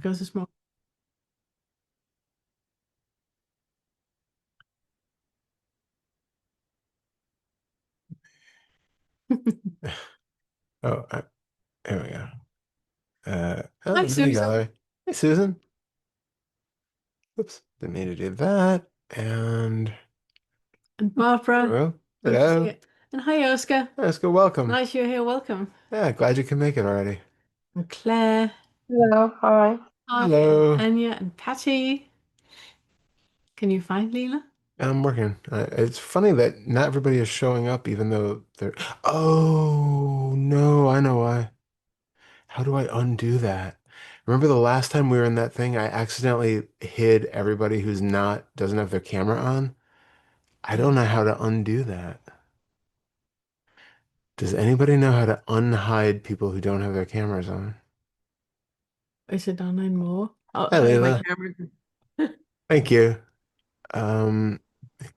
because it's more. Oh, there we go. Hi, Video Susan gallery. Hey, Susan. Oops, didn't mean to do that. And and Barbara. hello. Good to see Hello. you. And hi, Oscar. Let's go. Welcome. Nice you're here. Welcome. Yeah, glad you can make it already. And Claire, Hello, hi. Harvey, and Hello. Anya, and Patty. Can you find Leela? I'm working. It's funny that not everybody is showing up, even though they're. Oh, no, I know why. How do I undo that? Remember the last time we were in that thing, I accidentally hid everybody doesn't have their camera on? I don't know how to undo that. Does anybody know how to unhide people who don't have their cameras on? Is it online more? Oh, Hi, hide my Leila. camera. Thank you. Um,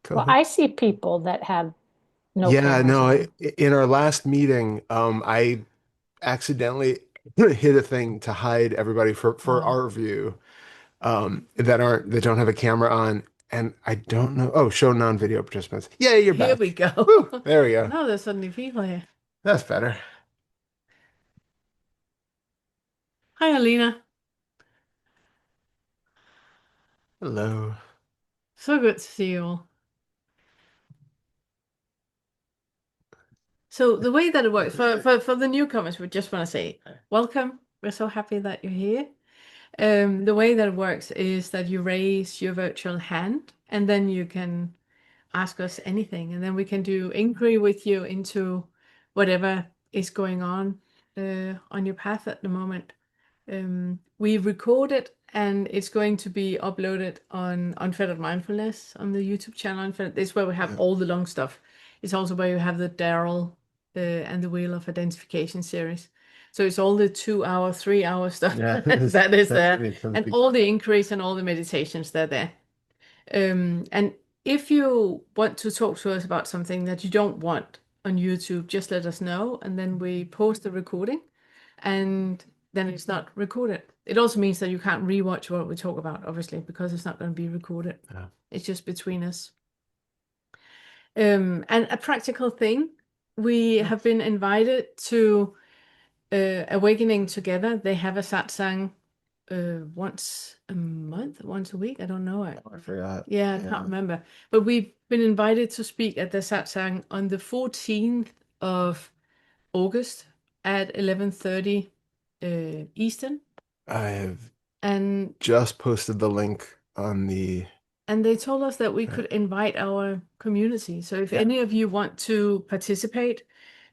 go Well, ahead. I see people that have no Yeah, cameras no, on. in our last meeting, I accidentally hit a thing to hide everybody for Oh, our view, that don't have a camera on. And I don't know. Oh, show non-video participants. Yeah, you're here we back. go. Woo, there we go. Now there's suddenly people here. That's better. Hi, Alina. Hello. So good to see you all. So the way that it works for the newcomers, we just want to say welcome. We're so happy that you're here. The way that it works is that you raise your virtual hand and then you can ask us anything, and then we can do inquiry with you into whatever is going on your path at the moment. We record it and it's going to be uploaded on Unfettered Mindfulness on the YouTube channel. Unfettered, this is where we have Yeah. all the long stuff. It's also where you have the Daryl and the Wheel of Identification series. So it's all the 2 hour, 3 hour stuff Yeah. that is That's there, me. Sounds and big. all the inquiries and all the meditations they're there. And if you want to talk to us about something that you don't want on YouTube, just let us know, and then we post the recording, and then it's not recorded. It also means that you can't rewatch what we talk about, obviously, because it's not going to be recorded. Yeah. It's just between us. And a practical thing, we have been invited to Awakening Together. They have a satsang once a month, once a week. I don't know. I forgot. Yeah, I can't Yeah. remember. But we've been invited to speak at the satsang on the 14th of August at 11:30 Eastern. I have And just posted the link on the. they told us that we could invite our community. So if Yeah. any of you want to participate,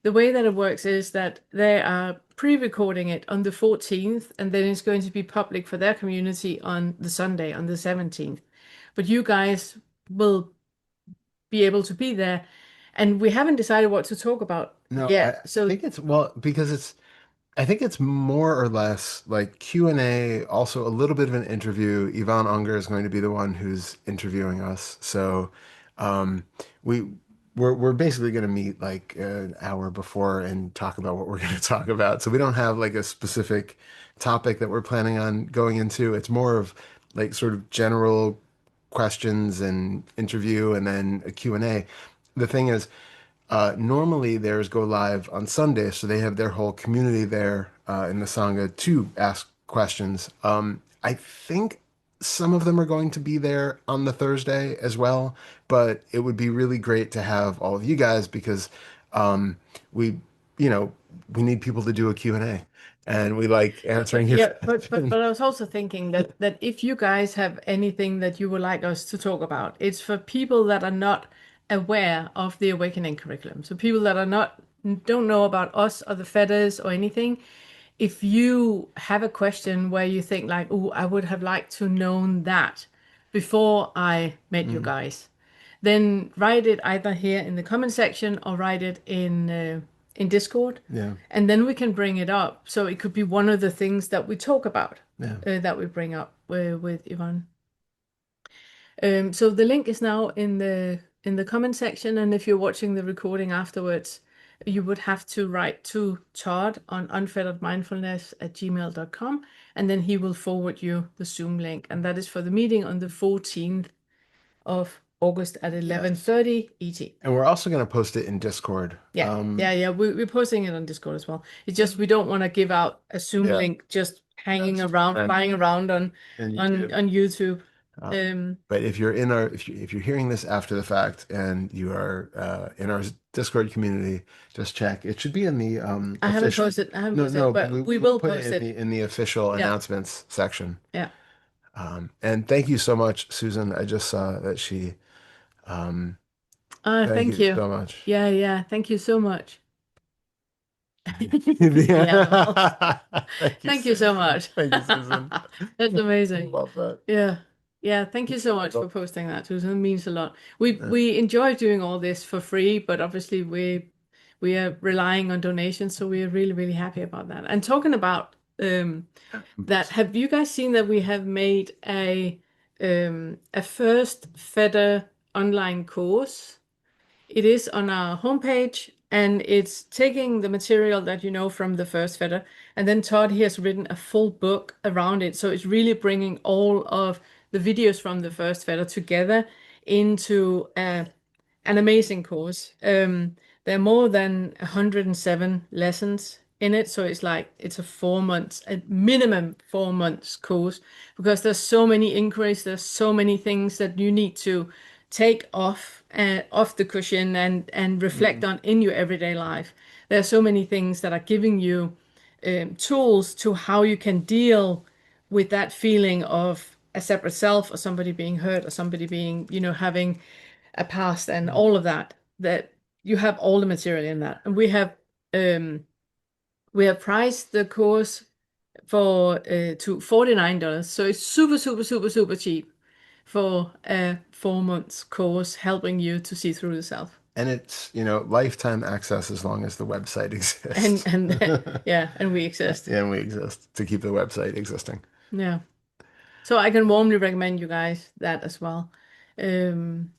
the way that it works is that they are pre-recording it on the 14th, and then it's going to be public for their community on the Sunday, on the 17th. But you guys will be able to be there. And we haven't decided what to talk about No, I yet. So think it's well because I think it's more or less like Q&A, also a little bit of an interview. Yvonne Unger is going to be the one who's interviewing us. So um, we we're basically going to meet like an hour before and talk about what we're going to talk about. So we don't have like a specific topic that we're planning on going into. It's more of like sort of general questions and interview and then a Q&A. The thing is, normally theirs go live on Sunday, so they have their whole community there in the Sangha to ask questions. I think some of them are going to be there on the Thursday as well, but it would be really great to have all of you guys because um, we, you know, we need people to do a Q&A, and we like answering your yeah, but questions. I was also thinking that if you guys have anything that you would like us to talk about, it's for people that are not aware of the awakening curriculum. So people that are not don't know about us or the fetters or anything. If you have a question where you think like, oh, I would have liked to known that before I met you Mm, guys, then write it either here in the comment section or write it in Discord, yeah, and then we can bring it up. So it could be one of the things that we talk about, yeah. that we bring up with Yvonne. So the link is now in the comment section, and if you're watching the recording afterwards, you would have to write to Todd on unfetteredmindfulness@gmail.com, and then he will forward you the Zoom link. And that is for the meeting on the 14th of August at 11:30 ET. And we're also going to post it in Discord. Yeah, we're posting it on Discord as well. It's just we don't want to give out a Zoom link just hanging around, flying around on YouTube. But if you're if you're hearing this after the fact and you are in our Discord community, just check. It should be in the I haven't posted. But we will post it in the official announcements section. Yeah. And thank you so much, Susan. I just saw that she. Thank you so much. Yeah. Thank you so much. Thank you so much. Thank you, Susan. That's amazing. Love that. Yeah. Thank you so much for posting that, Susan. It means a lot. We enjoy doing all this for free, but obviously we are relying on donations, so we are really, really happy about that. And talking about that, have you guys seen that we have made a first Fetter online course? It is on our homepage, and it's taking the material that you know from the first Fetter, and then Todd he has written a full book around it. So it's really bringing all of the videos from the first Fetter together into an amazing course. There are more than 107 lessons in it, so it's a 4 months, a minimum 4 months course, because there's so many inquiries, there's so many things that you need to take off the cushion and reflect on in your everyday life. There are so many things that are giving you tools to how you can deal with that feeling of a separate self, or somebody being hurt, or somebody being, having a past, and all of that. That you have all the material in that, and we have priced the course for to $49, so it's super, super, super, super cheap for a 4 months course helping you to see through the self. And it's, lifetime access as long as the website exists. And we exist. And we exist to keep the website existing. Yeah. So I can warmly recommend you guys that as well. Can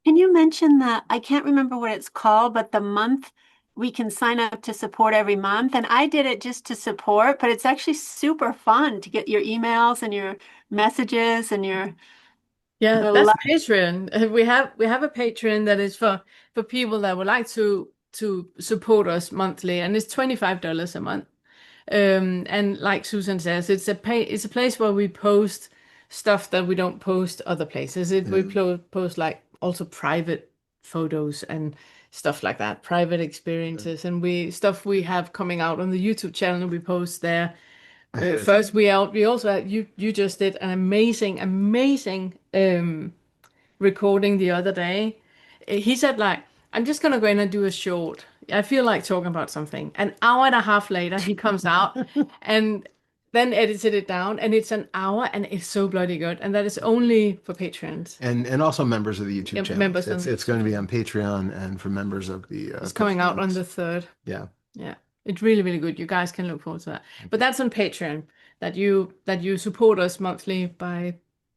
you mention that? I can't remember what it's called, but the month we can sign up to support every month. And I did it just to support, but it's actually super fun to get your emails and your messages and your that's Patreon. We have a Patreon that is for people that would like to support us monthly, and it's $25 a month. And like Susan says, it's a place where we post stuff that we don't post other places. We post like also private photos and stuff like that, private experiences, and stuff we have coming out on the YouTube channel we post there. First, we also had, you just did an amazing recording the other day. He said I'm just gonna go in and do a short. I feel like talking about something. An hour and a half later, he comes out and then edited it down, and it's an hour, and it's so bloody good. And that is only for patrons and also members of the YouTube channel. Members it's going to be on Patreon, and for members of the it's coming out on the 3rd. Yeah. It's really, really good. You guys can look forward to that. But that's on Patreon, that you support us monthly by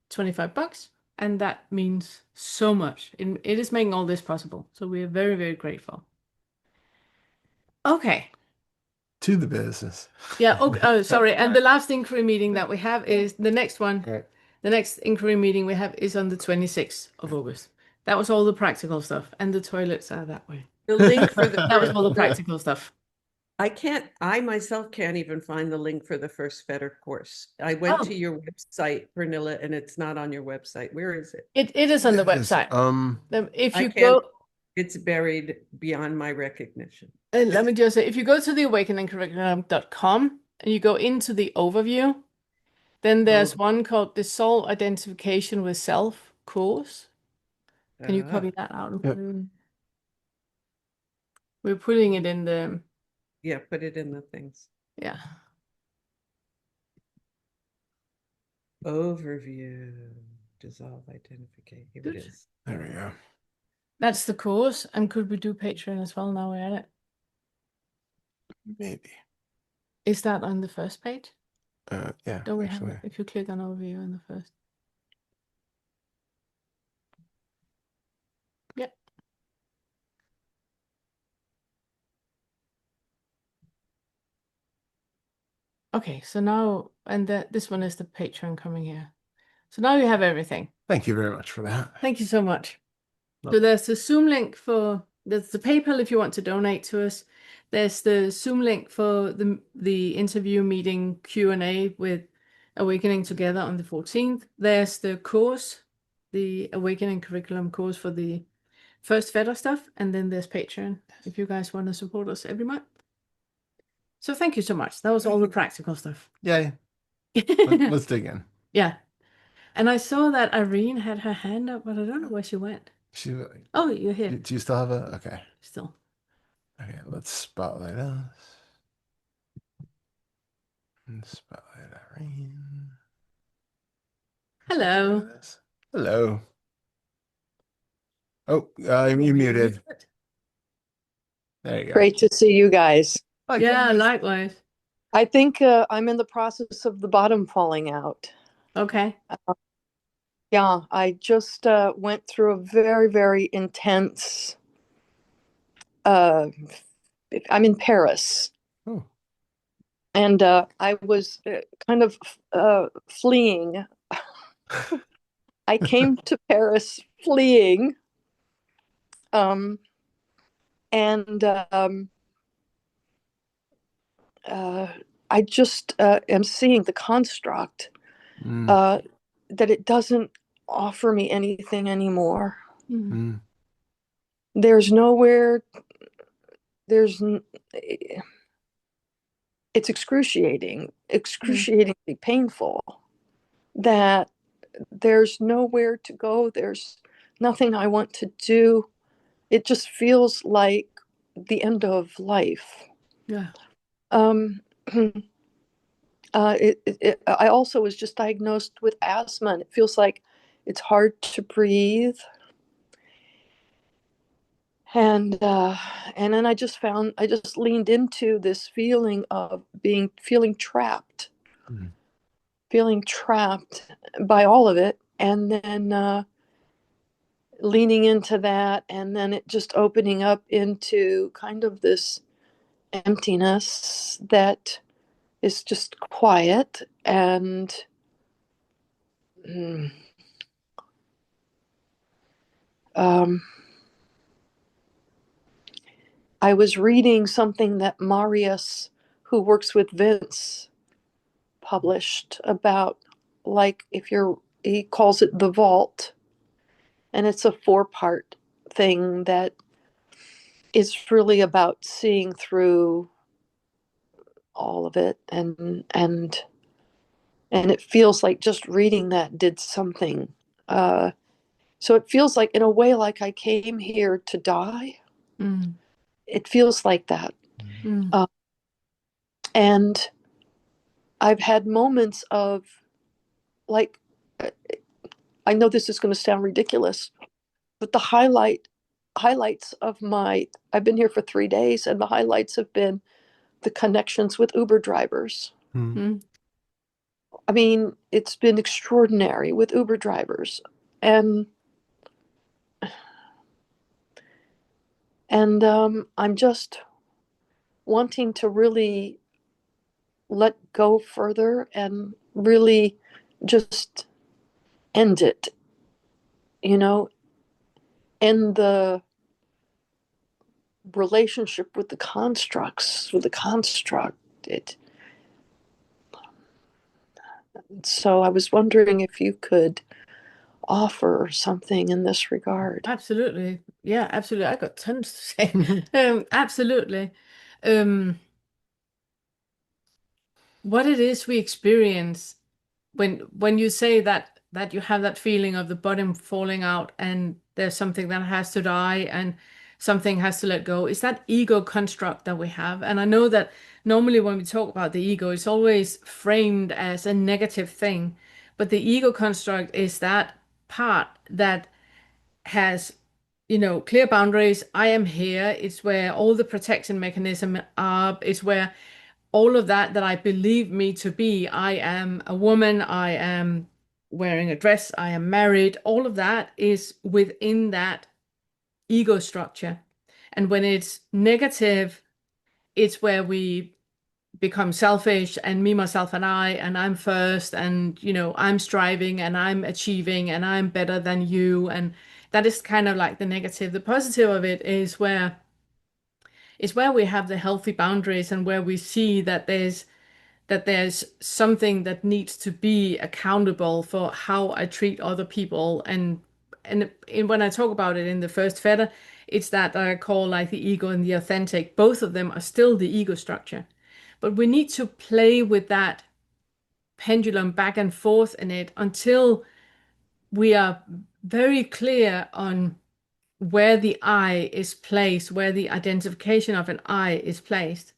$25, and that means so much. It is making all this possible. So we are very, very grateful. Okay. To the business. Yeah. Okay. Oh, sorry. And the last inquiry meeting that we have is the next one. Right. The next inquiry meeting we have is on the 26th of August. That was all the practical stuff, and the toilets are that way. The link for that was all the practical stuff. I myself can't even find the link for the first Fetter course. I went to your website, Pernilla, and it's not on your website. Where is it? It is on the website. If you go, it's buried beyond my recognition. And let me just say, if you go to the awakeningcurriculum.com and you go into the overview, then there's one called the Soul Identification with Self course. Can you copy that out and put it in? We're putting it in the... Yeah, put it in the things. Yeah. Overview. Dissolve identification. Here it is. There we go. That's the course. And could we do Patreon as well now we're at it? Maybe. Is that on the first page? Yeah. Don't we have it? If you click on overview on the first. Yep. Okay, so now, and this one is the Patreon coming here. So now you have everything. Thank you very much for that. Thank you so much. No. So there's the Zoom link there's the PayPal if you want to donate to us. There's the Zoom link for the interview meeting Q&A with Awakening Together on the 14th. There's the course, the Awakening curriculum course for the first Fetter stuff. And then there's Patreon if you guys want to support us every month. So thank you so much. That was all the practical stuff. Yay. Let's dig in. Yeah. And I saw that Irene had her hand up, but I don't know where she went. Oh, you're here. Do you still have okay. Still. Okay, let's spotlight us. And spotlight Irene. Hello. Hello. Oh, you're muted. There you go. Great to see you guys. Yeah, likewise. I think I'm in the process of the bottom falling out. Okay. Yeah, I just went through a very, very intense. I'm in Paris. Oh. And I was kind of fleeing. I came to Paris fleeing. I just am seeing the construct that it doesn't offer me anything anymore. Mm. There's nowhere, it's excruciatingly painful that there's nowhere to go. There's nothing I want to do. It just feels like the end of life. Yeah. I also was just diagnosed with asthma, and it feels like it's hard to breathe. And then I just leaned into this feeling of feeling trapped by all of it. And then leaning into that, and then it just opening up into kind of this emptiness that is just quiet. And I was reading something that Marius, who works with Vince, published about, like, he calls it the vault, and it's a 4-part thing that is really about seeing through all of it, and it feels like just reading that did something. So it feels like, in a way, like I came here to die. It feels like that. And I've had moments of, like, I know this is going to sound ridiculous, but the highlights of I've been here for 3 days, and the highlights have been the connections with Uber drivers. I mean, it's been extraordinary with Uber drivers. And I'm just wanting to really let go further and really just end it, end the relationship with the construct. So I was wondering if you could offer something in this regard. Absolutely. Yeah, absolutely. I got tons to say. Absolutely. What it is we experience when you say that you have that feeling of the bottom falling out and there's something that has to die and something has to let go, is that ego construct that we have. And I know that normally when we talk about the ego, it's always framed as a negative thing, but the ego construct is that part that has, clear boundaries. I am here. It's where all the protection mechanism are. It's where all of that I believe me to be. I am a woman. I am wearing a dress. I am married. All of that is within that ego structure. And when it's negative, it's where we become selfish and me, myself, and I'm first, and I'm striving and I'm achieving and I'm better than you, and that is kind of like the negative. The positive of it is where we have the healthy boundaries and where we see that there's something that needs to be accountable for how I treat other people. And when I talk about it in the first Fetter, it's that I call like the ego and the authentic. Both of them are still the ego structure. But we need to play with that pendulum back and forth in it until we are very clear on where the I is placed, where the identification of an I is placed.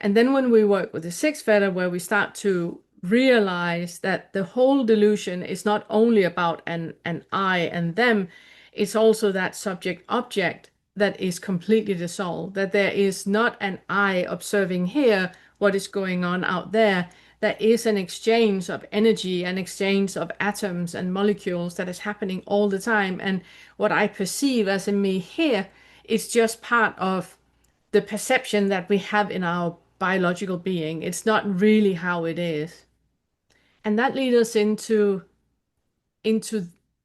And then when we work with the sixth fetter, where we start to realize that the whole delusion is not only about an I and them, it's also that subject object that is completely dissolved, that there is not an I observing here what is going on out there. There is an exchange of energy, an exchange of atoms and molecules that is happening all the time. And what I perceive as in me here is just part of the perception that we have in our biological being. It's not really how it is. And that leads us into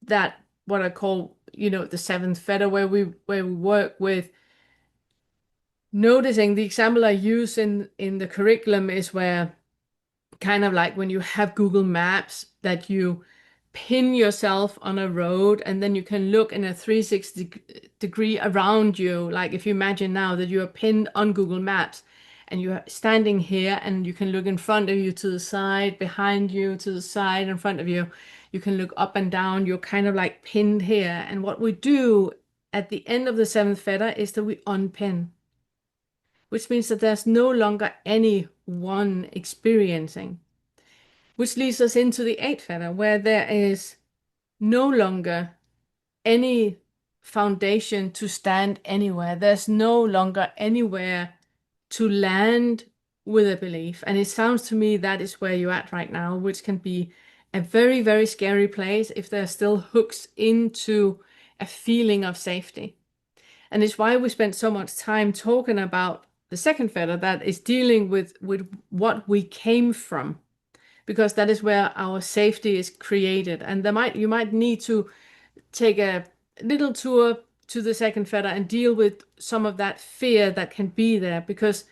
that what I call, the seventh fetter, where we work with noticing. The example I use in the curriculum is where kind of like when you have Google Maps, that you pin yourself on a road and then you can look in a 360 degree around you. Like if you imagine now that you are pinned on Google Maps and you're standing here and you can look in front of you, to the side, behind you, to the side, in front of you. You can look up and down. You're kind of like pinned here. And what we do at the end of the seventh fetter is that we unpin, which means that there's no longer any one experiencing, which leads us into the eighth fetter, where there is no longer any foundation to stand anywhere. There's no longer anywhere to land with a belief. And it sounds to me that is where you're at right now, which can be a very, very scary place if there are still hooks into a feeling of safety. And it's why we spent so much time talking about the second fetter, that is dealing with what we came from, because that is where our safety is created. And you might need to take a little tour to the second fetter and deal with some of that fear that can be there, because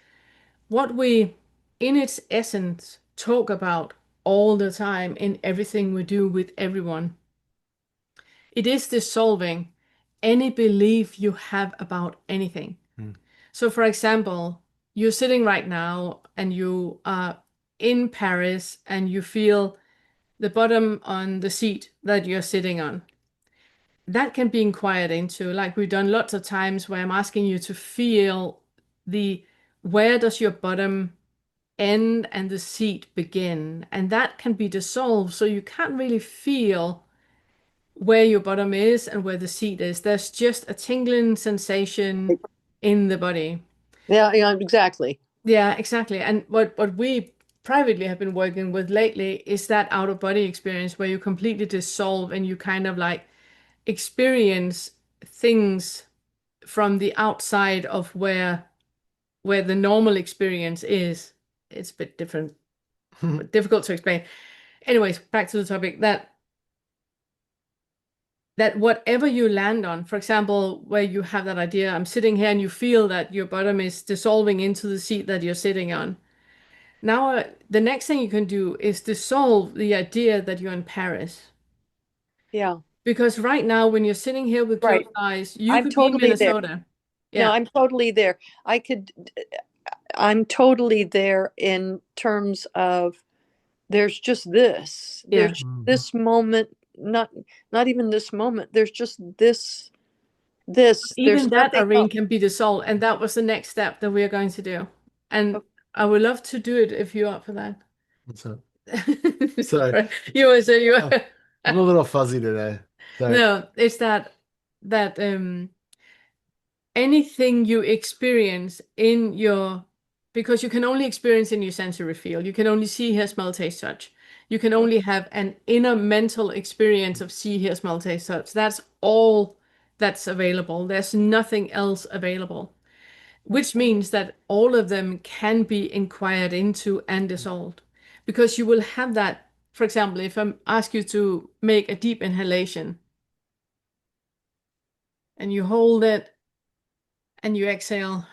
what we, in its essence, talk about all the time in everything we do with everyone, it is dissolving any belief you have about anything. So, for example, you're sitting right now and you are in Paris and you feel the bottom on the seat that you're sitting on. That can be inquired into, like we've done lots of times, where I'm asking you to feel where does your bottom end and the seat begin, and that can be dissolved, so you can't really feel where your bottom is and where the seat is. There's just a tingling sensation in the body. Yeah, exactly. Yeah, exactly. And what we privately have been working with lately is that out of body experience, where you completely dissolve and you kind of like experience things from the outside of where the normal experience is. It's a bit different, but difficult to explain. Anyways, back to the topic, that whatever you land on, for example, where you have that idea, I'm sitting here and you feel that your bottom is dissolving into the seat that you're sitting on. Now, the next thing you can do is dissolve the idea that you're in Paris. Yeah. Because right now, when you're sitting here with closed eyes, you I'm could be in totally there. Minnesota. No, I'm totally there. I'm totally there in terms of there's just this. Yeah. There's this moment, not even this moment. There's just this. Even There's that nothing arena else. can be dissolved, and that was the next step that we are going to do. And I would love to do it if you're up for that. What's up? Sorry. You were I'm a little fuzzy today. Sorry. No, it's that anything you experience in your, because you can only experience in your sensory field. You can only see, hear, smell, taste, touch. You can only have an inner mental experience of see, hear, smell, taste, touch. That's all that's available. There's nothing else available. which means that all of them can be inquired into and dissolved. Because you will have that, for example, if I ask you to make a deep inhalation and you hold it and you exhale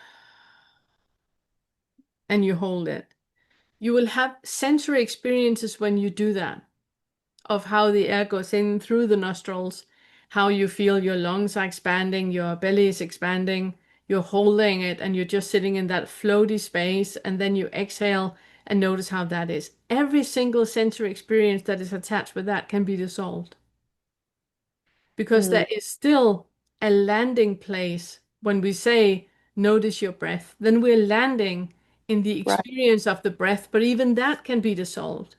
and you hold it, you will have sensory experiences when you do that of how the air goes in through the nostrils, how you feel your lungs are expanding, your belly is expanding, you're holding it, and you're just sitting in that floaty space, and then you exhale and notice how that is. Every single sensory experience that is attached with that can be dissolved because Mm, there is still a landing place when we say, notice your breath, then we're landing in the right. experience of the breath, but even that can be dissolved,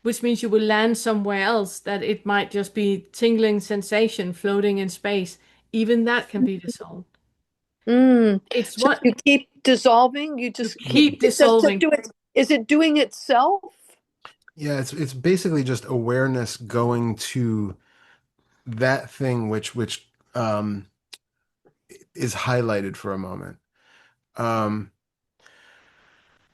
which means you will land somewhere else that it might just be tingling sensation floating in space. Even that can be dissolved. Mm. It's So what you keep dissolving. You you just keep. keep Does it dissolving. do it? Is it doing itself? Yeah, it's basically just awareness going to that thing which is highlighted for a moment. Um,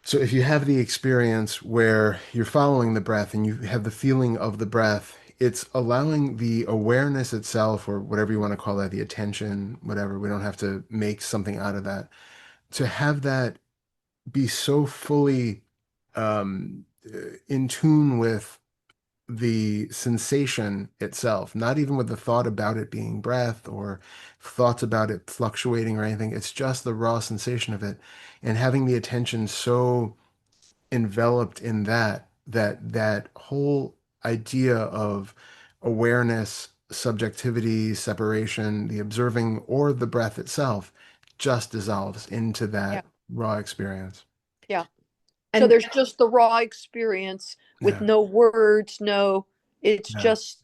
so if you have the experience where you're following the breath and you have the feeling of the breath, it's allowing the awareness itself, or whatever you want to call that, the attention, whatever, we don't have to make something out of that, to have that be so fully in tune with the sensation itself, not even with the thought about it being breath or thoughts about it fluctuating or anything. It's just the raw sensation of it, and having the attention so enveloped in that whole idea of awareness, subjectivity, separation, the observing, or the breath itself just dissolves into Yeah. that raw experience. Yeah. So And there's just the raw experience with Yeah, no words, no, it's yeah, just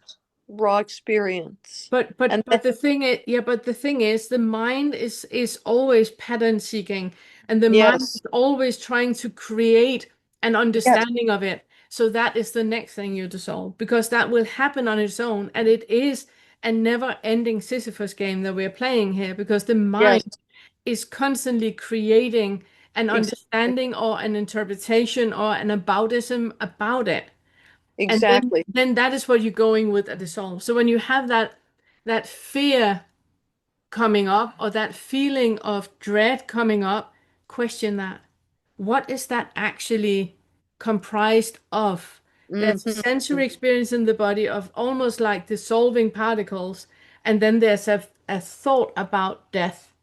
raw experience. but And but then, but the thing is, yeah, but the thing is, the mind is always pattern seeking, and the mind yes, is always trying to create an yes, understanding of it. So that is the next thing you dissolve, because that will happen on its own, and it is a never-ending Sisyphus game that we're playing here, because the yes, mind is constantly creating an exactly, understanding or an interpretation or an aboutism about it. And then exactly. then that is what you're going with at the solve. So when you have that fear coming up or that feeling of dread coming up, question that. What is that actually comprised of? There's a Hmm. sensory experience in the body of almost like dissolving particles, and then there's a thought about death.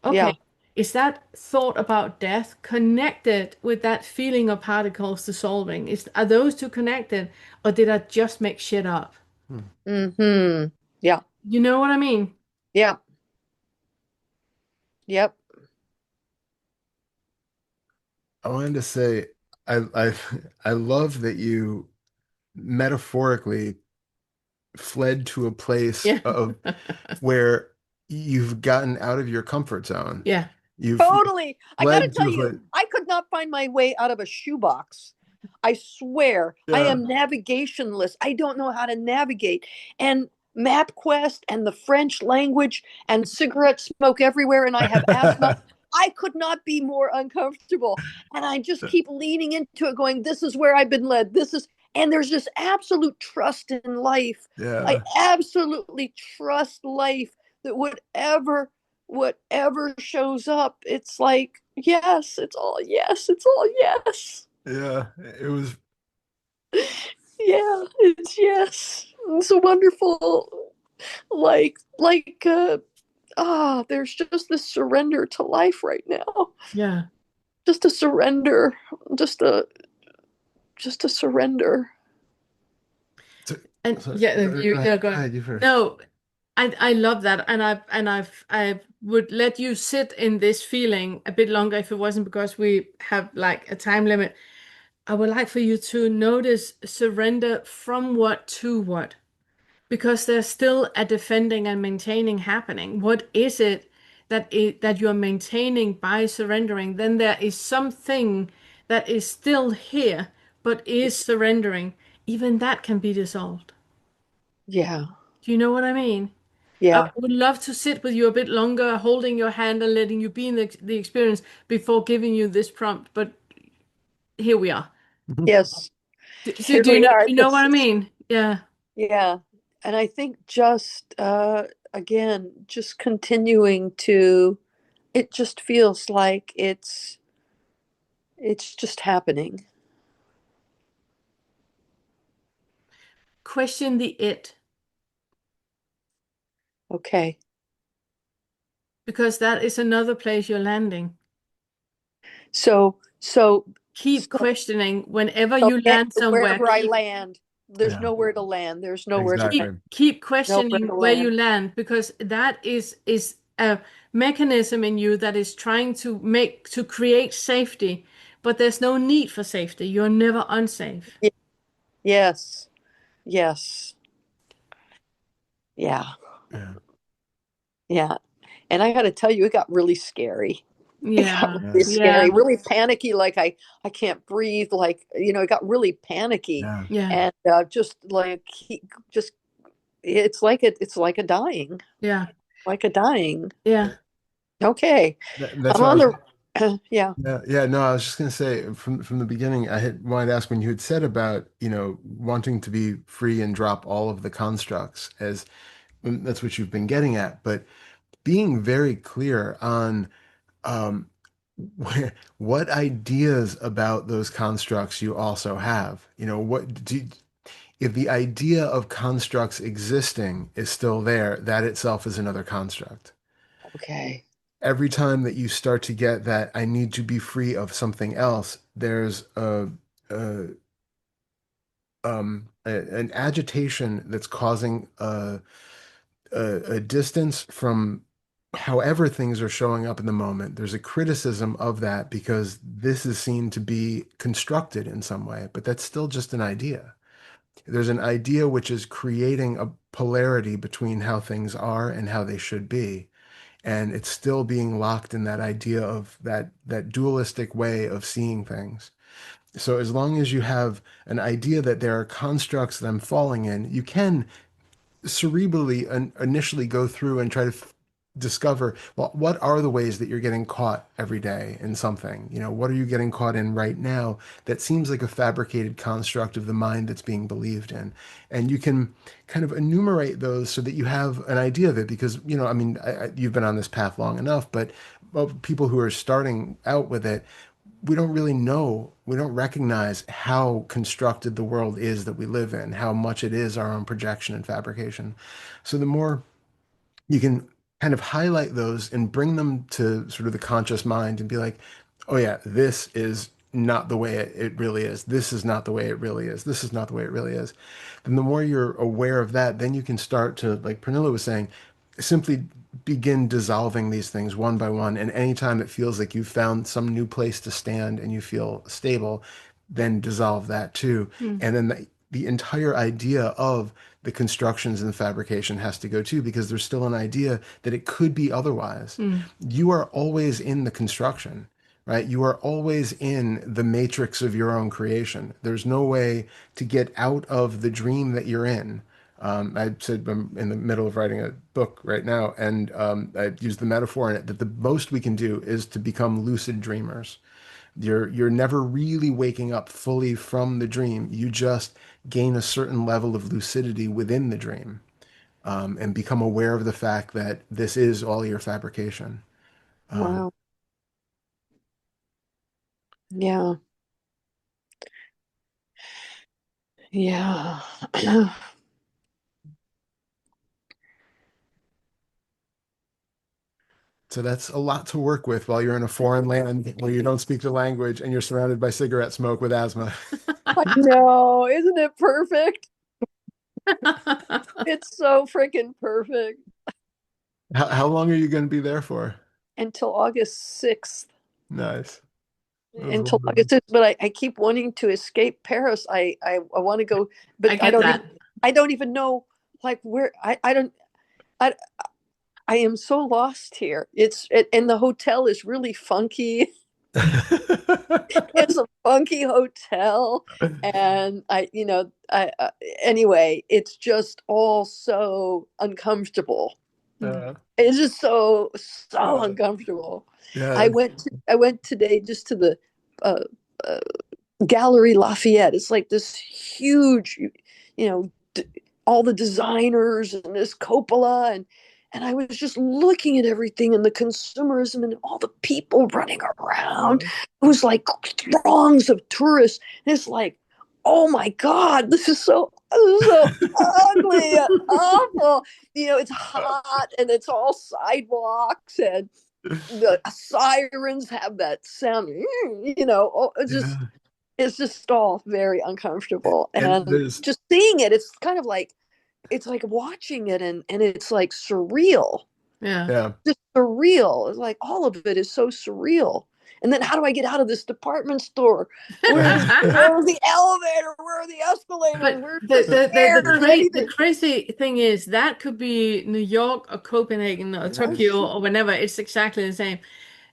Okay, Yeah. is that thought about death connected with that feeling of particles dissolving? Are those two connected, or did I just make shit up? Hmm. Hmm. Yeah. You know what I mean? Yeah. Yep. I wanted to say I I love that you metaphorically fled to a place Yeah. of where you've gotten out of your comfort zone. Yeah. You've Totally. I got to fled to tell a you, place. I could not find my way out of a shoebox. I swear, I Yeah. am navigationless. I don't know how to navigate. And MapQuest and the French language and cigarette smoke everywhere, and I have asthma. I could not be more uncomfortable. And I just keep leaning into it, going, this is where I've been led. This is, and there's just absolute trust in life. I Yeah. absolutely trust life that whatever shows up, it's like, yes, it's all yes, it's all yes. Yeah. It was Yeah, it's yes. It's a wonderful, there's just this surrender to life right now. Yeah. Just a surrender. Just a just a surrender. so, And so yeah, you no, go go ahead. ahead, you first. No, I love that, and I would let you sit in this feeling a bit longer if it wasn't because we have like a time limit. I would like for you to notice surrender from what to what, because there's still a defending and maintaining happening. What is it that you're maintaining by surrendering? Then there is something that is still here, but is surrendering. Even that can be dissolved. Yeah. Do you know what I mean? I Yeah. would love to sit with you a bit longer, holding your hand and letting you be in the experience before giving you this prompt, but here we are. Yes. So Here we are. do you know what I mean? Yeah. Yeah. And I think just again, just continuing to, it just feels like it's just happening. Question the it, Okay. because that is another place you're landing. So Keep so questioning whenever so you land somewhere. wherever I land, there's Yeah, nowhere to land. There's nowhere to exactly. land. Keep Nowhere questioning to where you land. land, because that is a mechanism in you that is trying to create safety, but there's no need for safety. You're never unsafe. Yes. Yes. Yeah. Yeah, Yeah. And I got to tell you, it got really scary. It got Yeah. really yes, Yeah. scary, really panicky. Like I can't breathe. Like, it got really panicky yeah, Yeah. and just like just it's Yeah. like a dying. Yeah. Okay. that's I'm what I on was. the, yeah. Yeah, yeah, no, I was just gonna say from the beginning, I had wanted to ask when you had said about, wanting to be free and drop all of the constructs as that's what you've been getting at, but being very clear on um, what ideas about those constructs you also have. If the idea of constructs existing is still there, that itself is another construct. Okay. Every time that you start to get that I need to be free of something else, there's a an agitation that's causing a distance from however things are showing up in the moment. There's a criticism of that because this is seen to be constructed in some way, but that's still just an idea. There's an idea which is creating a polarity between how things are and how they should be. And it's still being locked in that idea of that dualistic way of seeing things. So as long as you have an idea that there are constructs that I'm falling in, you can cerebrally initially go through and try to discover, well, what are the ways that you're getting caught every day in something? What are you getting caught in right now that seems like a fabricated construct of the mind that's being believed in? And you can kind of enumerate those so that you have an idea of it, because I mean, you've been on this path long enough, but people who are starting out with it, we don't really know, we don't recognize how constructed the world is that we live in, how much it is our own projection and fabrication. So the more you can kind of highlight those and bring them to sort of the conscious mind and be like, oh yeah, this is not the way it really is. This is not the way it really is. This is not the way it really is. Then the more you're aware of that, then you can start to, like Pernilla was saying, simply begin dissolving these things one by one. And anytime it feels like you've found some new place to stand and you feel stable, then dissolve that too. Mm. And then the entire idea of the constructions and the fabrication has to go too, because there's still an idea that it could be otherwise. Mm. You are always in the construction, right? You are always in the matrix of your own creation. There's no way to get out of the dream that you're in. I said I'm in the middle of writing a book right now, and I use the metaphor in it that the most we can do is to become lucid dreamers. You're never really waking up fully from the dream. You just gain a certain level of lucidity within the dream, and become aware of the fact that this is all your fabrication. Wow. Yeah. Yeah. So that's a lot to work with while you're in a foreign land where you don't speak the language and you're surrounded by cigarette smoke with asthma. I know. Isn't it perfect? It's so freaking perfect. How long are you going to be there for? Until August 6th. Nice. That was Until wonderful. August 6th. But I keep wanting to escape Paris. I want to go, but I get that. I don't even know like where I don't I I am so lost here. And the hotel is really funky. It's a funky hotel, and anyway, it's just all so uncomfortable. It's just so uh, uncomfortable. yeah. I went today just to the uh, uh, Gallery Lafayette. It's like this huge, you know, all the designers and this Coppola and I was just looking at everything and the consumerism and all the people running around. It was like throngs of tourists. And it's like, oh my God, this is so ugly and awful. You know, it's hot and it's all sidewalks and the sirens have that sound, you know, Yeah. it's just all very uncomfortable. And And there's just seeing it, it's kind of like it's like watching it and it's like surreal. Yeah. yeah. Just surreal. It's like all of it is so surreal. And then how do I get out of this department store? Where's the elevator? Where are the escalators? But Where's the stairs? the Anything? crazy thing is that could be New York or Copenhagen or Tokyo or whenever. It's exactly the same.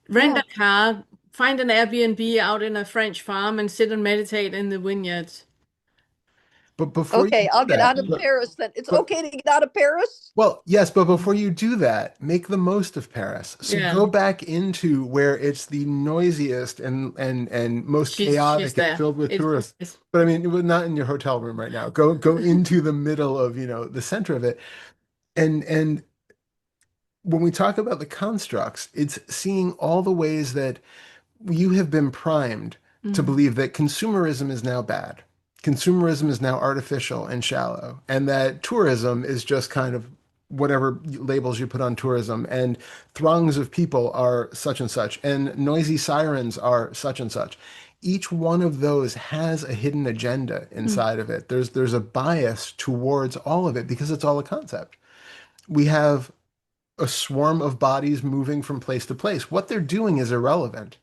Rent Yeah. a car, find an Airbnb out in a French farm, and sit and meditate in the vineyards. But before you Okay, do I'll get that, out of Paris then. It's but okay to get out of Paris? well, yes, but before you do that, make the most of Paris. So Yeah, go back into where it's the noisiest and most she's chaotic and there. filled with tourists. It's But I mean, not in your hotel room right now. Go into the middle of, the center of it. And when we talk about the constructs, it's seeing all the ways that you have been primed to mm, believe that consumerism is now bad. Consumerism is now artificial and shallow, and that tourism is just kind of whatever labels you put on tourism, and throngs of people are such and such, and noisy sirens are such and such. Each one of those has a hidden agenda mm, inside of it. There's a bias towards all of it because it's all a concept. We have a swarm of bodies moving from place to place. What they're doing is irrelevant.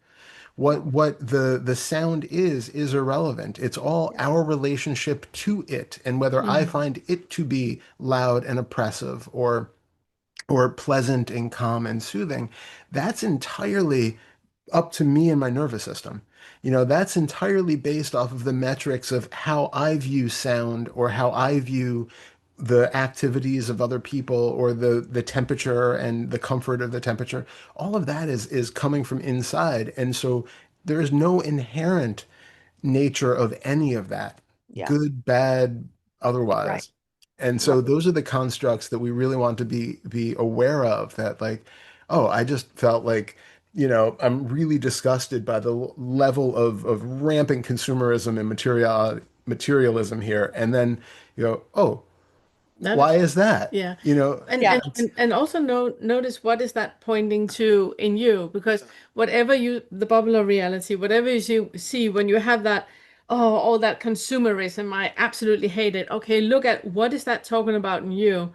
What the sound is irrelevant. It's all our relationship to it and whether I mm, find it to be loud and oppressive or pleasant and calm and soothing. That's entirely up to me and my nervous system. That's entirely based off of the metrics of how I view sound or how I view the activities of other people or the temperature and the comfort of the temperature. All of that is coming from inside. And so there is no inherent nature of any of that, Yeah. good, bad, Right. otherwise. And so Right. those are the constructs that we really want to be aware of that like, oh, I just felt like, I'm really disgusted by the level of rampant consumerism and materialism here. And then you go, oh, that why is is that? yeah. And Yeah. also notice what is that pointing to in you, because whatever the popular reality, whatever you see when you have that, oh, all that consumerism, I absolutely hate it. Okay, look at what is that talking about in you.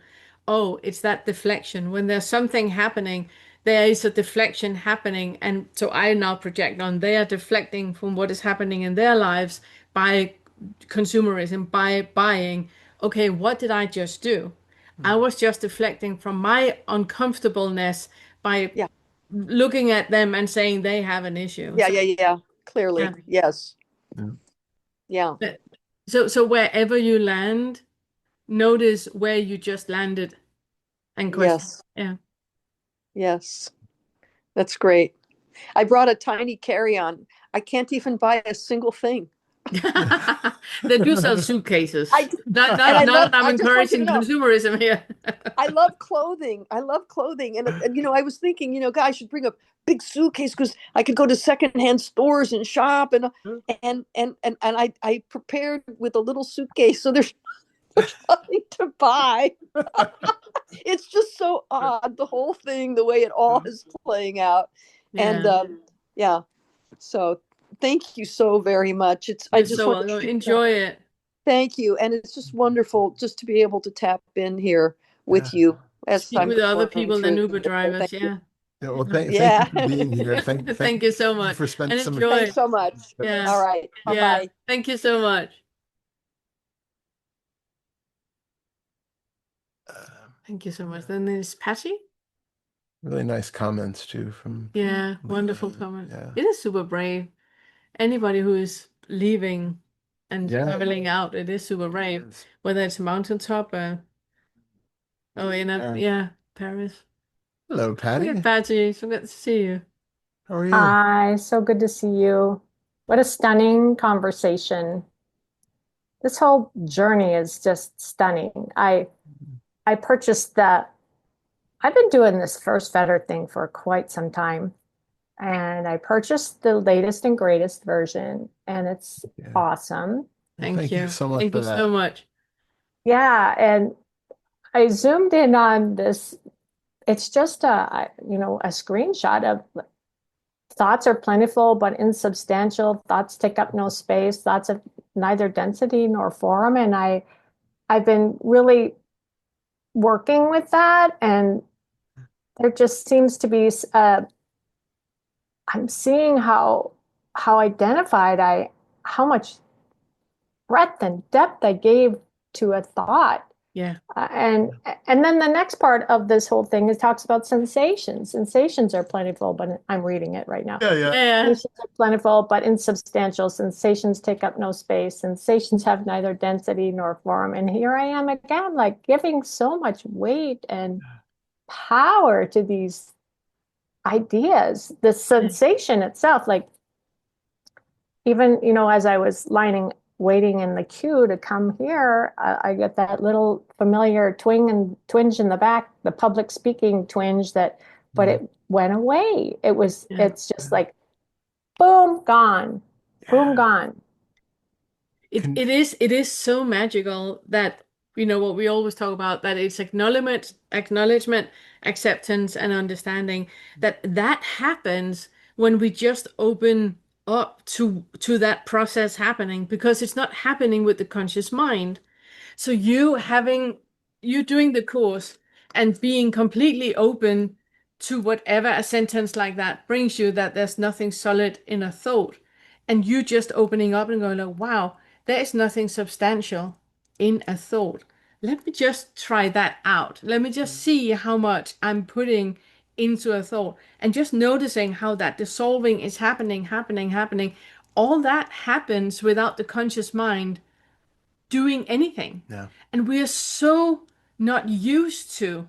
Oh, it's that deflection. When there's something happening, there is a deflection happening, and so I now project on they are deflecting from what is happening in their lives by consumerism, by buying. Okay, what did I just do? I was just deflecting from my uncomfortableness by Yeah. looking at them and saying they have an issue. Yeah. So, Yeah. Yeah. Clearly. yeah. Yes. Yeah. Yeah. So wherever you land, notice where you just landed and question. Yes. Yeah. Yes. That's great. I brought a tiny carry-on. I can't even buy a single thing. They do sell suitcases. I Not and not I not love. I'm I just want you to encouraging know. consumerism here. I love clothing. I love clothing, and I was thinking, God, I should bring a big suitcase because I could go to secondhand stores and shop, and I prepared with a little suitcase, so there's nothing to buy. It's just so odd, the whole thing, the way it all is playing out, and Yeah. yeah. So thank you so very much. I You're just so want to welcome. Enjoy it. thank you, and it's just wonderful just to be able to tap in here Yeah. with you as Speak I'm with other going people than through Uber this. So drivers. thank you. Yeah. Yeah, well, thank you Yeah. for being here. Thank Thank you so you much. for spending And some. enjoy. Thanks so much. Yeah. All right. Bye Yeah. bye. Thank you so much. Thank you so much. Then there's Patty. Really nice comments too from Yeah, wonderful comment. yeah. It is super brave. Anybody who is leaving and Yeah. traveling out, it is super brave. Whether it's a mountaintop or in a Yeah. yeah. Paris. Hello, Look Patty. at Patty. So good to see you. How are you? Hi, so good to see you. What a stunning conversation. This whole journey is just stunning. I purchased the I've been doing this first Fetter thing for quite some time. And I purchased the latest and greatest version, and it's Yeah. awesome. Thank you. so much Thank for you that. so much. Yeah, and I zoomed in on this. It's just a screenshot of thoughts are plentiful but insubstantial. Thoughts take up no space. Thoughts have neither density nor form. And I've been really working with that, and there just seems to be I'm seeing how identified how much breadth and depth I gave to a thought. Yeah. And then the next part of this whole thing is talks about sensations. Sensations are plentiful, but I'm reading it right now. Yeah. Yeah. Sensations are plentiful, but insubstantial. Sensations take up no space. Sensations have neither density nor form. And here I am again, like giving so much weight and power to these ideas. The sensation itself, like even, as I was waiting in the queue to come here, I get that little familiar twinge in the back, the public speaking twinge but it went away. It's just like, boom, gone, boom, gone. It is so magical that what we always talk about, that it's acknowledgement, acceptance, and understanding, that happens when we just open up to that process happening, because it's not happening with the conscious mind. So you doing the course and being completely open to whatever a sentence like that brings you, that there's nothing solid in a thought, and you just opening up and going like, wow, there is nothing substantial in a thought. Let me just try that out. Let me just see how much I'm putting into a thought, and just noticing how that dissolving is happening. All that happens without the conscious mind doing anything. Yeah. And we are so not used to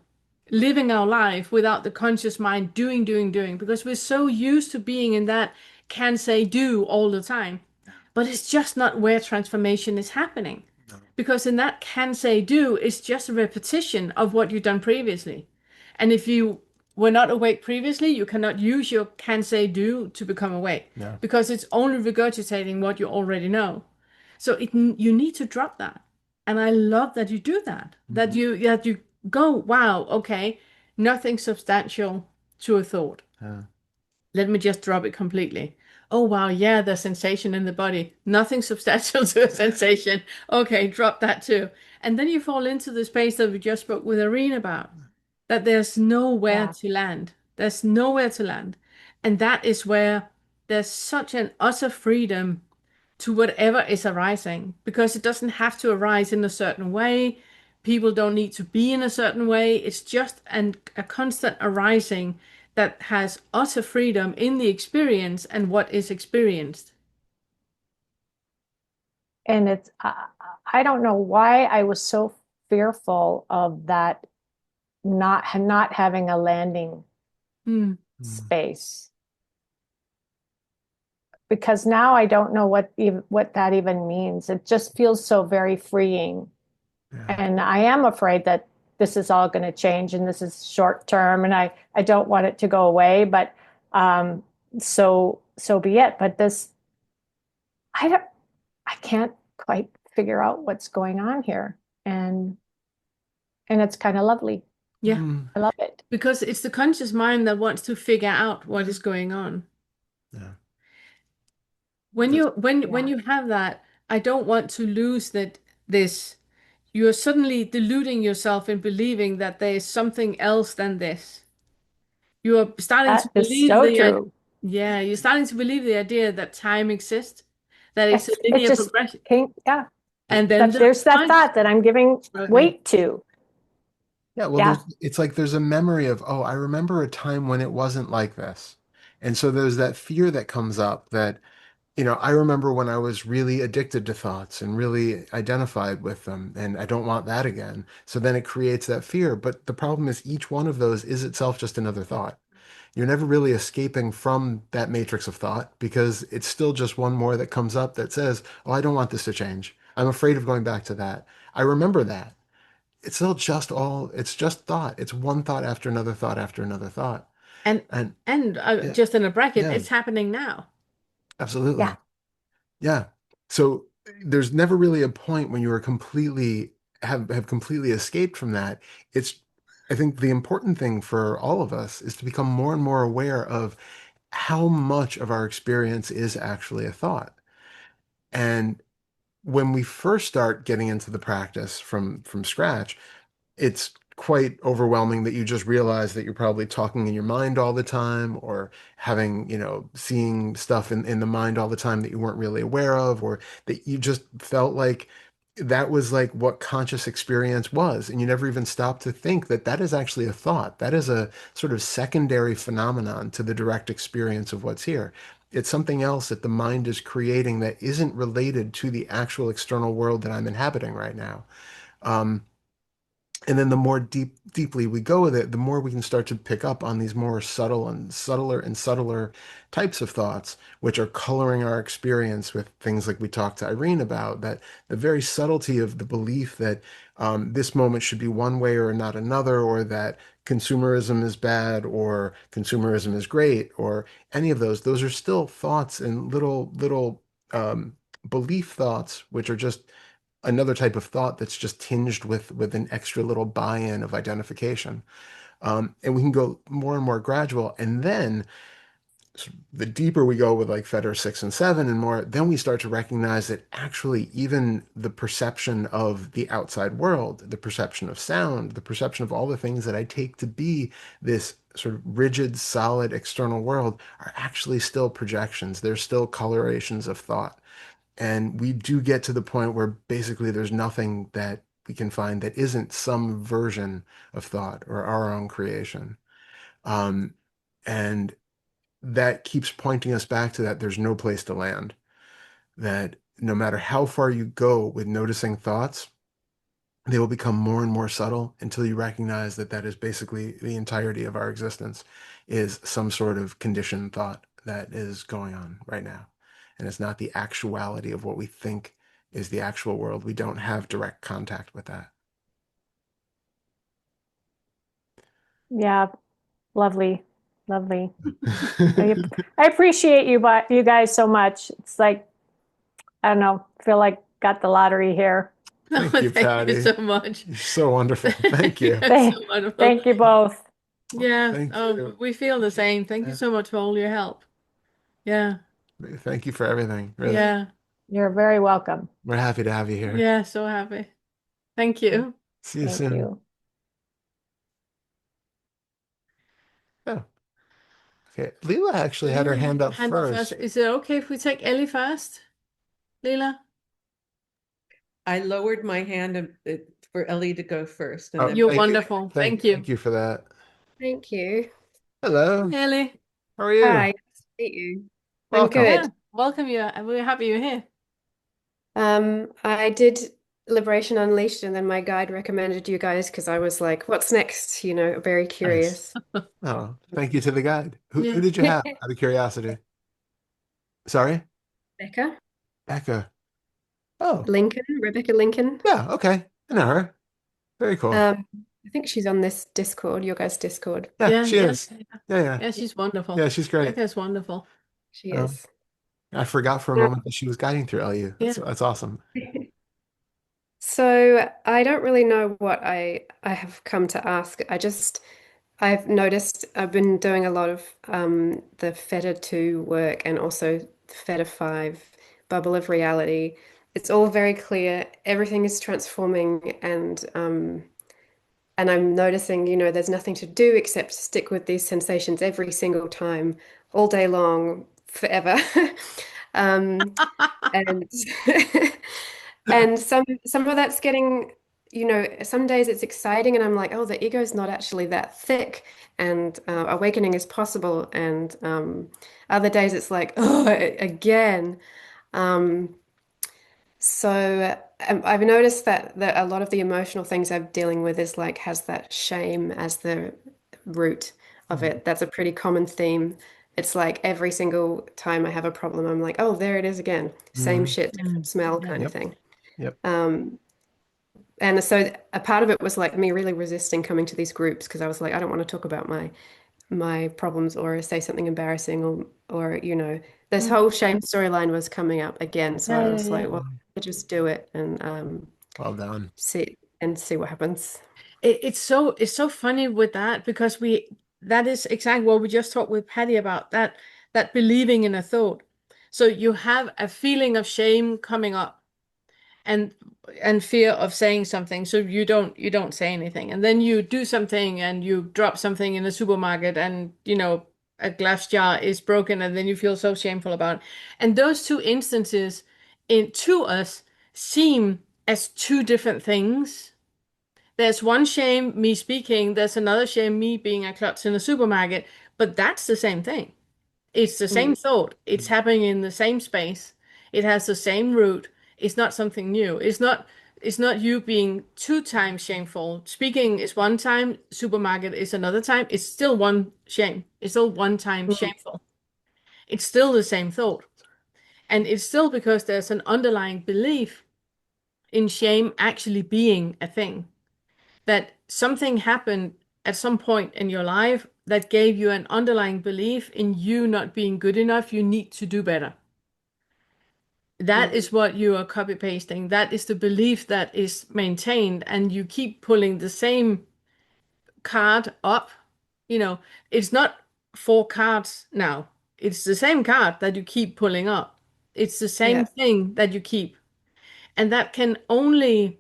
living our life without the conscious mind doing, because we're so used to being in that can say do all the time. But it's just not where transformation is happening. No. Because in that can say do, it's just a repetition of what you've done previously. And if you were not awake previously, you cannot use your can say do to become awake. Yeah. Because it's only regurgitating what you already know. So you need to drop that. And I love that you do that. That you go, wow, okay, nothing substantial to a thought. Let me just drop it completely. Oh wow, yeah, the sensation in the body. Nothing substantial to a sensation. Okay, drop that too. And then you fall into the space that we just spoke with Irene about. That there's nowhere Yeah. to land. There's nowhere to land. And that is where there's such an utter freedom to whatever is arising, because it doesn't have to arise in a certain way. People don't need to be in a certain way. It's just a constant arising that has utter freedom in the experience and what is experienced. And I don't know why I was so fearful of that, not having a landing space, because now I don't know what that even means. It just feels so very freeing. Yeah. And I am afraid that this is all going to change, and this is short term, and I don't want it to go away, but so be it. But I can't quite figure out what's going on here, and it's kind of lovely. Yeah. I love it. Because it's the conscious mind that wants to figure out what is going on. Yeah. When you have that, I don't want to lose this. You are suddenly deluding yourself in believing that there is something else than this. You are starting to That is believe so true. yeah, you're starting to believe the idea that time exists, that it's a It linear just progression. yeah. And then There's that thought that I'm giving weight to. Yeah, well, it's like there's a memory of, oh, I remember a time when it wasn't like this. And so there's that fear that comes up that I remember when I was really addicted to thoughts and really identified with them, and I don't want that again. So then it creates that fear. But the problem is each one of those is itself just another thought. You're never really escaping from that matrix of thought because it's still just one more that comes up that says, oh, I don't want this to change. I'm afraid of going back to that. I remember that. It's just thought. It's one thought after another thought after another thought. And And yeah, just in a bracket, yeah, it's happening now. Yeah. absolutely. Yeah. So there's never really a point when you are completely have completely escaped from that. It's I think the important thing for all of us is to become more and more aware of how much of our experience is actually a thought. And when we first start getting into the practice from scratch, it's quite overwhelming that you just realize that you're probably talking in your mind all the time or having, seeing stuff in the mind all the time that you weren't really aware of, or that you just felt like that was like what conscious experience was. And you never even stopped to think that that is actually a thought. That is a sort of secondary phenomenon to the direct experience of what's here. It's something else that the mind is creating that isn't related to the actual external world that I'm inhabiting right now. Um, and then the more deeply we go with it, the more we can start to pick up on these more subtle and subtler types of thoughts, which are coloring our experience with things like we talked to Irene about, that the very subtlety of the belief that this moment should be one way or not another, or that consumerism is bad or consumerism is great, or any of those are still thoughts and little um, belief thoughts, which are just another type of thought that's just tinged with an extra little buy-in of identification. And we can go more and more gradual. And then the deeper we go with like Fetter 6 and 7 and more, then we start to recognize that actually even the perception of the outside world, the perception of sound, the perception of all the things that I take to be this sort of rigid, solid external world are actually still projections. They're still colorations of thought. And we do get to the point where basically there's nothing that we can find that isn't some version of thought or our own creation. Um, and that keeps pointing us back to that there's no place to land, that no matter how far you go with noticing thoughts, they will become more and more subtle until you recognize that that is basically the entirety of our existence is some sort of conditioned thought that is going on right now. And it's not the actuality of what we think is the actual world. We don't have direct contact with that. Yeah. Lovely. Lovely. I, I appreciate you guys so much. It's like, I don't know, feel like got the lottery here. Oh, Thank you, thank you Patty. so much. You're so wonderful. Thank you. That's so wonderful. Thank you both. Yeah. Thank Oh, you. we feel the same. Thank you so much for all your help. Yeah. Thank you for everything. Really. Yeah. You're very welcome. We're happy to have you here. Yeah. So happy. Thank you. See you Thank soon. you. Oh, okay. Leela actually had her hand up Hand up first. first. Is it okay if we take Ellie first? Leela? I lowered my hand for Ellie to go first, and Oh, then You're thank you. wonderful. Thank you. Thank you for that. Thank you. Hello. Ellie. How are you? Hi, nice to meet you. I'm Welcome. good. Yeah. Welcome you. We're happy you're here. I did Liberation Unleashed, and then my guide recommended you guys because I was like, what's next? Very Nice. curious. Oh, thank you to the guide. Who Yeah. did you have out of curiosity? Sorry? Becca Becca. Oh, Lincoln, Rebecca Lincoln. yeah, okay. I know her. Very cool. I think she's on this Discord, your guys' Discord. Yeah, Yeah. she Yeah. is. Yeah. Yeah. She's wonderful. Yeah, she's great. Becca's wonderful. She Um, is. I forgot for a moment that she was guiding through LU. Yeah. That's awesome. So I don't really know what I have come to ask. I've noticed I've been doing a lot of the Fetter 2 work and also Fetter 5 bubble of reality. It's all very clear. Everything is transforming and I'm noticing, there's nothing to do except stick with these sensations every single time, all day long, forever. Um, and and some of that's getting, you know, some days it's exciting and I'm like, oh, the ego is not actually that thick and awakening is possible. And other days it's like, oh, again. Um, I've noticed that a lot of the emotional things I'm dealing with is like has that shame as the root of Mm. it. That's a pretty common theme. It's like every single time I have a problem, I'm like, oh, there it is again. Same Mhm. shit, different smell Yeah. kind of Yep. thing. Yep. And so a part of it was like me really resisting coming to these groups because I was like, I don't want to talk about my problems or say something embarrassing or you know, this Mm. whole shame storyline was coming up again. So I Yeah, yeah, was yeah. like, well, I just do it and Well done. see what happens. It's so funny with that because that is exactly what we just talked with Patty about, that believing in a thought. So you have a feeling of shame coming up and fear of saying something, so you don't say anything, and then you do something and you drop something in the supermarket, and a glass jar is broken, and then you feel so shameful about it. And those two instances to us seem as two different things. There's one shame, me speaking, there's another shame, me being a klutz in the supermarket, but that's the same thing. It's the same Mm, thought. It's happening in the same space. It has the same root. It's not something new. It's not you being two times shameful. Speaking is one time, supermarket is another time. It's still one shame. It's still one time mm, shameful. It's still the same thought. And it's still because there's an underlying belief in shame actually being a thing. That something happened at some point in your life that gave you an underlying belief in you not being good enough, you need to do better. That mm. is what you are copy pasting. That is the belief that is maintained, and you keep pulling the same card up. It's not four cards now. It's the same card that you keep pulling up. It's the same Yeah. thing that you keep. And that can only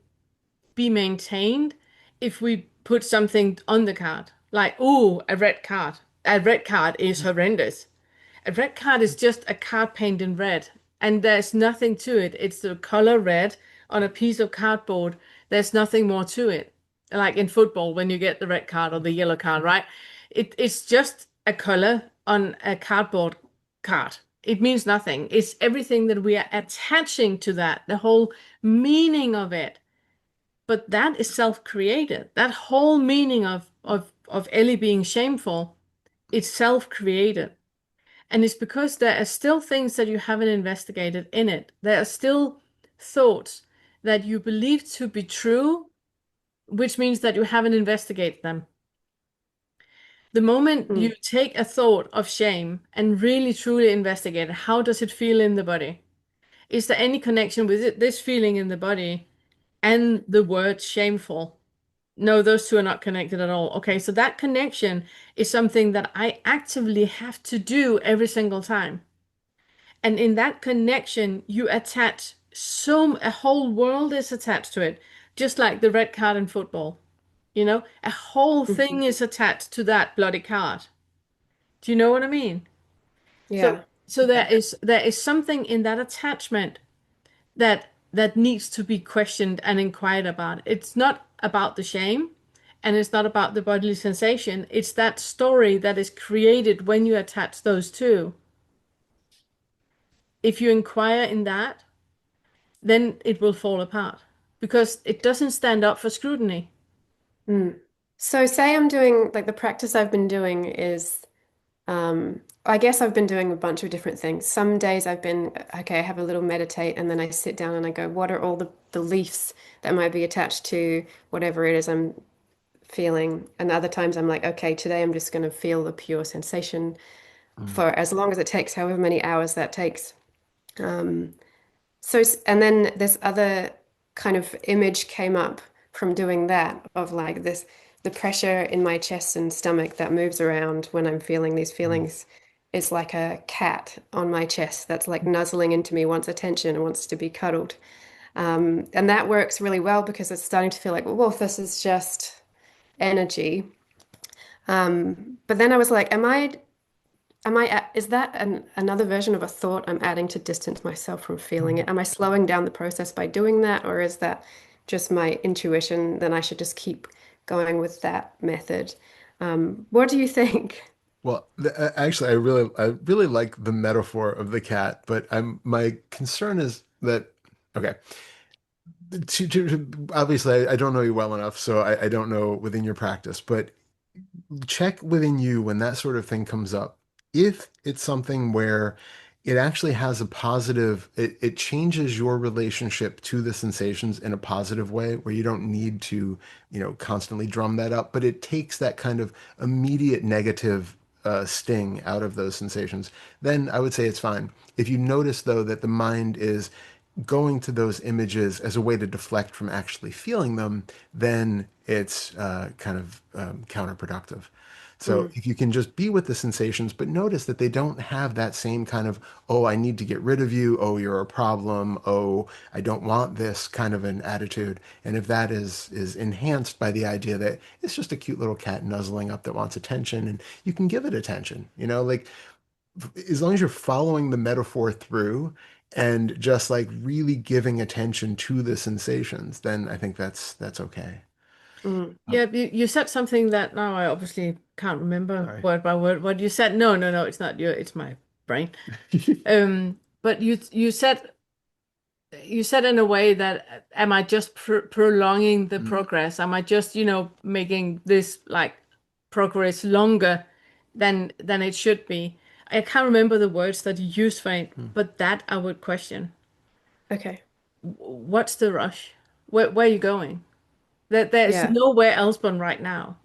be maintained if we put something on the card. Like, oh, a red card. A red card is horrendous. A red card is just a card painted in red, and there's nothing to it. It's the color red on a piece of cardboard. There's nothing more to it. Like in football, when you get the red card or the yellow card, right? It's just a color on a cardboard card. It means nothing. It's everything that we are attaching to that, the whole meaning of it. But that is self-created. That whole meaning of Ellie being shameful, it's self-created. And it's because there are still things that you haven't investigated in it. There are still thoughts that you believe to be true, which means that you haven't investigated them. The moment Mm, you take a thought of shame and really truly investigate it, how does it feel in the body? Is there any connection with this feeling in the body and the word shameful? No, those two are not connected at all. Okay, so that connection is something that I actively have to do every single time. And in that connection, you attach a whole world is attached to it, just like the red card in football. A whole mhm. thing is attached to that bloody card. Do you know what I mean? So, Yeah. so there is something in that attachment that needs to be questioned and inquired about. It's not about the shame, and it's not about the bodily sensation. It's that story that is created when you attach those two. If you inquire in that, then it will fall apart because it doesn't stand up for scrutiny. Mm. So say I'm doing like the practice I've been doing is I guess I've been doing a bunch of different things. Some days I've been, okay, I have a little meditate and then I sit down and I go, what are all the beliefs that might be attached to whatever it is I'm feeling? And other times I'm like, okay, today I'm just going to feel the pure sensation Mm. for as long as it takes, however many hours that takes. Um, and then this other kind of image came up from doing that of like this, the pressure in my chest and stomach that moves around when I'm feeling these Mm. feelings is like a cat on my chest that's like nuzzling into me, wants attention and wants to be cuddled. And that works really well because it's starting to feel like, well, this is just energy. But then I was like, is that another version of a thought I'm adding to distance myself from feeling Mm. it? Am I slowing down the process by doing that, or is that just my intuition, then I should just keep going with that method. What do you think? Well, actually, I really like the metaphor of the cat, but my concern is that okay. Obviously, I don't know you well enough, so I don't know within your practice, but check within you when that sort of thing comes up. If it's something where it actually has a positive, it changes your relationship to the sensations in a positive way where you don't need to, constantly drum that up, but it takes that kind of immediate negative sting out of those sensations, then I would say it's fine. If you notice, though, that the mind is going to those images as a way to deflect from actually feeling them, then it's kind of counterproductive. So Mm, if you can just be with the sensations, but notice that they don't have that same kind of, oh, I need to get rid of you. Oh, you're a problem. Oh, I don't want this kind of an attitude. And if that is enhanced by the idea that it's just a cute little cat nuzzling up that wants attention and you can give it attention, like as long as you're following the metaphor through and just like really giving attention to the sensations, then I think that's okay. mm. Yeah, you said something that now I obviously can't remember Sorry. word by word what you said. No, no, no, it's not you, it's my brain. But you said in a way that am I just prolonging the Mm, progress? Am I just, making this like progress longer than it should be? I can't remember the words that you used for it, mm, but that I would question. Okay. What's the rush? Where are you going? There's Yeah. nowhere else but right now.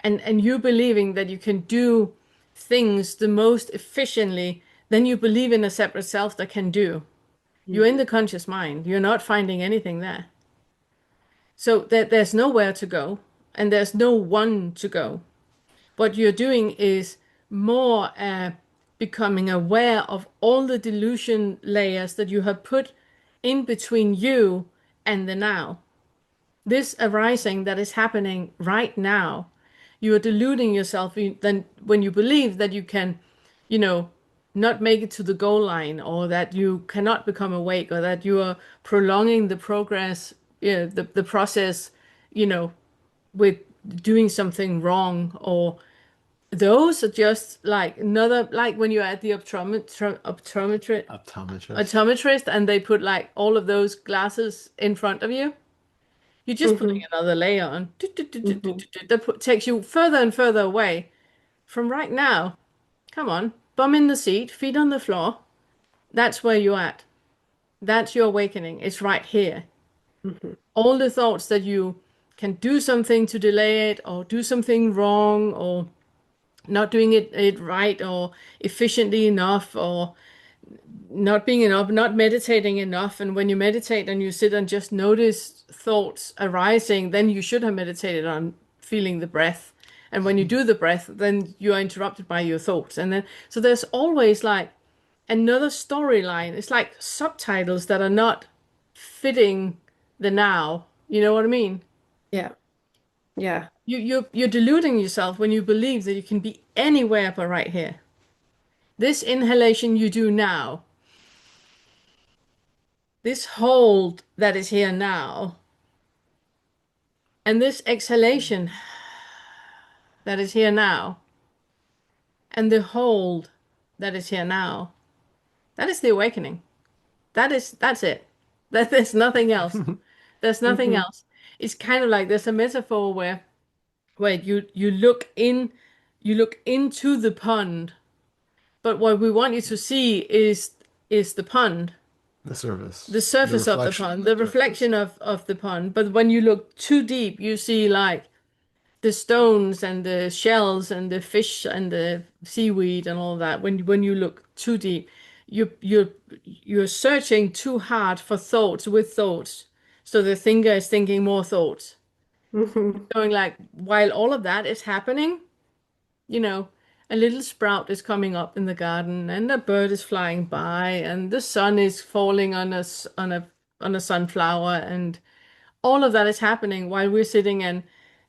And you believing that you can do things the most efficiently, then you believe in a separate self that can do. You're Mm. in the conscious mind. You're not finding anything there. So there's nowhere to go, and there's no one to go. What you're doing is more becoming aware of all the delusion layers that you have put in between you and the now. This arising that is happening right now, you are deluding yourself then when you believe that you can, you know, not make it to the goal line, or that you cannot become awake, or that you are prolonging the progress, the process, you know, with doing something wrong, or those are just like another, like when you're at the Optometrist. optometrist and they put like all of those glasses in front of you. You're just putting Hmm. another layer on. Hmm. That takes you further and further away from right now. Come on, bum in the seat, feet on the floor. That's where you're at. That's your awakening. It's right here. Hmm. All the thoughts that you can do something to delay it, or do something wrong, or not doing it right, or efficiently enough, or not being enough, not meditating enough. And when you meditate and you sit and just notice thoughts arising, then you should have meditated on feeling the breath. And when you do the breath, then you are interrupted by your thoughts. And then, so there's always like another storyline. It's like subtitles that are not fitting the now. You know what I mean? Yeah. Yeah. You're deluding yourself when you believe that you can be anywhere but right here. This inhalation you do now, this hold that is here now, and this exhalation that is here now, and the hold that is here now, that is the awakening. That's it. There's nothing else. There's nothing Hmm. else. It's kind of like there's a metaphor where you look in, you look into the pond, but what we want you to see is the pond, The the service. The surface of the reflection pond, of the the surface. reflection of the pond. But when you look too deep, you see like the stones and the shells and the fish and the seaweed and all that. When you look too deep, you're searching too hard for thoughts with thoughts. So the thinker is thinking more thoughts. Hmm. Going like, while all of that is happening, you know, a little sprout is coming up in the garden, and a bird is flying by, and the sun is falling on a sunflower, and all of that is happening while we're sitting and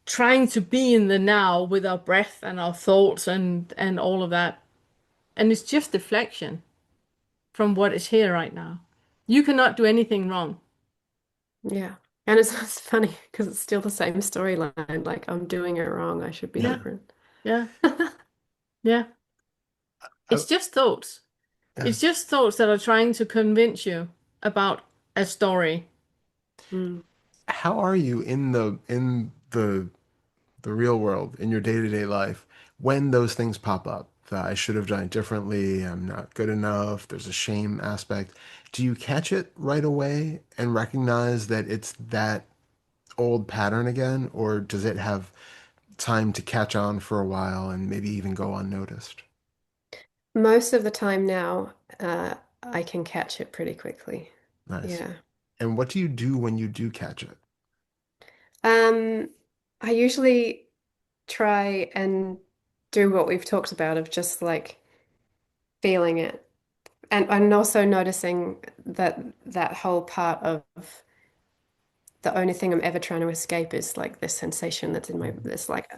trying to be in the now with our breath and our thoughts and all of that. And it's just deflection from what is here right now. You cannot do anything wrong. Yeah. And it's funny because it's still the same storyline. Like, I'm doing it wrong. I should be Yeah. different. Yeah. Yeah. Uh, It's just thoughts. yeah. It's just thoughts that are trying to convince you about a story. Mm. How are you in the real world, in your day-to-day life, when those things pop up? That I should have done it differently, I'm not good enough, there's a shame aspect. Do you catch it right away and recognize that it's that old pattern again, or does it have time to catch on for a while and maybe even go unnoticed? Most of the time now, I can catch it pretty quickly. Nice. Yeah. And what do you do when you do catch it? Um, I usually try and do what we've talked about of just like feeling it. And also noticing that that whole part of the only thing I'm ever trying to escape is like this sensation that's in my, Mhm. this like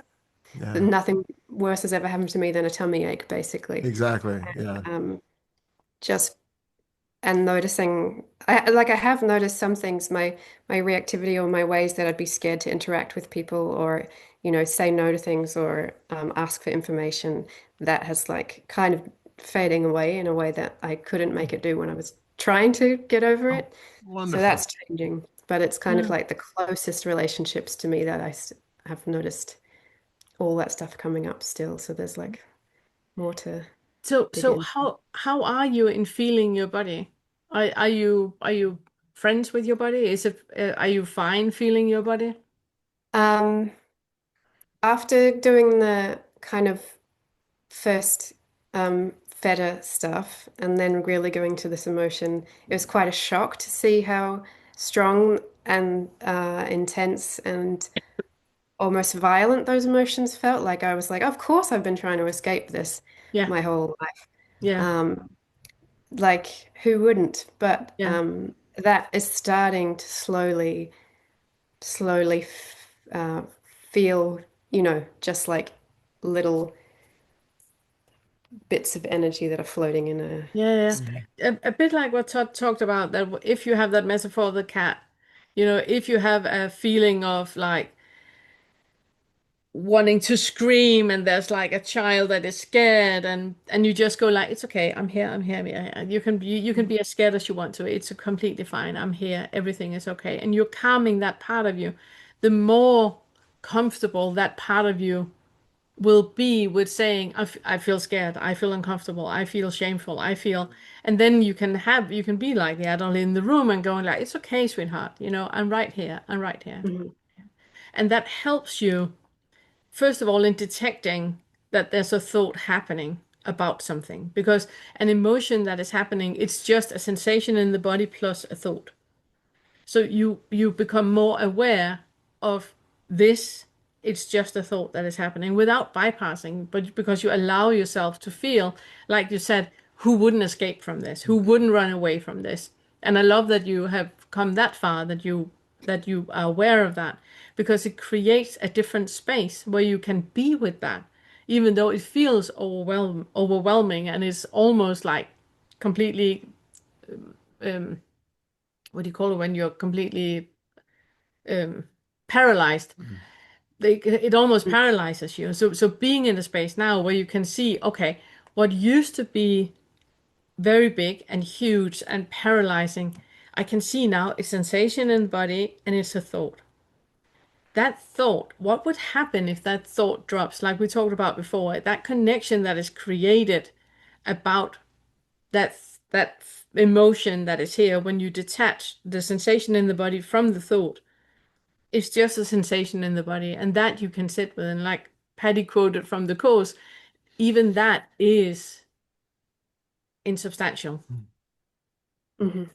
Yeah, nothing worse has ever happened to me than a tummy ache, basically. exactly. Yeah. Um, just and noticing I have noticed some things, my reactivity or my ways that I'd be scared to interact with people or say no to things or ask for information that has like kind of fading away in a way that I couldn't make it do when I was trying to get over Oh, it. So wonderful. that's changing, but it's kind of Yeah. like the closest relationships to me that have noticed all that stuff coming up still, so there's like more to So dig so in. how are you in feeling your body? Are you friends with your body? Are you fine feeling your body? um After doing the kind of first Feta stuff and then really going to this emotion, it was quite a shock to see how strong and intense and almost violent those emotions felt. Like I was like, of course I've been trying to escape this Yeah. my whole life. Yeah. Um, like who wouldn't? But Yeah. that is starting to slowly feel, just like little bits of energy that are floating in a Yeah, Mhm. yeah. A bit like what Todd talked about, that if you have that metaphor of the cat, if you have a feeling of like wanting to scream and there's like a child that is scared and you just go like, it's okay, I'm here. And you can be as scared as you want to. It's completely fine. I'm here. Everything is okay. And you're calming that part of you. The more comfortable that part of you will be with saying, I feel scared, I feel uncomfortable, I feel shameful, and then you can be like the adult in the room and going like, it's okay, sweetheart, I'm right here, I'm right here. Mhm. And that helps you, first of all, in detecting that there's a thought happening about something, because an emotion that is happening, it's just a sensation in the body plus a thought. So you become more aware of this. It's just a thought that is happening without bypassing, but because you allow yourself to feel, like you said, who wouldn't escape from this? Who wouldn't run away from this? And I love that you have come that far, that you are aware of that, because it creates a different space where you can be with that, even though it feels overwhelming and is almost like completely um, what do you call it when you're completely um, paralyzed. Mhm. It almost paralyzes you. So being in a space now where you can see, okay, what used to be very big and huge and paralyzing, I can see now a sensation in the body and it's a thought. That thought, what would happen if that thought drops, like we talked about before, that connection that is created about that that emotion that is here when you detach the sensation in the body from the thought. It's just a sensation in the body, and that you can sit with. And like Patty quoted from the course, even that is insubstantial. Mhm.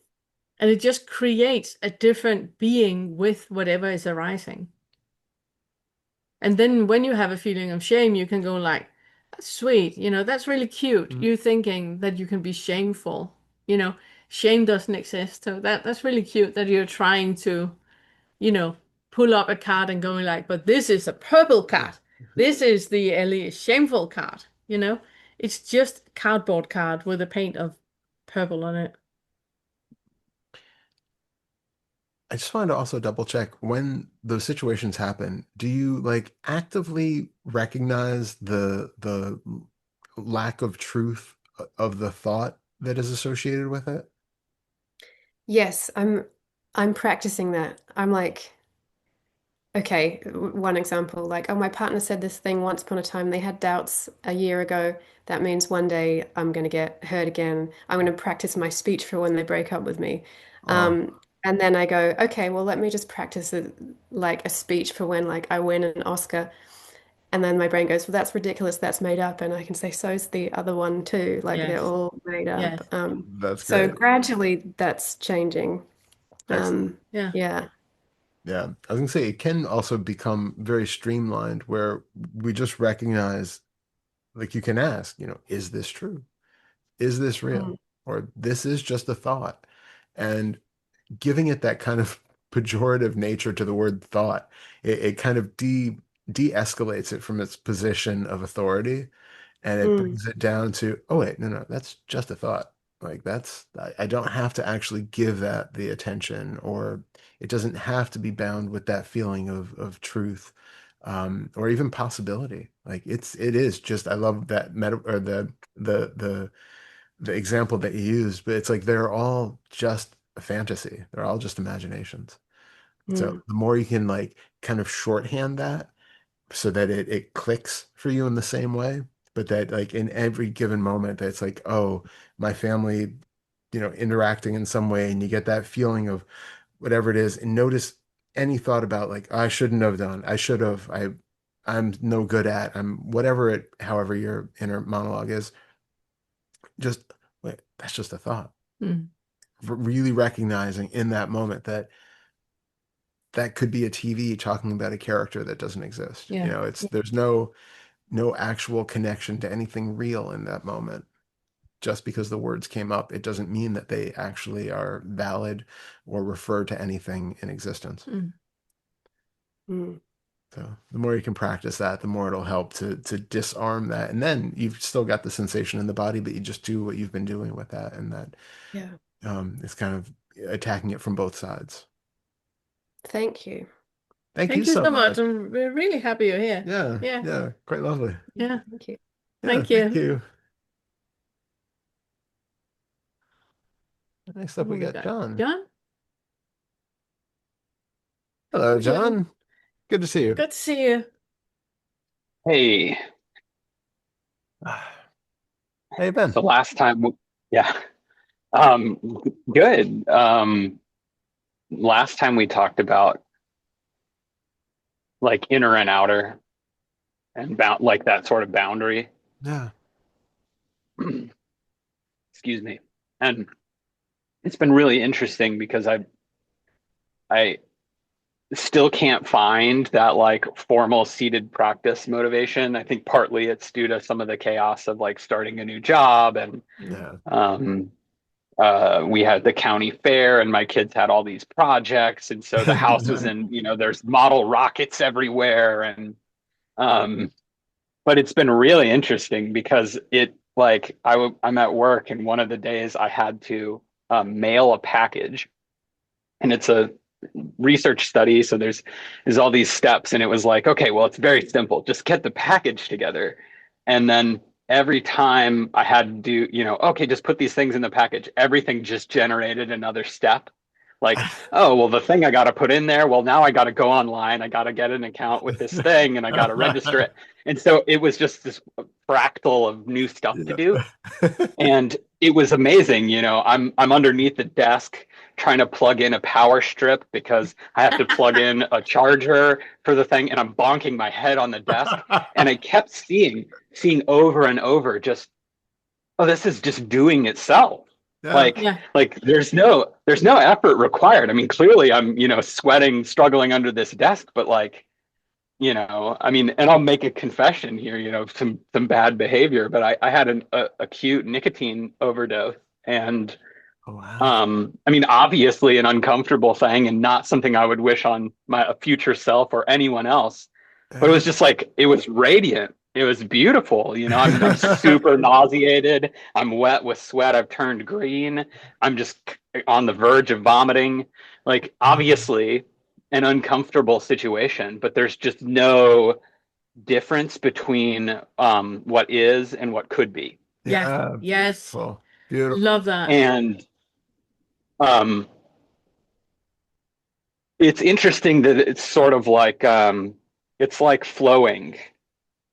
And it just creates a different being with whatever is arising. And then when you have a feeling of shame, you can go like, that's sweet, that's really cute. Mhm. You thinking that you can be shameful, you know, shame doesn't exist. So that's really cute that you're trying to you know, pull up a card and going like, but this is a purple card. This is the Ellie shameful card. It's just a cardboard card with a paint of purple on it. I just wanted to also double check when those situations happen, do you like actively recognize the lack of truth of the thought that is associated with it? Yes, I'm practicing that. I'm like, okay, one example, like, oh, my partner said this thing once upon a time. They had doubts a year ago. That means one day I'm going to get hurt again. I'm going to practice my speech for when they break up with me. Oh, And then I go, okay, well, let me just practice like a speech for when like I win an Oscar. And then my brain goes, well, that's ridiculous. That's made up. And I can say, so's the other one too. Like they're Yes. all made up. Yes. that's So great. gradually that's changing. Excellent. Yeah. Yeah. Yeah. I was gonna say it can also become very streamlined where we just recognize, like you can ask, is this true? Is this real? Mm, Or this is just a thought. And giving it that kind of pejorative nature to the word thought, it kind of de-escalates it from its position of authority, and it mm, brings it down to, oh wait, no, that's just a thought. Like I don't have to actually give that the attention, or it doesn't have to be bound with that feeling of truth, or even possibility. Like it is just, I love that meta or the example that you used, but it's like they're all just a fantasy. They're all just imaginations. So mm, the more you can like kind of shorthand that so that it clicks for you in the same way, but that like in every given moment that's like, oh, my family, interacting in some way, and you get that feeling of whatever it is, and notice any thought about like, I shouldn't have done, I should have, I'm no good at, I'm whatever however your inner monologue is, just wait, that's just a thought. Mm. Really recognizing in that moment that that could be a TV talking about a character that doesn't exist. Yeah. There's no actual connection to anything real in that moment. Just because the words came up, it doesn't mean that they actually are valid or refer to anything in existence. Mm. mm. So the more you can practice that, the more it'll help to disarm that. And then you've still got the sensation in the body, but you just do what you've been doing with that. And that Yeah. it's kind of attacking it from both sides. Thank you. Thank you Thank you so so much. much. We're really happy you're here. Yeah, Yeah. yeah, quite lovely. Yeah. Thank you. Yeah, Thank thank you. you. Next up, we We got got John. John. Hello, Hello. John. Good to see you. Good to see you. Hey, How you been? so last time, yeah, um, good. Last time we talked about like inner and outer and like that sort of boundary. Yeah. Excuse me. And it's been really interesting because I still can't find that like formal seated practice motivation. I think partly it's due to some of the chaos of like starting a new job and Yeah. um we had the county fair and my kids had all these projects. And so the house was in, there's model rockets everywhere. And, but it's been really interesting because I'm at work and one of the days I had to mail a package, and it's a research study. So there's all these steps, and it was like, okay, well, it's very simple. Just get the package together. And then every time I had to do, okay, just put these things in the package, everything just generated another step. Like, oh, well, the thing I got to put in there, well, now I got to go online. I got to get an account with this thing and I got to register it. And so it was just this fractal of new stuff to do. And it was amazing. I'm underneath the desk trying to plug in a power strip because I have to plug in a charger for the thing, and I'm bonking my head on the desk. And I kept seeing over and over just, oh, this is just doing itself. Yeah. Yeah. Like there's no effort required. I mean, clearly I'm, sweating, struggling under this desk, but like, I mean, and I'll make a confession here, some bad behavior, but I had an acute nicotine overdose, and Oh, wow. I mean, obviously an uncomfortable thing and not something I would wish on my future self or anyone else. But it was just like, it was radiant. It was beautiful. I'm super nauseated. I'm wet with sweat. I've turned green. I'm just on the verge of vomiting, like obviously an uncomfortable situation, but there's just no difference between what is and what could be. Yeah. Yes. Beautiful. Beautiful. Love that. And it's interesting that it's sort of like it's like flowing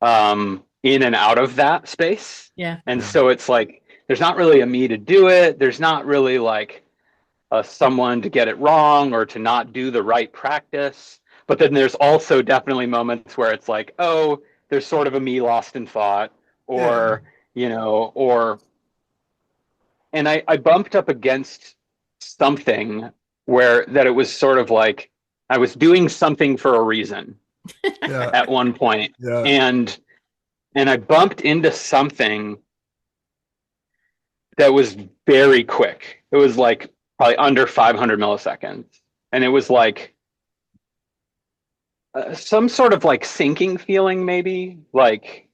in and out of that space. Yeah. And so it's like there's not really a me to do it. There's not really like someone to get it wrong or to not do the right practice. But then there's also definitely moments where it's like, oh, there's sort of a me lost in thought, or you know, or and I bumped up against something where that it was sort of like I was doing something for a reason at one point. And I bumped into something that was very quick. It was like probably under 500 milliseconds. And it was like some sort of like sinking feeling, maybe like,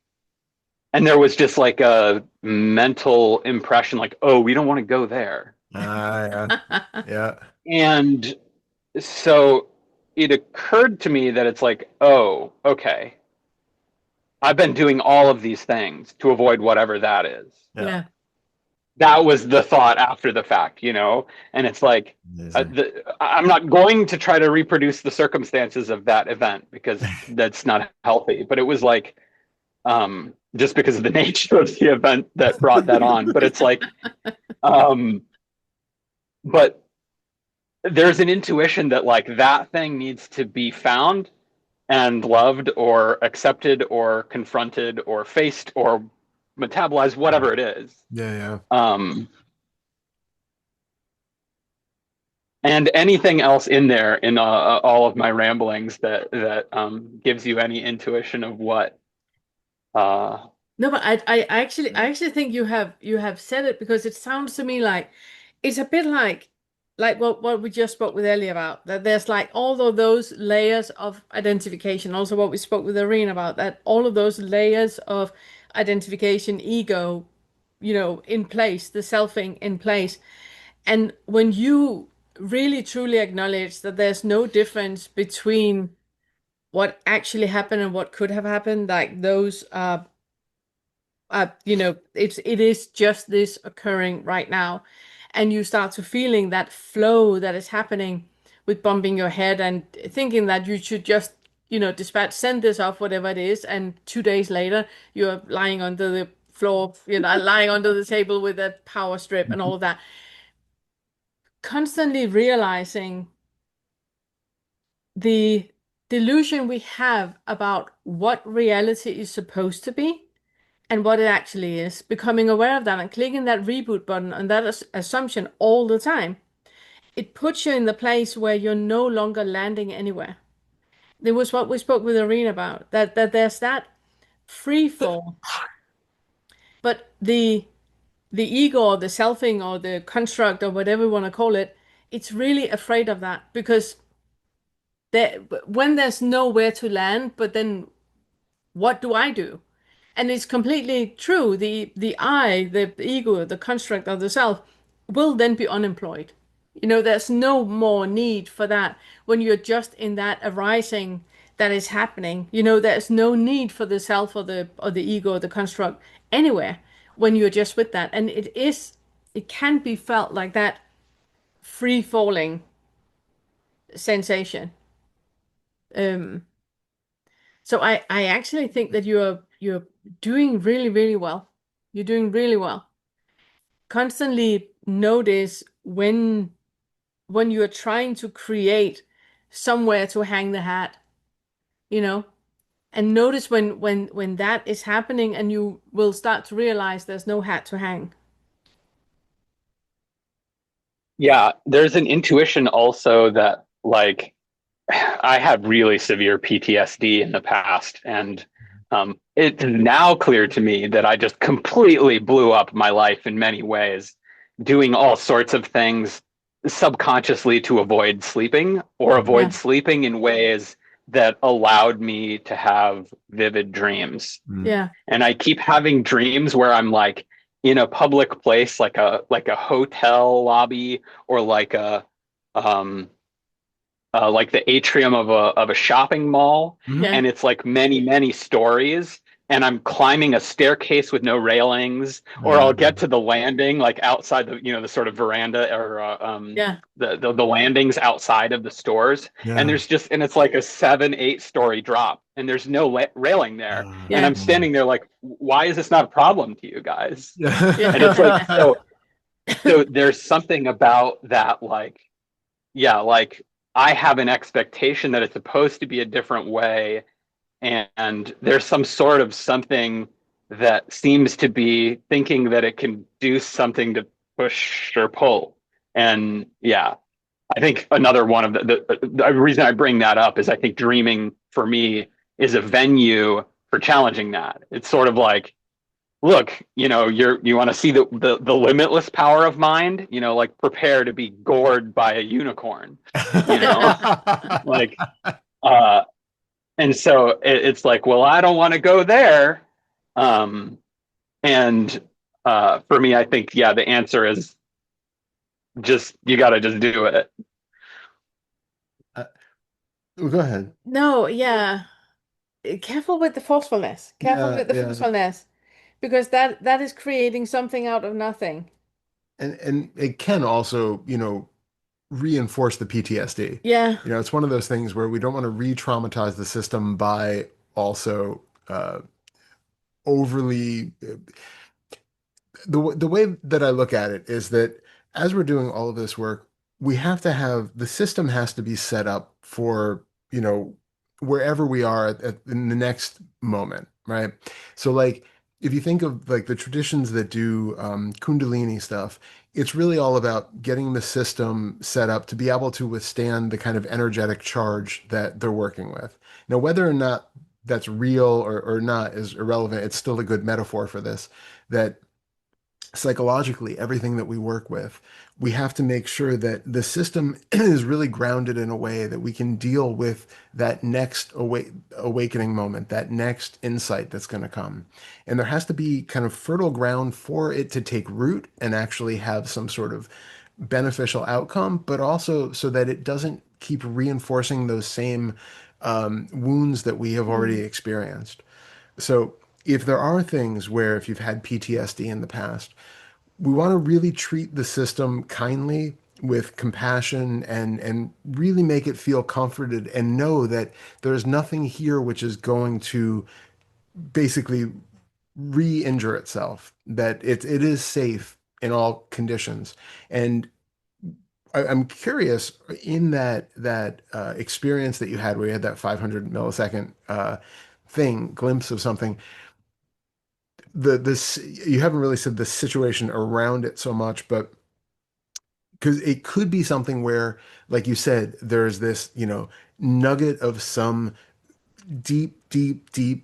and there was just like a mental impression like, oh, we don't want to go there. Yeah. And so it occurred to me that it's like, oh, okay. I've been doing all of these things to avoid whatever that is. Yeah. That was the thought after the fact, you know? And it's like, I'm not going to try to reproduce the circumstances of that event because that's not healthy. But it was like, just because of the nature of the event that brought that on. But it's like, but there's an intuition that like that thing needs to be found and loved or accepted or confronted or faced or metabolized, whatever it is. And anything else in there in all of my ramblings that gives you any intuition of what No, but I actually think you have said it, because it sounds to me like it's a bit like what we just spoke with Ellie about, that there's like all of those layers of identification, also what we spoke with Irene about, that all of those layers of identification, ego, you know, in place, the selfing in place. And when you really truly acknowledge that there's no difference between what actually happened and what could have happened, like those you know, it is just this occurring right now, and you start to feeling that flow that is happening with bumping your head and thinking that you should just, you know, send this off, whatever it is, and 2 days later you're lying under the floor, you know, lying under the table with a power strip and all of that. Constantly realizing the delusion we have about what reality is supposed to be and what it actually is, becoming aware of that and clicking that reboot button on that assumption all the time, it puts you in the place where you're no longer landing anywhere. It was what we spoke with Irene about, that there's that free fall, but the ego or the selfing or the construct or whatever you want to call it, it's really afraid of that, because when there's nowhere to land, but then what do I do? And it's completely true. The I, the ego, the construct of the self will then be unemployed. You know, there's no more need for that when you're just in that arising that is happening. You know, there's no need for the self or the ego or the construct anywhere when you're just with that. And it can be felt like that free falling sensation. So I actually think that you're doing really, really well. You're doing really well. Constantly notice when you're trying to create somewhere to hang the hat, you know, and notice when that is happening, and you will start to realize there's no hat to hang. Yeah, there's an intuition also that like I had really severe PTSD in the past, and it's now clear to me that I just completely blew up my life in many ways, doing all sorts of things subconsciously to avoid sleeping or avoid sleeping in ways that allowed me to have vivid dreams. Yeah. And I keep having dreams where I'm like in a public place, like a hotel lobby, or um like the atrium of a shopping mall, Mhm. and it's like many stories, and I'm climbing a staircase with no railings, or I'll get to the landing like outside the sort of veranda, or Yeah. the landings outside of the stores, and Yeah. it's like a 7-8 story drop, and there's no railing there, and Yeah. I'm standing there like, why is this not a problem to you guys? And it's like, Yeah. so there's something about that, like, yeah, like I have an expectation that it's supposed to be a different way, and there's some sort of something that seems to be thinking that it can do something to push or pull. And yeah, I think another one of the reason I bring that up is I think dreaming for me is a venue for challenging that. It's sort of like, look, you want to see the limitless power of mind, like prepare to be gored by a unicorn, you know, like, uh, and so it's like, well, I don't want to go there. Um, and for me, I think, yeah, the answer is just, you got to just do it. Go ahead. No, yeah. Careful with the forcefulness. Careful Yeah, with the yeah. forcefulness, because that is creating something out of nothing. And it can also, reinforce the PTSD. Yeah. It's one of those things where we don't want to re-traumatize the system by also overly the way that I look at it is that as we're doing all of this work, we have to have the system has to be set up for, wherever we are in the next moment, right? So like if you think of like the traditions that do Kundalini stuff, it's really all about getting the system set up to be able to withstand the kind of energetic charge that they're working with. Now, whether or not that's real or not is irrelevant. It's still a good metaphor for this, that psychologically, everything that we work with, we have to make sure that the system is really grounded in a way that we can deal with that next awakening moment, that next insight that's going to come. And there has to be kind of fertile ground for it to take root and actually have some sort of beneficial outcome, but also so that it doesn't keep reinforcing those same wounds that we have already experienced. So if there are things where if you've had PTSD in the past, we want to really treat the system kindly with compassion and really make it feel comforted and know that there's nothing here which is going to basically re-injure itself, that it is safe in all conditions. And I'm curious in that experience that you had where you had that 500 millisecond glimpse of something, this you haven't really said the situation around it so much, but because it could be something where, like you said, there's this, nugget of some deep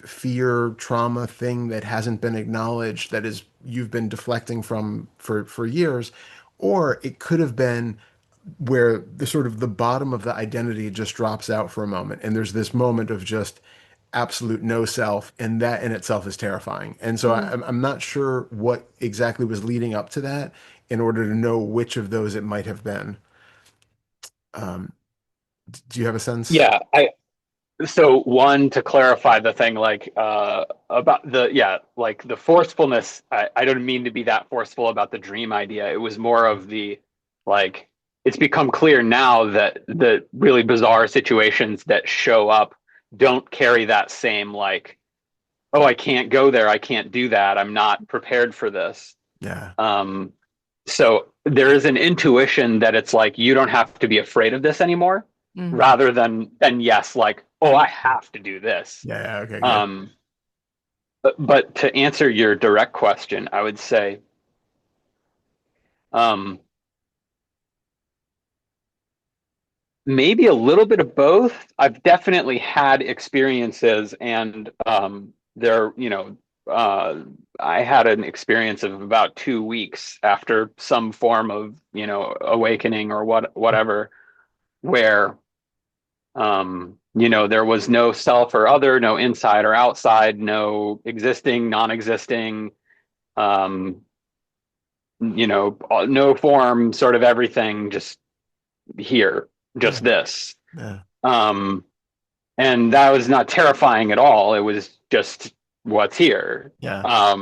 fear, trauma thing that hasn't been acknowledged that is you've been deflecting from for years, or it could have been where the sort of the bottom of the identity just drops out for a moment, and there's this moment of just absolute no self, and that in itself is terrifying. And so I'm not sure what exactly was leading up to that in order to know which of those it might have been. Um, do you have a sense? Yeah. So one, to clarify the thing, like, about like the forcefulness, I don't mean to be that forceful about the dream idea. It was more of the, like, it's become clear now that the really bizarre situations that show up don't carry that same, like, oh, I can't go there, I can't do that, I'm not prepared for this. Yeah. So there is an intuition that it's like, you don't have to be afraid of this anymore, Mm. rather than yes, like, oh, I have to do this. Yeah. Okay. Good. But to answer your direct question, I would say, maybe a little bit of both. I've definitely had experiences, and I had an experience of about 2 weeks after some form of, awakening or whatever, where there was no self or other, no inside or outside, no existing, non-existing. no form, sort of everything, just here, just Yeah. this. Yeah. And that was not terrifying at all. It was just what's here. Yeah.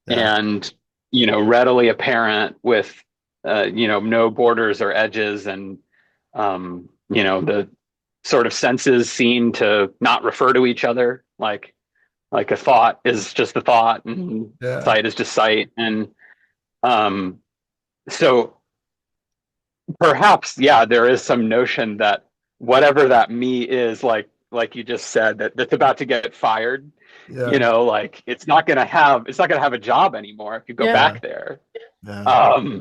Yeah. And, readily apparent with, no borders or edges, and, the sort of senses seem to not refer to each other. Like a thought is just a thought, and Yeah. sight is just sight. And, so perhaps, yeah, there is some notion that whatever that me is, like you just said, that's about to get fired, Yeah. like it's not gonna have a job anymore if you go Yeah. back there. Yeah.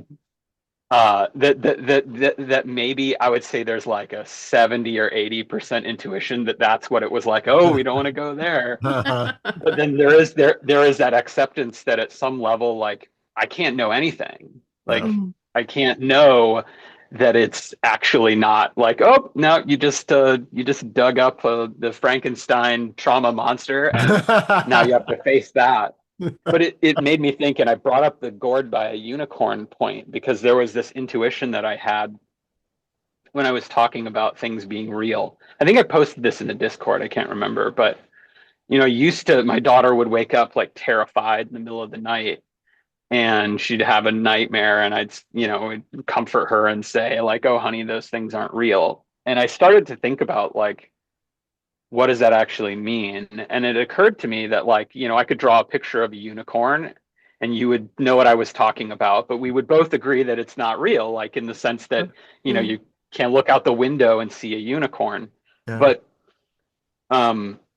That maybe I would say there's like a 70 or 80% intuition that that's what it was like. Oh, we don't want to go there. But then there is that acceptance that at some level, like, I can't know anything. Like, Yeah. I can't know that it's actually not like, oh no, you just dug up the Frankenstein trauma monster, and now you have to face that. But it made me think, and I brought up the gored by a unicorn point, because there was this intuition that I had when I was talking about things being real. I think I posted this in the Discord, I can't remember, but my daughter would wake up like terrified in the middle of the night, and she'd have a nightmare, and I'd comfort her and say like, oh honey, those things aren't real. And I started to think about, like, what does that actually mean? And it occurred to me that, like, I could draw a picture of a unicorn and you would know what I was talking about, but we would both agree that it's not real, like in the sense that, you can't look out the window and see a unicorn. Yeah. But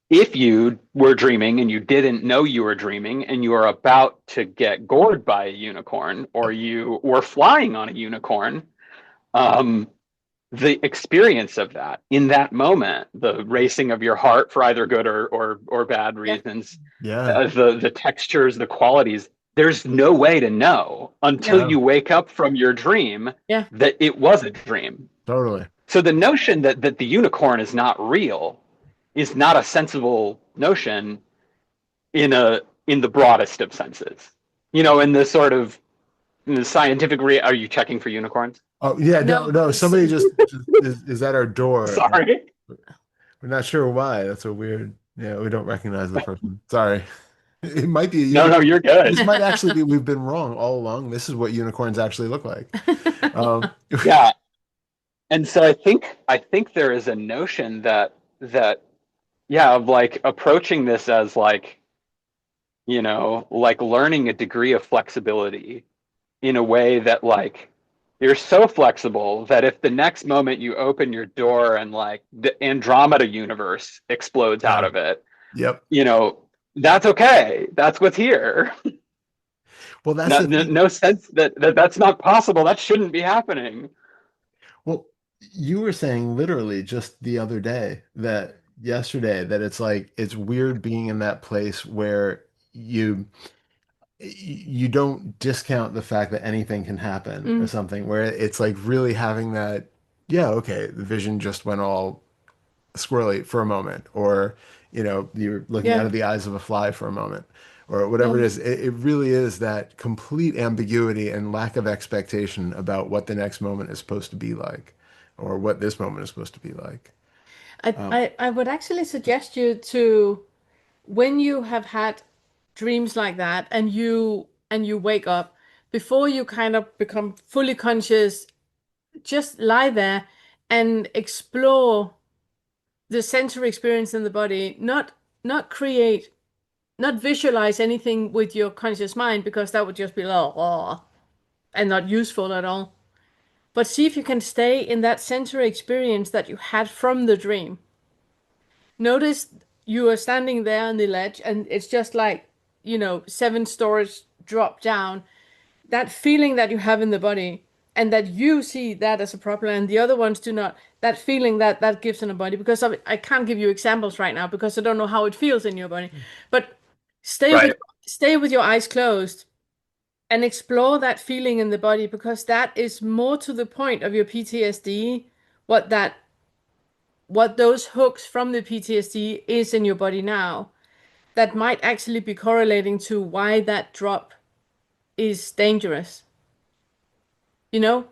if you were dreaming and you didn't know you were dreaming, and you are about to get gored by a unicorn, or you were flying on a unicorn, the experience of that in that moment, the racing of your heart for either good or bad reasons, Yeah. the textures, the qualities, there's no way to know until Yeah. you wake up from your dream Yeah. that it was a dream. Totally. So the notion that the unicorn is not real is not a sensible notion in the broadest of senses. In the sort of, in the scientific are you checking for unicorns? Oh yeah, no. Somebody just is at our door. Sorry. We're not sure why. That's a weird. Yeah, we don't recognize the person. Sorry. It might be a No, unicorn. you're good. This might actually be, we've been wrong all along. This is what unicorns actually look like. Yeah. And so I think there is a notion that yeah, of like approaching this as like, like learning a degree of flexibility in a way that, like, you're so flexible that if the next moment you open your door and like the Andromeda universe explodes out of it, Yep. that's okay. That's what's here. Well, that's no sense that's not possible. That shouldn't be happening. Well, you were saying literally just the other day that yesterday that it's like it's weird being in that place where you don't discount the fact that anything can happen or something, where it's like really having that, yeah, okay, the vision just went all squirrely for a moment, or you're looking out of the eyes of a fly for a moment, or whatever it is. It really is that complete ambiguity and lack of expectation about what the next moment is supposed to be like, or what this moment is supposed to be like. I would actually suggest you to, when you have had dreams like that and you wake up, before you kind of become fully conscious, just lie there and explore the sensory experience in the body, not create, not visualize anything with your conscious mind, because that would just be like, oh, and not useful at all. But see if you can stay in that sensory experience that you had from the dream. Notice you are standing there on the ledge and it's just like, 7 stories drop down. That feeling that you have in the body, and that you see that as a problem and the other ones do not, that feeling that gives in the body, because of it, I can't give you examples right now because I don't know how it feels in your body. But stay with your eyes closed and explore that feeling in the body, because that is more to the point of your PTSD, what those hooks from the PTSD is in your body now, that might actually be correlating to why that drop is dangerous. You know,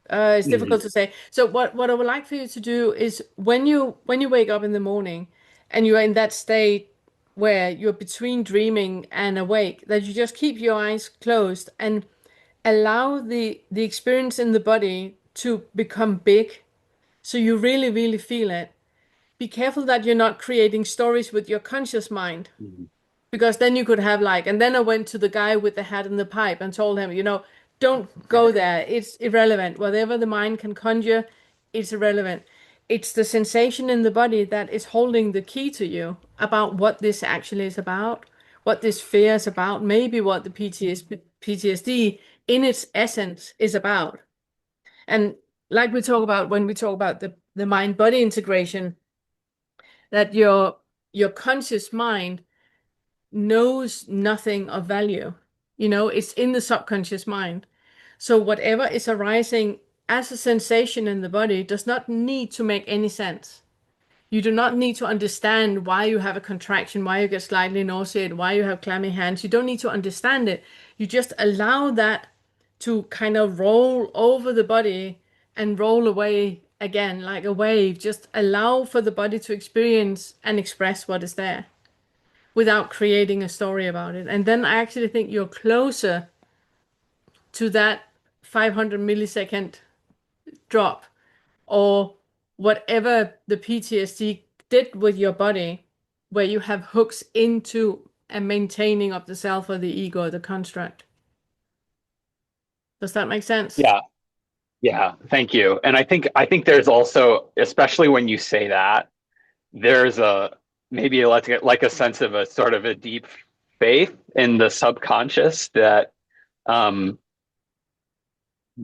it's difficult to say. So what I would like for you to do is when you wake up in the morning and you're in that state where you're between dreaming and awake, that you just keep your eyes closed and allow the experience in the body to become big, so you really really feel it. Be careful that you're not creating stories with your conscious mind, Mhm. because then you could have like, and then I went to the guy with the hat and the pipe and told him, don't go there. It's irrelevant. Whatever the mind can conjure, it's irrelevant. It's the sensation in the body that is holding the key to you about what this actually is about, what this fear is about, maybe what the PTSD in its essence is about. And like we talk about when we talk about the mind body integration, that your conscious mind knows nothing of value. It's in the subconscious mind. So whatever is arising as a sensation in the body does not need to make any sense. You do not need to understand why you have a contraction, why you get slightly nauseated, why you have clammy hands. You don't need to understand it. You just allow that to kind of roll over the body and roll away again like a wave. Just allow for the body to experience and express what is there without creating a story about it. And then I actually think you're closer to that 500 millisecond drop, or whatever the PTSD did with your body, where you have hooks into a maintaining of the self or the ego or the construct. Does that make sense? Yeah. Yeah. Thank you. And I think there's also, especially when you say that, there's a maybe like a sense of a sort of a deep faith in the subconscious that um,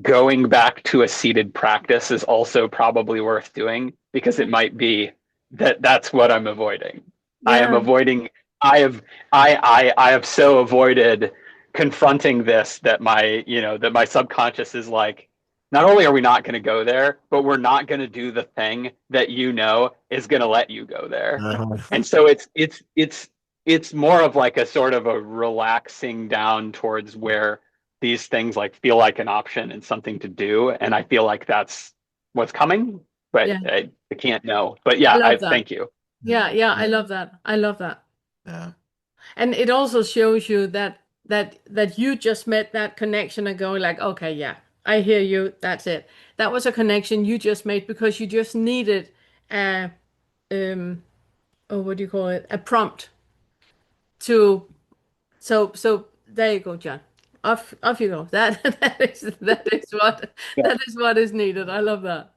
going back to a seated practice is also probably worth doing, because it might be that that's what I'm avoiding. I am Yeah. avoiding. I have so avoided confronting this that my subconscious is like, not only are we not going to go there, but we're not going to do the thing that is going to let you go there. Uh-huh. And so it's more of like a sort of a relaxing down towards where these things like feel like an option and something to do, and I feel like that's what's coming, but Yeah. I can't know. But I yeah, I love that. thank you. Yeah, yeah, I love that. I love that. Yeah. And it also shows you that you just met that connection and going like, okay, yeah, I hear you. That's it. That was a connection you just made because you just needed a oh, what do you call it? A prompt to so there you go, John. Off you go. Yeah. That is what is needed. I love that.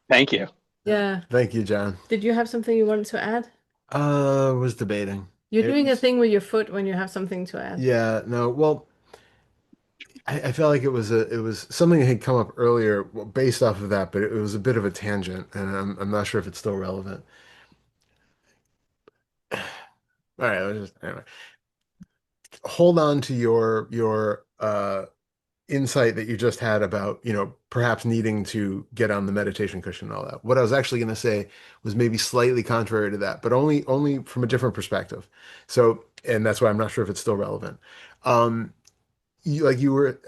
Thank you. Yeah. Thank you, John. Did you have something you wanted to add? Was debating. You're It doing a was, thing with your foot when you have something to add. yeah, no, well, I felt like it was something that had come up earlier based off of that, but it was a bit of a tangent, and I'm not sure if it's still relevant. All right, anyway. Hold on to your insight that you just had about, perhaps needing to get on the meditation cushion and all that. What I was actually going to say was maybe slightly contrary to that, but only from a different perspective. So, and that's why I'm not sure if it's still relevant. Um, you were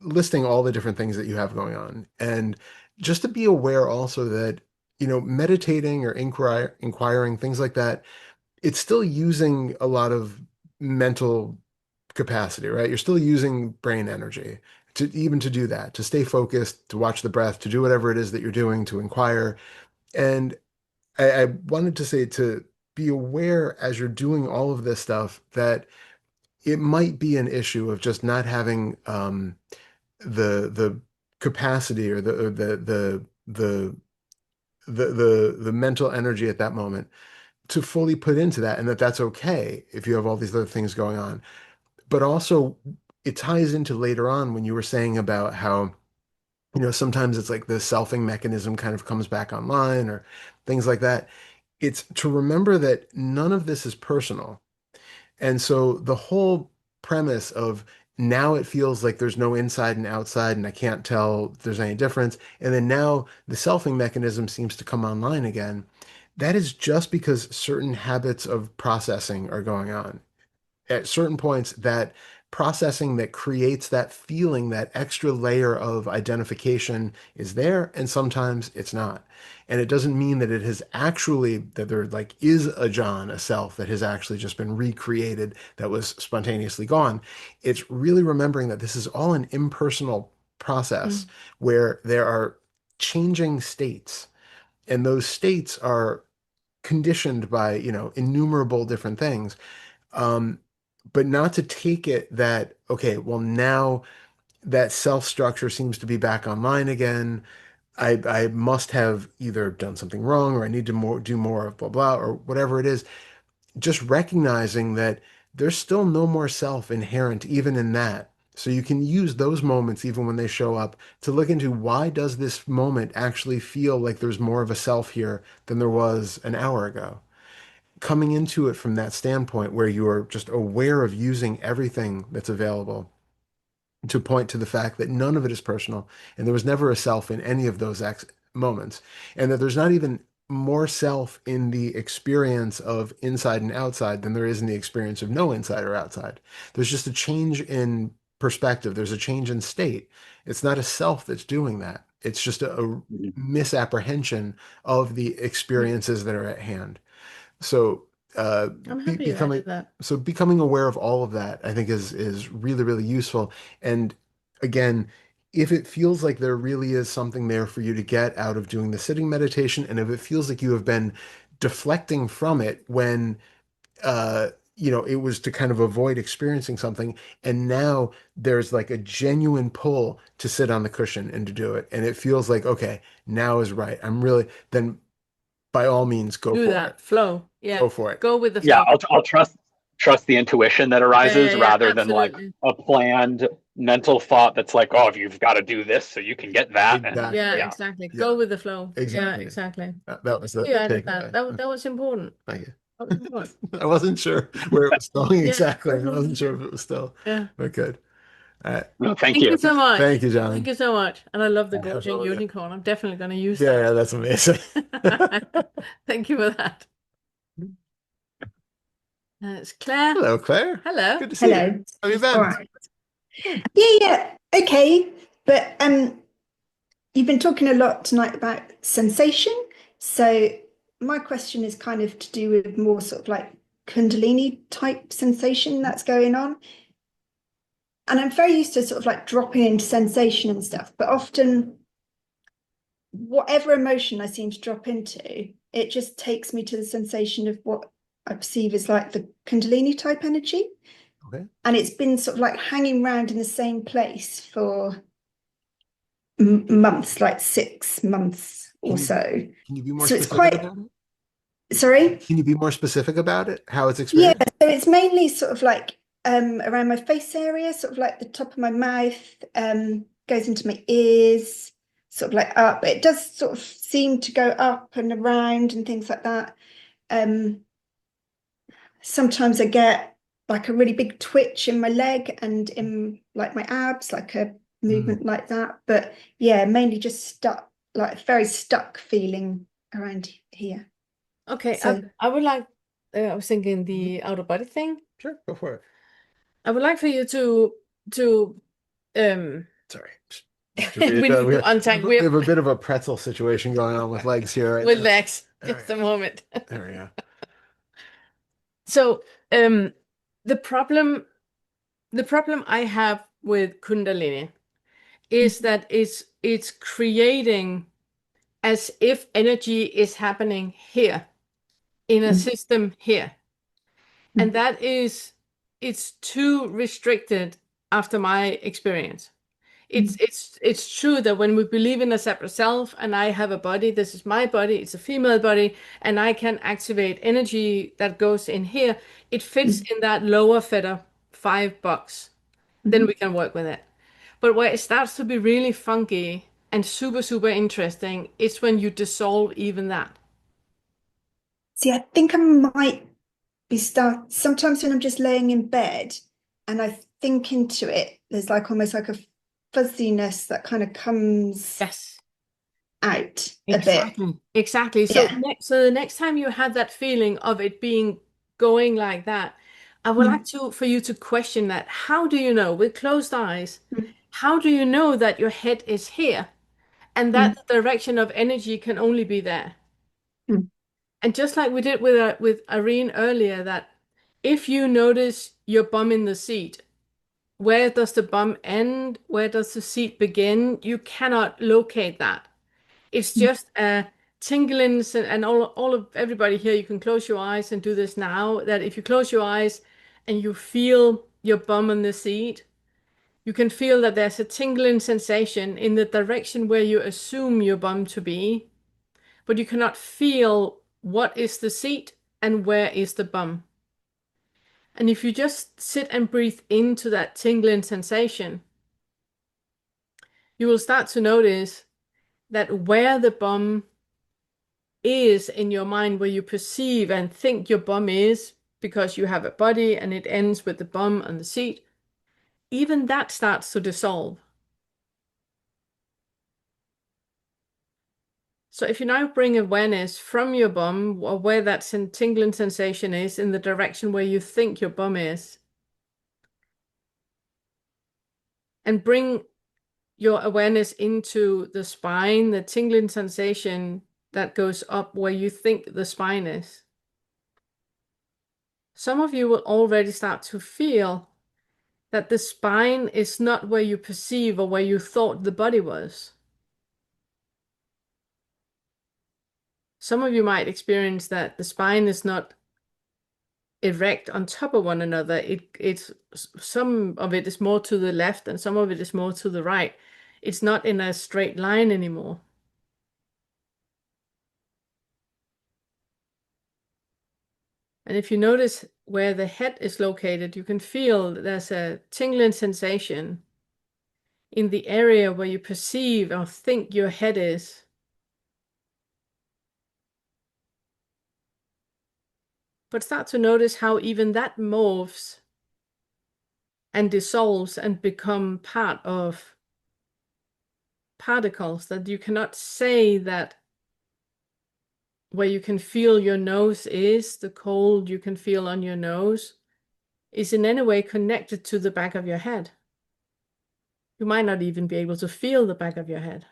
listing all the different things that you have going on, and just to be aware also that, meditating or inquiring, things like that, it's still using a lot of mental capacity, right? You're still using brain energy to do that, to stay focused, to watch the breath, to do whatever it is that you're doing, to inquire. And I wanted to say to be aware as you're doing all of this stuff that it might be an issue of just not having the capacity or the mental energy at that moment to fully put into that, and that's okay if you have all these other things going on. But also, it ties into later on when you were saying about how, sometimes it's like the selfing mechanism kind of comes back online or things like that. It's to remember that none of this is personal. And so the whole premise of now it feels like there's no inside and outside, and I can't tell if there's any difference. And then now the selfing mechanism seems to come online again. That is just because certain habits of processing are going on at certain points that processing that creates that feeling, that extra layer of identification is there, and sometimes it's not. And it doesn't mean that it has actually, that there like is a John, a self that has actually just been recreated that was spontaneously gone. It's really remembering that this is all an impersonal process where there are changing states, and those states are conditioned by, innumerable different things. But not to take it that, okay, well, now that self structure seems to be back online again. I must have either done something wrong, or I need to do more of blah, blah, or whatever it is. Just recognizing that there's still no more self inherent even in that. So you can use those moments, even when they show up, to look into, why does this moment actually feel like there's more of a self here than there was an hour ago? Coming into it from that standpoint, where you are just aware of using everything that's available to point to the fact that none of it is personal, and there was never a self in any of those moments, and that there's not even more self in the experience of inside and outside than there is in the experience of no inside or outside. There's just a change in perspective. There's a change in state. It's not a self that's doing that. It's just a misapprehension of the experiences that are at hand. So I'm happy you added that. so becoming aware of all of that, I think, is really, really useful. And again, if it feels like there really is something there for you to get out of doing the sitting meditation, and if it feels like you have been deflecting from it when it was to kind of avoid experiencing something, and now there's like a genuine pull to sit on the cushion and to do it, and it feels like, okay, now is right. Then by all means, go Do for that. it. Flow. Yeah. Go for it. Go with the Yeah, flow. I'll trust the intuition that arises yeah, rather than like absolutely. a planned mental thought that's like, oh, you've got to do this so you can get that. And Exactly. Yeah, yeah. exactly. Yeah. Go with the flow. Exactly. Yeah, exactly. That was the You added takeaway. that was important. Thank you. That was important. I wasn't sure where it was going Yeah. exactly. I wasn't sure if it was still, Yeah. but good. All right. No, thank Thank you. you so much. Thank you, John. Thank you so much. And I love the gorging Absolutely. unicorn. I'm definitely going to use Yeah, that's amazing. that. Thank you for that. It's Claire. Hello, Claire. Hello. Good to see you. How have you been? All right. Yeah. Okay. But you've been talking a lot tonight about sensation. So my question is kind of to do with more sort of like Kundalini type sensation that's going on. And I'm very used to sort of like dropping into sensation and stuff, but often whatever emotion I seem to drop into, it just takes me to the sensation of what I perceive as like the Kundalini type energy. Okay. And it's been sort of like hanging around in the same place for months, like 6 months or so. Can you be more So it's specific quite, about it? sorry? Can you be more specific about it? How it's Yeah, experienced? so it's mainly sort of like around my face area, sort of like the top of my mouth, goes into my ears, sort of like up. It does sort of seem to go up and around and things like that. Sometimes I get like a really big twitch in my leg and in like my abs, like a movement like that. But yeah, mainly just stuck, like very stuck feeling around here. Okay. So I would like, I was thinking the outer body thing. Sure, go for it. I would like for you to Sorry. we need to untangle. We have a bit of a pretzel situation going on with legs here. Right with now. legs. All Just right. a moment. There we go. So the problem I have with Kundalini is that it's creating as if energy is happening here in a system here. And that it's too restricted after my experience. It's true that when we believe in a separate self and I have a body, this is my body, it's a female body, and I can activate energy that goes in here, it fits in that lower fetter 5 box. Then we can work with it. But where it starts to be really funky and super, super interesting, it's when you dissolve even that. see, I think I might be sometimes when I'm just laying in bed and I think into it, there's like almost like a fuzziness that kind of comes Yes. out a bit. Exactly. So Yeah. so the next time you had that feeling of it being going like that, I would like for you to question that. How do you know, with closed eyes, how do you know that your head is here and that the direction of energy can only be there? And just like we did with Irene earlier, that if you notice your bum in the seat, where does the bum end? Where does the seat begin? You cannot locate that. It's just a tingling, and all of everybody here, you can close your eyes and do this now, that if you close your eyes and you feel your bum on the seat, you can feel that there's a tingling sensation in the direction where you assume your bum to be, but you cannot feel what is the seat and where is the bum. And if you just sit and breathe into that tingling sensation, you will start to notice that where the bum is in your mind, where you perceive and think your bum is, because you have a body and it ends with the bum on the seat, even that starts to dissolve. So if you now bring awareness from your bum, or where that tingling sensation is, in the direction where you think your bum is, and bring your awareness into the spine, the tingling sensation that goes up where you think the spine is. Some of you will already start to feel that the spine is not where you perceive or where you thought the body was. Some of you might experience that the spine is not erect on top of one another. It's some of it is more to the left and some of it is more to the right. It's not in a straight line anymore. And if you notice where the head is located, you can feel there's a tingling sensation in the area where you perceive or think your head is. But start to notice how even that morphs and dissolves and become part of particles, that you cannot say that where you can feel your nose is, the cold you can feel on your nose, is in any way connected to the back of your head. You might not even be able to feel the back of your head.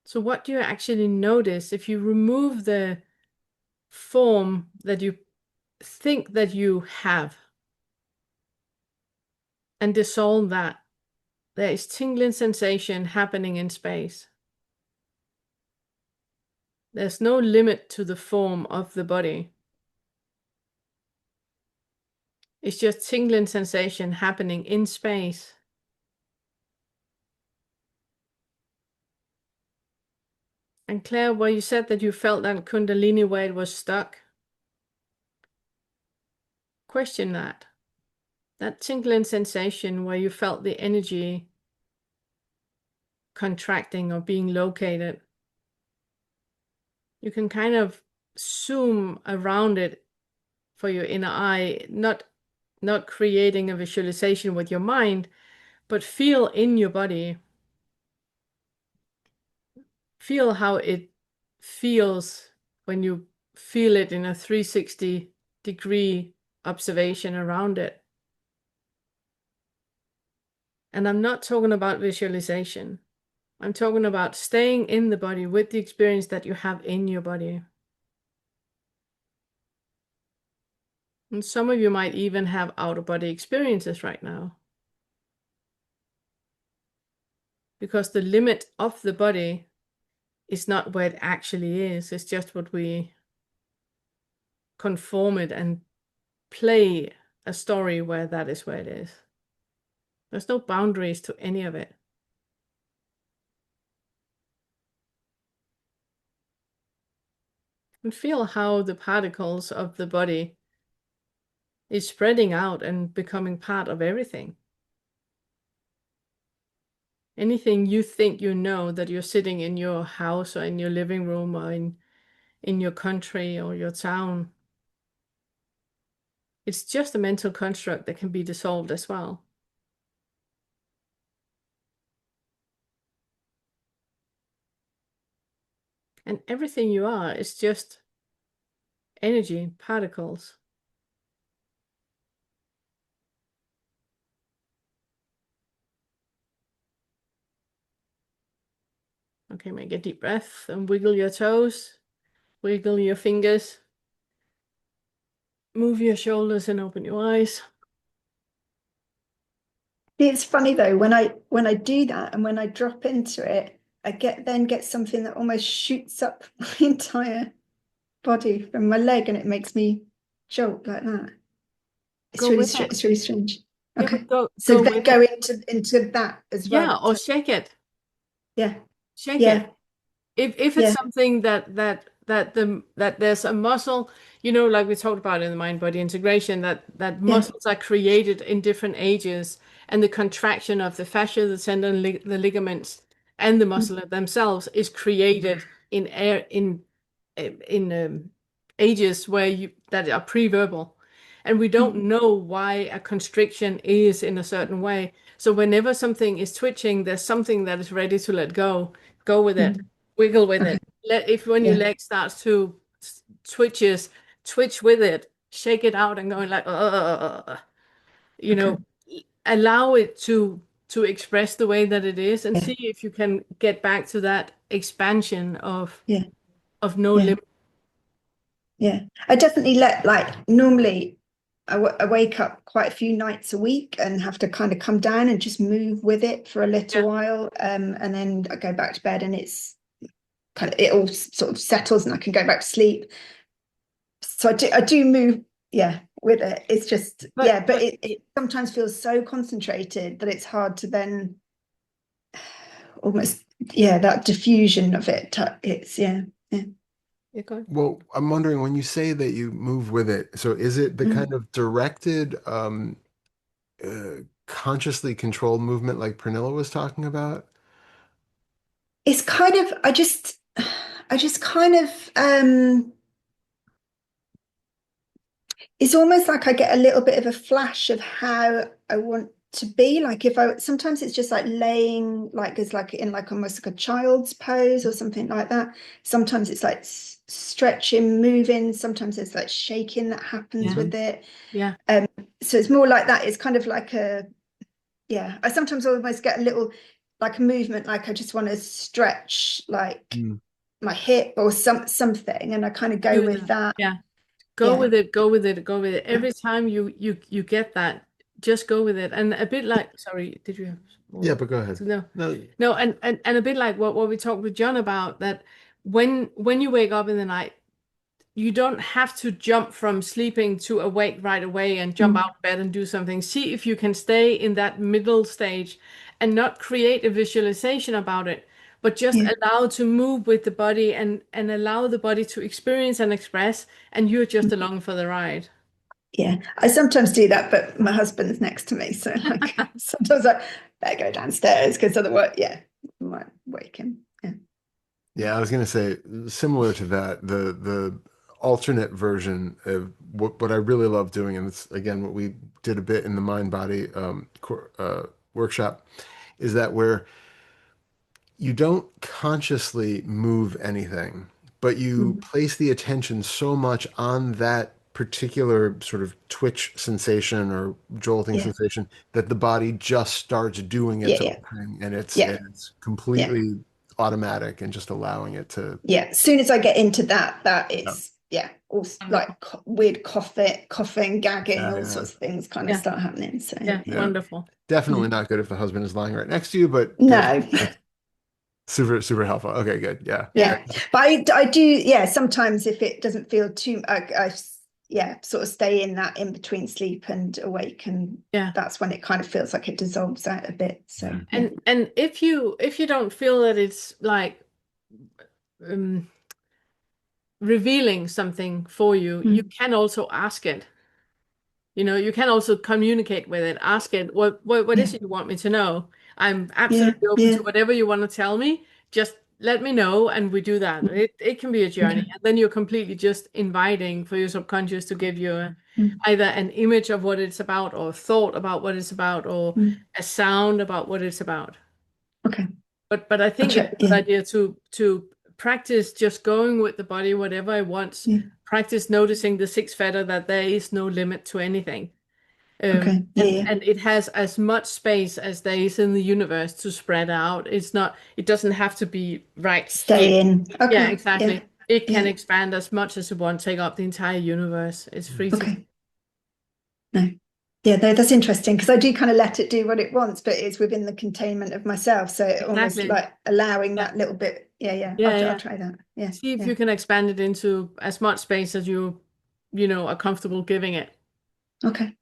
So what do you actually notice if you remove the form that you think that you have and dissolve that? There is tingling sensation happening in space. There's no limit to the form of the body. It's just tingling sensation happening in space. And Claire, where you said that you felt that Kundalini where it was stuck, question that. That tingling sensation where you felt the energy contracting or being located. You can kind of zoom around it for your inner eye, not creating a visualization with your mind, but feel in your body. Feel how it feels when you feel it in a 360-degree observation around it. And I'm not talking about visualization. I'm talking about staying in the body with the experience that you have in your body. And some of you might even have out-of-body experiences right now. Because the limit of the body is not where it actually is. It's just what we conform it and play a story where that is where it is. There's no boundaries to any of it. And feel how the particles of the body is spreading out and becoming part of everything. Anything you think you know, that you're sitting in your house or in your living room or in your country or your town, it's just a mental construct that can be dissolved as well. And everything you are is just energy, particles. Okay, make a deep breath and wiggle your toes, wiggle your fingers, move your shoulders and open your eyes. It's funny though, when I do that and when I drop into it, I get something that almost shoots up my entire body from my leg, and it makes me jolt like that. It's Go really with it. it's really strange. Yeah, Okay. but go So then with go it. into that as well. Yeah, or shake it. Yeah. Shake Yeah. it. If Yeah. it's something that there's a muscle, you know, like we talked about in the mind-body integration, that Yeah. muscles are created in different ages, and the contraction of the fascia, the tendon, the ligaments, and the muscle themselves is created in ages that are pre-verbal, and we don't know why a constriction is in a certain way. So whenever something is twitching, there's something that is ready to let go. Go with it. Wiggle with Okay. it. If when your Yeah. leg starts to twitches, twitch with it, shake it out and going like, you know, allow it to express the way that it is, and Yeah. see if you can get back to that expansion of Yeah. no Yeah. limit. Yeah. I definitely normally I wake up quite a few nights a week and have to kind of come down and just move with it for a little Yeah. while. And then I go back to bed and it's kind of, it all sort of settles and I can go back to sleep. So I do move, yeah, with it. It's just, but it sometimes feels so concentrated that it's hard to then almost, that diffusion of it. It's, yeah. Well, I'm wondering, when you say that you move with it, so is it the kind of directed, consciously controlled movement like Pernilla was talking about? It's kind of, I just kind of, it's almost like I get a little bit of a flash of how I want to be. Like sometimes it's just like laying, like it's like in like almost like a child's pose or something like that. Sometimes it's like stretching, moving. Sometimes it's like shaking that happens with it. Yeah. So it's more like that. It's kind of like I sometimes almost get a little like a movement, like I just want to stretch like my hip or something, and I kind of go with that. Yeah. Go with it, go with it, go with it. Every time you get that, just go with it. And a bit like, sorry, did you have more? Yeah, but go ahead. No, and a bit like what we talked with John about, that when you wake up in the night, you don't have to jump from sleeping to awake right away and jump out of bed and do something. See if you can stay in that middle stage and not create a visualization about it, but just allow to move with the body and allow the body to experience and express, and you're just along for the ride. Yeah, I sometimes do that, but my husband's next to me, so like sometimes I better go downstairs because otherwise, I might wake him. Yeah, I was going to say, similar to that, the alternate version of what I really love doing, and it's again what we did a bit in the mind body workshop, is that where you don't consciously move anything, but you place the attention so much on that particular sort of twitch sensation or jolting sensation that the body just starts doing its own thing, and it's completely automatic, and just allowing it to. Yeah, as soon as I get into that it's also like weird coughing, gagging, all sorts of things kind of start happening. So wonderful. Definitely not good if the husband is lying right next to you, but no. Super, super helpful. Okay, good. Yeah. But I do, sometimes if it doesn't feel too, I sort of stay in that in between sleep and awake, and that's when it kind of feels like it dissolves out a bit. So and if you don't feel that it's like revealing something for you, you can also ask it. You know, you can also communicate with it. Ask it, what is it you want me to know? I'm absolutely open to whatever you want to tell me. Just let me know, and we do that. It can be a journey, and then you're completely just inviting for your subconscious to give you either an image of what it's about, or a thought about what it's about, or a sound about what it's about. Okay. But I think it's a good idea to practice just going with the body, whatever it wants. Practice noticing the sixth fetter, that there is no limit to anything. Okay. Yeah. And it has as much space as there is in the universe to spread out. It doesn't have to be right here. Stay in. Okay. Yeah, exactly. Yeah. It can Yeah. expand as much as it wants, take up the entire universe. It's free to. Okay. No. Yeah, that's interesting because I do kind of let it do what it wants, but it's within the containment of myself. So it almost Exactly. like allowing Yeah. that little bit. Yeah. Yeah, I'll try that. Yeah. See if Yeah. you can expand it into as much space as you are comfortable giving it. Okay.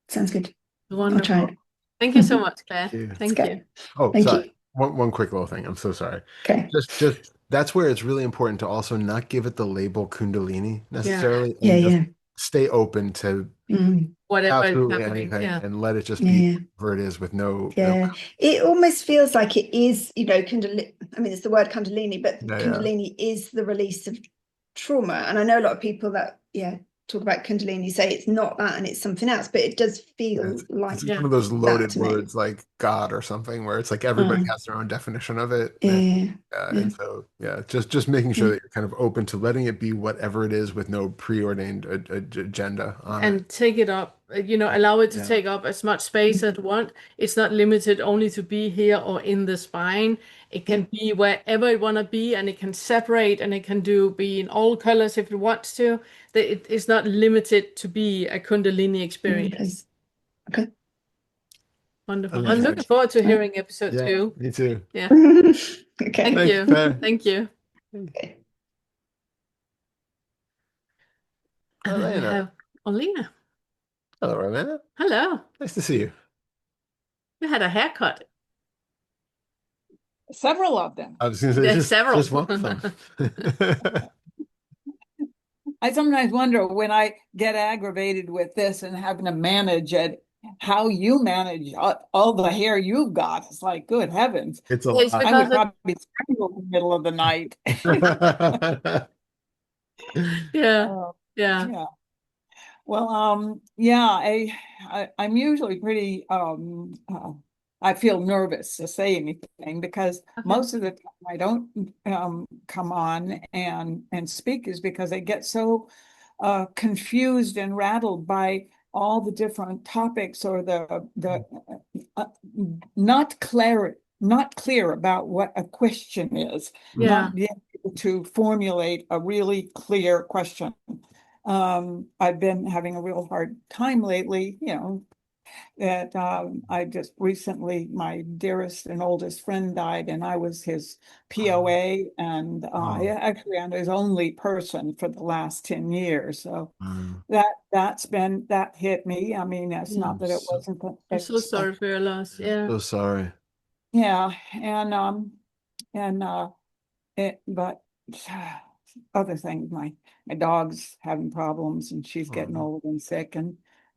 Sounds good. I'll try Wonderful. it. Thank you so much, Claire. Thank you. Thank Okay. you. Oh, Thank sorry. you. One quick little thing. I'm so sorry. Okay. Just that's where it's really important to also not give it the label Kundalini necessarily, Yeah. and just Yeah. stay open to Whatever is absolutely happening. anything, Yeah. and let it just Yeah. be where it is with no. Yeah. It almost feels like it is, Kundalini. I mean, it's the word Kundalini, but Yeah. Kundalini is the release of trauma. And I know a lot of people that, talk about Kundalini say it's not that and it's something else, but it does feel like It's one of those that loaded to me. words like God or something, where it's like everybody has their own definition of it. Yeah. And so, just making sure that you're kind of open to letting it be whatever it is with no preordained agenda on And it. take it up, allow it to take up as much space as you want. It's not limited only to be here or in the spine. It can be wherever you want to be, and it can separate, and it can be in all colors if it wants to. It is not limited to be a Kundalini experience. Okay. Wonderful. I'm looking forward to hearing episode 2. Me too. Yeah. Okay. Thank you. Claire. Thank you. Okay. And then we have Olena. Hello, Romana. Hello. Nice to see you. You had a haircut. Several of them. I was going to say, There's several. just one of them. I sometimes wonder when I get aggravated with this and having to manage it, how you manage all the hair you've got. It's like, good heavens. It's a It's lot. I would probably strangle in the middle of the night. Yeah. Yeah. Well, I'm usually pretty I feel nervous to say anything because most of the time I don't come on and speak is because I get so confused and rattled by all the different topics or the not clear about what a question is, not being able to formulate a really clear question. I've been having a real hard time lately, that I just recently, my dearest and oldest friend died, and I was his POA, and I actually am his only person for the last 10 years. So that hit me. I mean, it's not that it wasn't. I'm so sorry for your loss. Yeah. So sorry. Yeah, but other things, my dog's having problems and she's getting old and sick,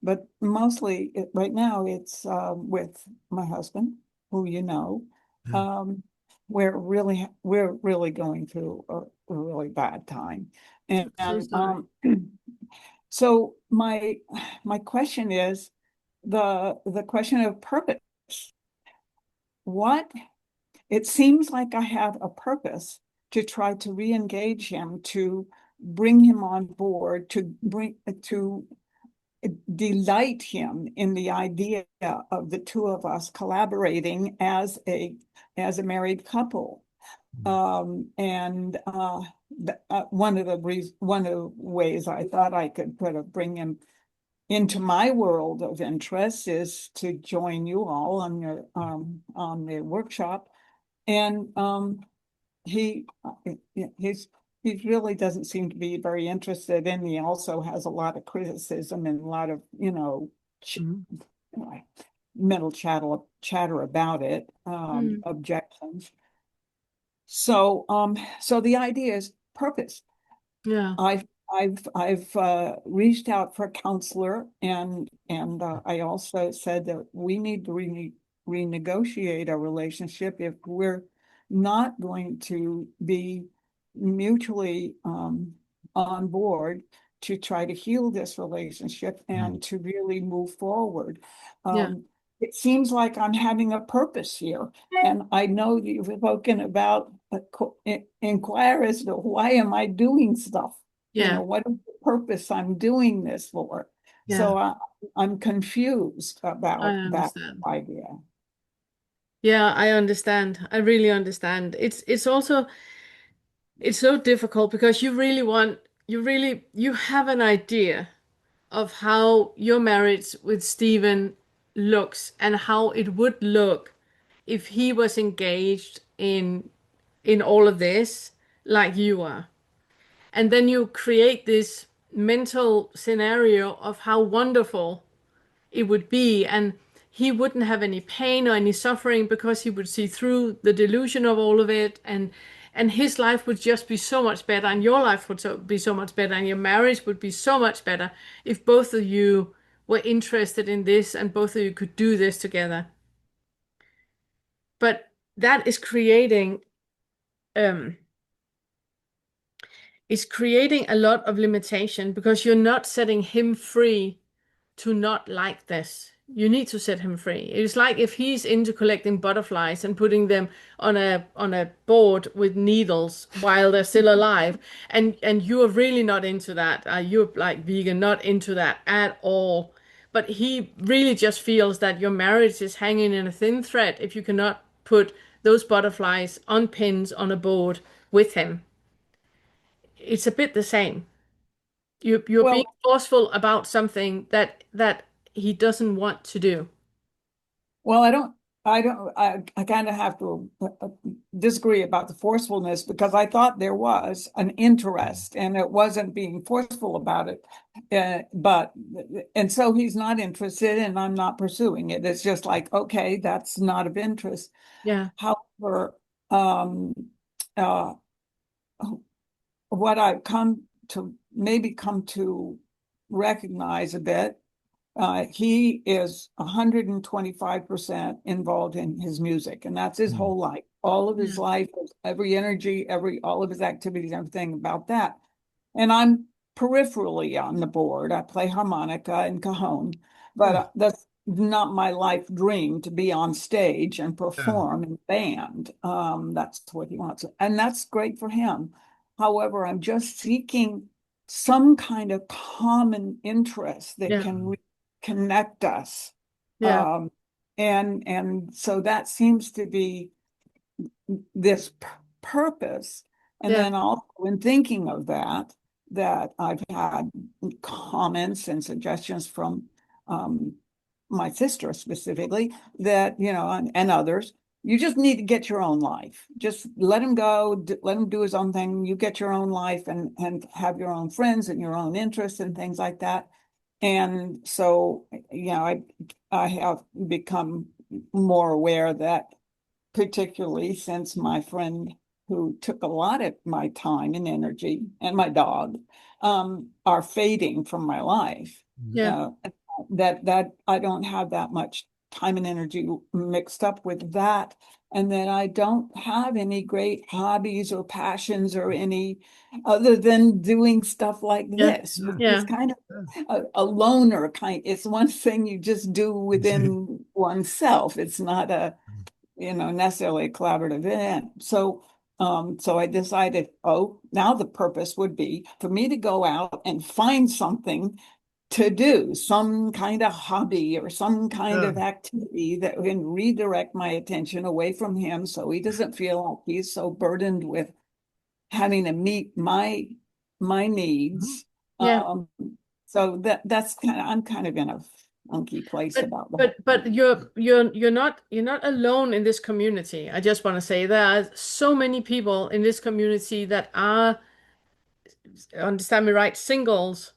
but mostly right now it's with my husband, who we're really going through a really bad time, and so my question is the question of purpose. It seems like I have a purpose to try to re-engage him, to bring him on board, to delight him in the idea of the two of us collaborating as a married couple. One of the ways I thought I could bring him into my world of interest is to join you all on the workshop. And he really doesn't seem to be very interested, and he also has a lot of criticism and a lot of mental chatter about it, objections. So the idea is purpose. Yeah. I've reached out for a counselor, and I also said that we need to renegotiate our relationship if we're not going to be mutually on board to try to heal this relationship and to really move forward. It seems like I'm having a purpose here, and I know you've spoken about inquire as to why am I doing stuff. What is the purpose I'm doing this for? So I'm confused I about that understand. idea. Yeah, I understand. I really understand. It's also it's so difficult because you have an idea of how your marriage with Stephen looks and how it would look if he was engaged in all of this like you are. And then you create this mental scenario of how wonderful it would be, and he wouldn't have any pain or any suffering because he would see through the delusion of all of it, and his life would just be so much better, and your life would be so much better, and your marriage would be so much better if both of you were interested in this and both of you could do this together. But that um is creating a lot of limitation because you're not setting him free to not like this. You need to set him free. It's like if he's into collecting butterflies and putting them on a board with needles while they're still alive, and you are really not into that. You're like vegan, not into that at all. But he really just feels that your marriage is hanging in a thin thread if you cannot put those butterflies on pins on a board with him. It's a bit the same. You're being Well, forceful about something that he doesn't want to do. well, I kind of have to disagree about the forcefulness because I thought there was an interest and it wasn't being forceful about it. And so he's not interested and I'm not pursuing it. It's just like, okay, that's not of interest. Yeah, However, um, uh, what I've come to recognize a bit, he is 125% involved in his music, and that's his whole life. All of his yeah, life, every energy, all of his activities, everything about that. And I'm peripherally on the board. I play harmonica and cajon, but that's not my life dream to be on stage and perform in band. That's what he wants, and that's great for him. However, I'm just seeking some kind of common interest that yeah, can connect us. yeah, Um, and so that seems to be this purpose. And yeah, then also in thinking of that, that I've had comments and suggestions from my sister specifically that, and others, you just need to get your own life. Just let him go, let him do his own thing. You get your own life and have your own friends and your own interests and things like that. And so, I have become more aware that particularly since my friend who took a lot of my time and energy and my dog are fading from my life. yeah, Uh, that I don't have that much time and energy mixed up with that. And then I don't have any great hobbies or passions or any other than doing stuff like yeah, this. It's yeah, kind of a loner kind. It's one thing you just do within oneself. It's not a necessarily a collaborative event. So I decided, now the purpose would be for me to go out and find something to do, some kind of hobby or some kind of activity that can redirect my attention away from him so he doesn't feel like he's so burdened with having to meet my needs. yeah. So that's I'm kind of in a funky place But about the whole but thing. you're not alone in this community. I just want to say there are so many people in this community that are, understand me right, singles.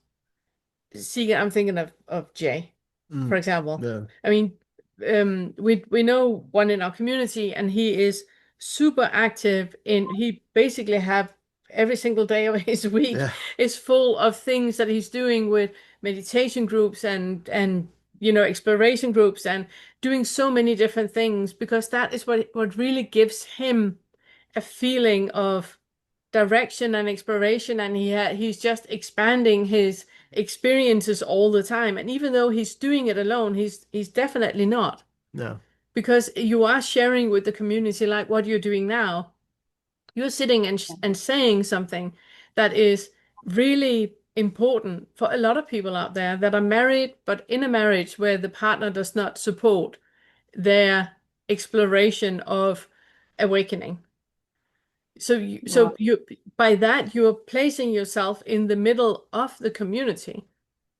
See, I'm thinking of Jay, for example. Yeah. I mean, we know one in our community, and he is super active in. He basically have every single day of his week Yeah. is full of things that he's doing with meditation groups and exploration groups and doing so many different things because that is what really gives him a feeling of direction and exploration, and he's just expanding his experiences all the time. And even though he's doing it alone, he's definitely not, No. because you are sharing with the community like what you're doing now. You're sitting and saying something that is really important for a lot of people out there that are married, but in a marriage where the partner does not support their exploration of awakening. So you by that you are placing yourself in the middle of the community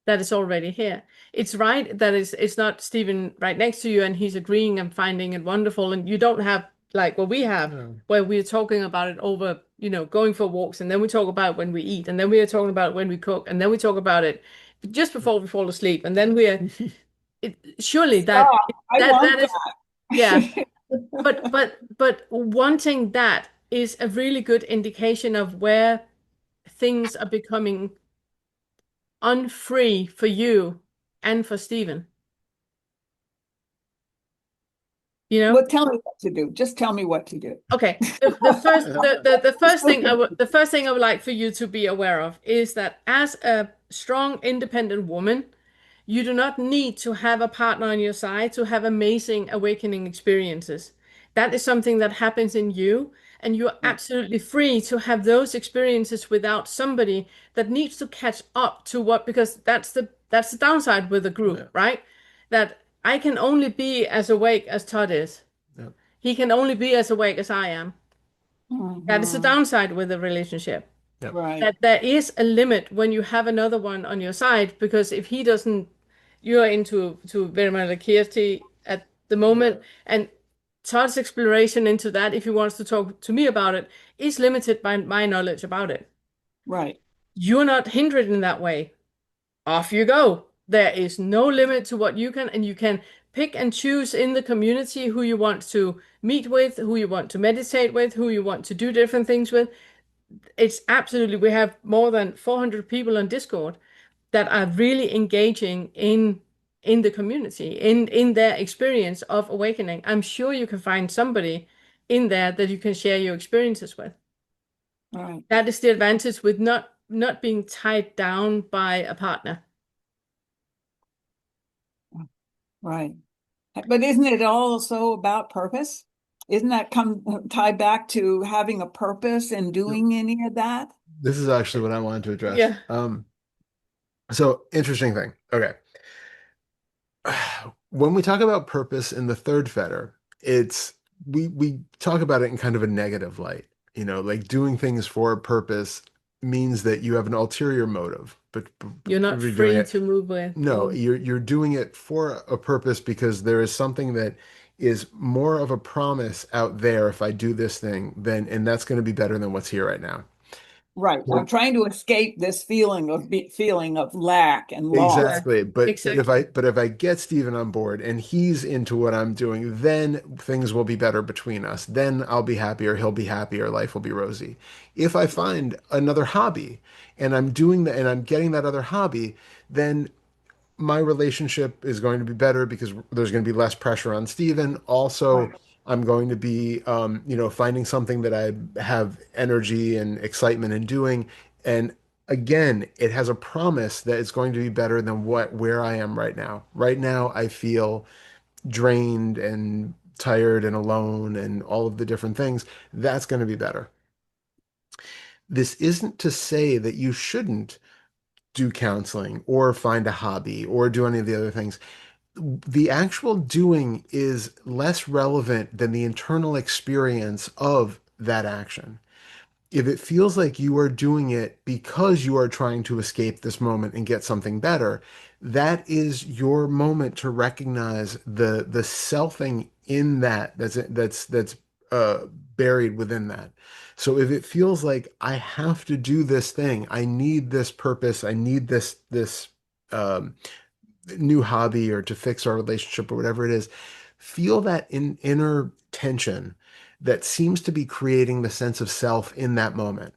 that is already here. It's right that it's not Stephen right next to you and he's agreeing and finding it wonderful, and you don't have like what we have, where we're talking about it over, going for walks, and then we talk about it when we eat, and then we are talking about it when we cook, and then we talk about it just before we fall asleep, and then surely that I want that is, yeah. But wanting that is a really good indication of where things are becoming unfree for you and for Stephen. Well, tell me what to do. Just tell me what to do. Okay. The first thing I would like for you to be aware of is that as a strong, independent woman, you do not need to have a partner on your side to have amazing awakening experiences. That is something that happens in you, and you're absolutely free to have those experiences without somebody that needs to catch up to because that's the downside with the group, right? That I can only be as awake as Todd is. Yeah. He can only be as awake as I am. That is the downside with the relationship. Yep. Right. That there is a limit when you have another one on your side, because if he doesn't, you're into very much like Kirsty at the moment, and Todd's exploration into that, if he wants to talk to me about it, is limited by my knowledge about it. Right. You're not hindered in that way. Off you go. There is no limit to what you can, and you can pick and choose in the community who you want to meet with, who you want to meditate with, who you want to do different things with. It's absolutely, we have more than 400 people on Discord that are really engaging in the community, in their experience of awakening. I'm sure you can find somebody in there that you can share your experiences with. Right. That is the advantage with not being tied down by a partner. Right. But isn't it also about purpose? Isn't that tie back to having a purpose and doing any of that? This is actually what I wanted to address. Yeah. So interesting thing. Okay. When we talk about purpose in the third fetter, we talk about it in kind of a negative light. Like doing things for a purpose means that you have an ulterior motive, but you're not free to move with. No, you're doing it for a purpose because there is something that is more of a promise out there. If I do this thing, and that's going to be better than what's here right now. Right. I'm trying to escape this feeling of lack and loss. Exactly. But if I get Stephen on board and he's into what I'm doing, then things will be better between us. Then I'll be happier, he'll be happier, life will be rosy. If I find another hobby and I'm doing that and I'm getting that other hobby, then my relationship is going to be better because there's going to be less pressure on Stephen. Also, right. I'm going to be, finding something that I have energy and excitement in doing. And again, it has a promise that it's going to be better than where I am right now. Right now, I feel drained and tired and alone and all of the different things. That's going to be better. This isn't to say that you shouldn't do counseling or find a hobby or do any of the other things. The actual doing is less relevant than the internal experience of that action. If it feels like you are doing it because you are trying to escape this moment and get something better, that is your moment to recognize the selfing in that's buried within that. So if it feels like I have to do this thing, I need this purpose, I need this new hobby or to fix our relationship or whatever it is, feel that inner tension that seems to be creating the sense of self in that moment.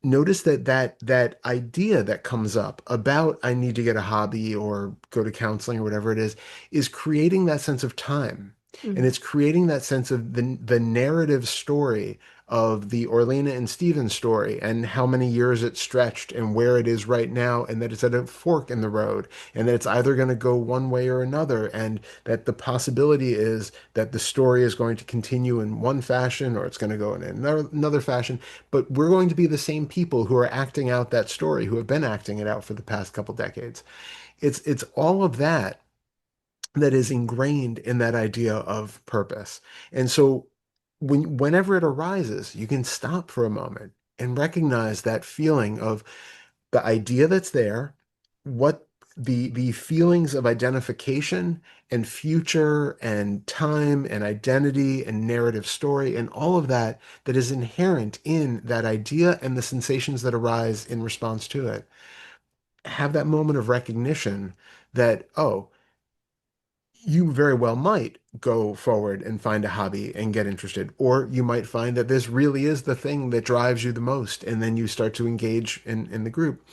Notice that idea that comes up about I need to get a hobby or go to counseling or whatever it is creating that sense of time. Mm-hmm. And it's creating that sense of the narrative story of the Orlena and Steven story and how many years it stretched and where it is right now, and that it's at a fork in the road, and that it's either going to go one way or another, and that the possibility is that the story is going to continue in one fashion or it's going to go in another fashion, but we're going to be the same people who are acting out that story, who have been acting it out for the past couple decades. It's all of that that is ingrained in that idea of purpose. And so whenever it arises, you can stop for a moment and recognize that feeling of the idea that's there, what the feelings of identification and future and time and identity and narrative story and all of that that is inherent in that idea and the sensations that arise in response to it. Have that moment of recognition that, oh, you very well might go forward and find a hobby and get interested, or you might find that this really is the thing that drives you the most, and then you start to engage in the group.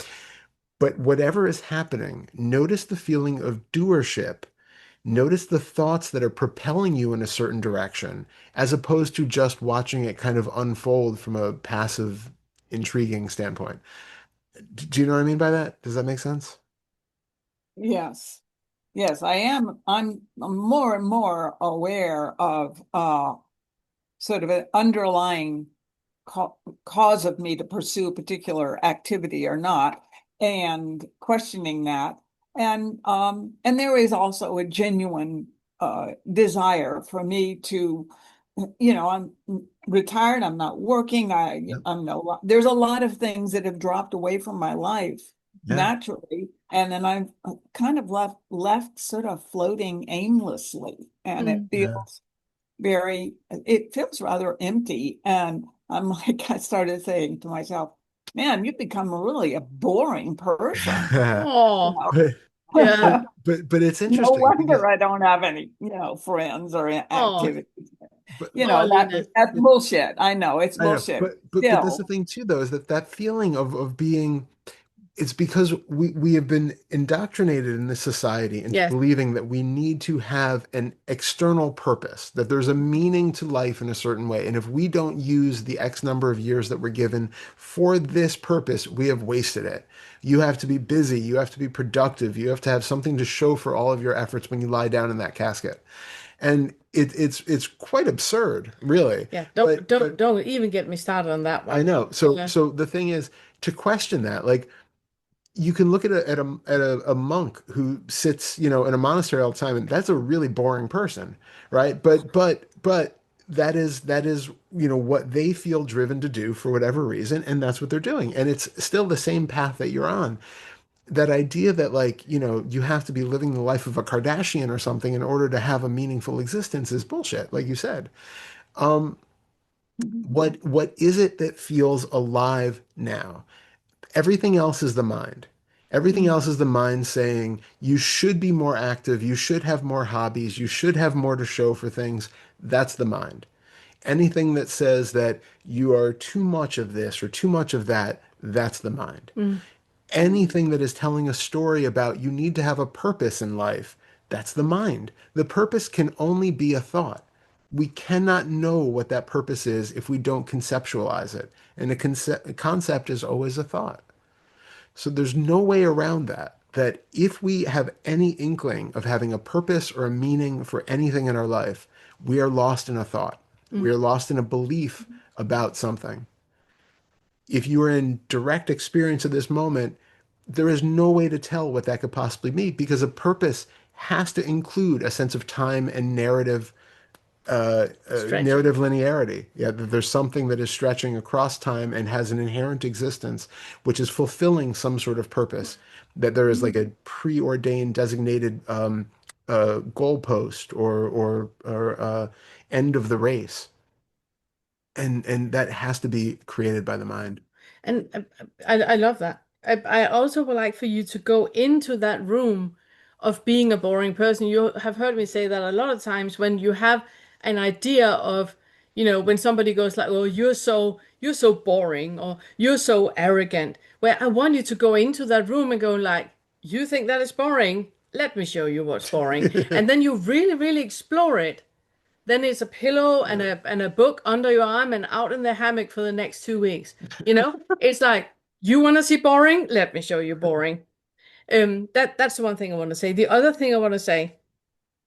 But whatever is happening, notice the feeling of doership. Notice the thoughts that are propelling you in a certain direction, as opposed to just watching it kind of unfold from a passive, intriguing standpoint. Do you know what I mean by that? Does that make sense? Yes. Yes, I am. I'm more and more aware of sort of an underlying cause of me to pursue a particular activity or not, and questioning that. And there is also a genuine desire for me to, I'm retired, I'm not working, Yep. I'm no, there's a lot of things that have dropped away from my life Yeah. naturally, and then I'm kind of left sort of floating aimlessly, and it Yeah. feels it feels rather empty. And I'm like, I started saying to myself, man, you've become really a boring person. You Oh, know? But yeah. but it's No interesting because wonder I don't have any, friends or Oh, activities. but oh, Lena. That's bullshit. I know it's I know, bullshit. but that's the Still, thing too, though, is that feeling of being, it's because we have been indoctrinated in this society into Yes. believing that we need to have an external purpose, that there's a meaning to life in a certain way. And if we don't use the X number of years that we're given for this purpose, we have wasted it. You have to be busy, you have to be productive, you have to have something to show for all of your efforts when you lie down in that casket. And it's quite absurd, really. Yeah. But Don't even get me started on that I one. know. So Yeah. so the thing is to question that, like you can look at a monk who sits, in a monastery all the time, and that's a really boring person, right? But that is what they feel driven to do for whatever reason, and that's what they're doing. And it's still the same path that you're on. That idea that like, you have to be living the life of a Kardashian or something in order to have a meaningful existence is bullshit, like you said. Um, what is it that feels alive now? Everything else is the mind. Everything Mm. else is the mind saying you should be more active, you should have more hobbies, you should have more to show for things. That's the mind. Anything that says that you are too much of this or too much of that, that's the mind. Mm. Anything that is telling a story about you need to have a purpose in life, that's the mind. The purpose can only be a thought. We cannot know what that purpose is if we don't conceptualize it. And a concept is always a thought. So there's no way around that. That if we have any inkling of having a purpose or a meaning for anything in our life, we are lost in a thought. We Mm. are lost in a belief about something. If you are in direct experience of this moment, there is no way to tell what that could possibly be because a purpose has to include a sense of time and Stretching. narrative linearity. Yeah, that there's something that is stretching across time and has an inherent existence, which is fulfilling some sort of purpose. That there is like a preordained, designated goalpost or end of the race, and that has to be created by the mind. And I love that. I also would like for you to go into that room of being a boring person. You have heard me say that a lot of times when you have an idea of, when somebody goes like, "Oh, you're so boring," or "You're so arrogant," where I want you to go into that room and go like, "You think that is boring? Let me show you what's boring." And then you really, really explore it then it's a pillow and a book under your arm and out in the hammock for the next 2 weeks. You know, it's like, you want to see boring? Let me show you boring. That's the one thing I want to say. The other thing I want to say,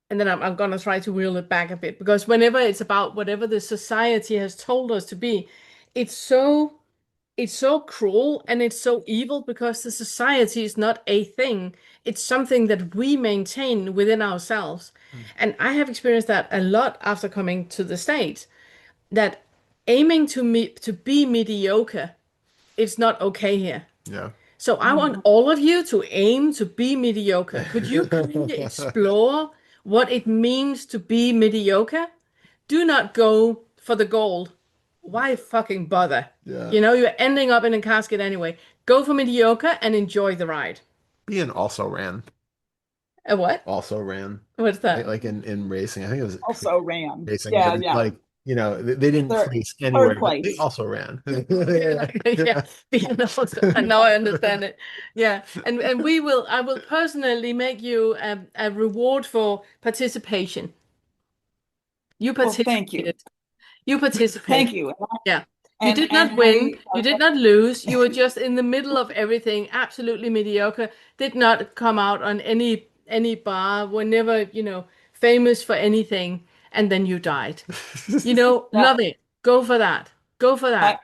and then I'm gonna try to reel it back a bit, because whenever it's about whatever the society has told us to be, it's so cruel and it's so evil, because the society is not a thing. It's something that we maintain within ourselves. And I have experienced that a lot after coming to the States, that aiming to be mediocre, it's not okay here. Yeah. So I want all of you to aim to be mediocre. Could you kindly explore what it means to be mediocre? Do not go for the gold. Why fucking bother? Yeah. You know, you're ending up in a casket anyway. Go for mediocre and enjoy the ride. Ian also ran. A what? Also ran. What's that? Like in racing. I think it was Also ran. racing. Yeah, and, yeah. like, you know, they didn't Third- place anywhere, third but they place. also ran. Yeah, and now I understand it. Yeah, and I will personally make you a reward for participation. You Well, thank you. participated. You participated. Thank you. Yeah. You did not win. You did not lose. You were just in the middle of everything, absolutely mediocre. Did not come out on any bar. Were never, you know, famous for anything, and then you died. You know, love it. Go for that. Go for that.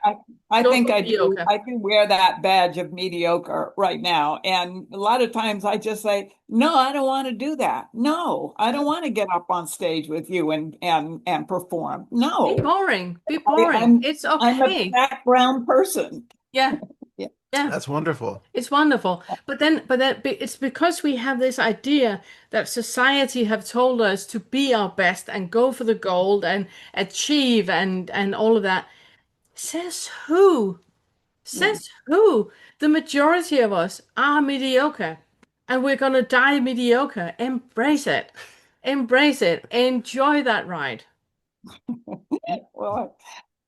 I Go think for I do. mediocre. I do wear that badge of mediocre right now. And a lot of times I just say, no, I don't want to do that. No, I don't want to get up on stage with you and perform. No. Be boring. Be boring. It's I'm a okay. background person. Yeah. Yeah. Yeah. That's wonderful. It's wonderful. But then it's because we have this idea that society have told us to be our best and go for the gold and achieve and all of that. Says who? Says who? The majority of us are mediocre, and we're gonna die mediocre. Embrace it. Embrace it. Enjoy that ride. Well,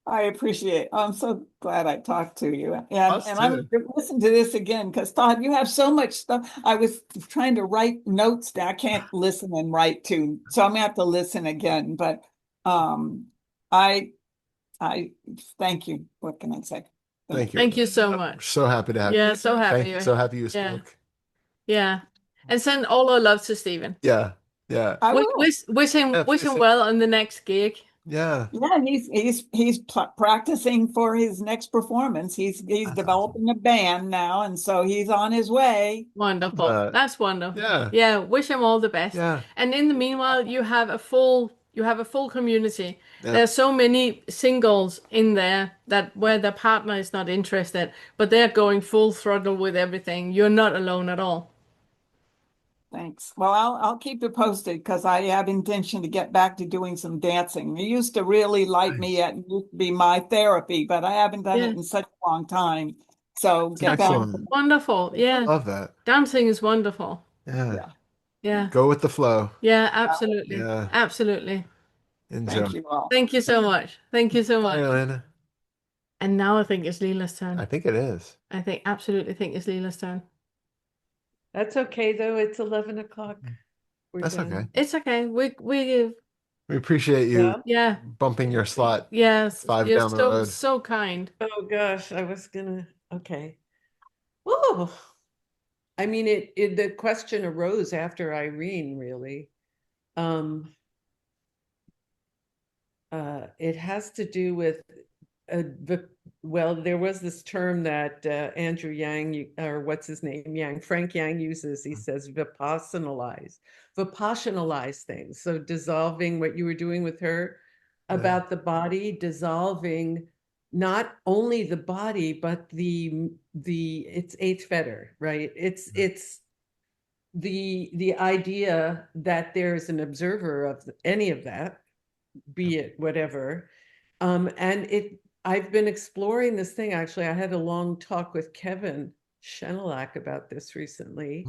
I appreciate it. I'm so glad I talked to you. Us And I'm too. going to listen to this again because Todd, you have so much stuff. I was trying to write notes down. I can't listen and write too. So I'm gonna have to listen again. But I thank you. What can I say? Thank you. Thank you so We're much. so happy to have Yeah, you. so happy. So happy you Yeah. spoke. Yeah. And send all our love to Stephen. Yeah. Yeah. I will. Wish him well on the next gig. Yeah. Yeah, he's practicing for his next performance. He's That's developing a band now, and so he's on his way. Wonderful. That's wonderful. Yeah. Yeah, wish him all the best. Yeah. And in the meanwhile, you have a full community. Yeah. There's so many singles in there that where their partner is not interested, but they're going full throttle with everything. You're not alone at all. Thanks. Well, I'll keep it posted because I have intention to get back to doing some dancing. It used to really light me at, it used to be my therapy, but I haven't done it in such a long time. So get back. Excellent. Wonderful. Yeah. Love that. Dancing is wonderful. Yeah. Yeah. Go with the flow. Yeah, absolutely. Yeah. Absolutely. Enjoy. Thank you all. Thank you so much. Thank you so Bye, much. Elena. And now I think it's Leela's turn. I think it is. Absolutely think it's Leela's turn. That's okay though. It's 11 o'clock. We're That's done. okay. It's okay. We We appreciate you yeah. bumping your slot. Yes. 5 You're down the so road. so kind. Oh gosh, I was gonna. Okay. Oh, I mean, the question arose after Irene, really. It has to do with well, there was this term that Andrew Yang, or what's his name, Frank Yang uses. He says vipassanalyze things. So dissolving what you were doing with her about the body, dissolving not only the body, but it's eighth fetter, right? It's the idea that there's an observer of any of that, be it whatever. And I've been exploring this thing. Actually, I had a long talk with Kevin Shenelak about this recently,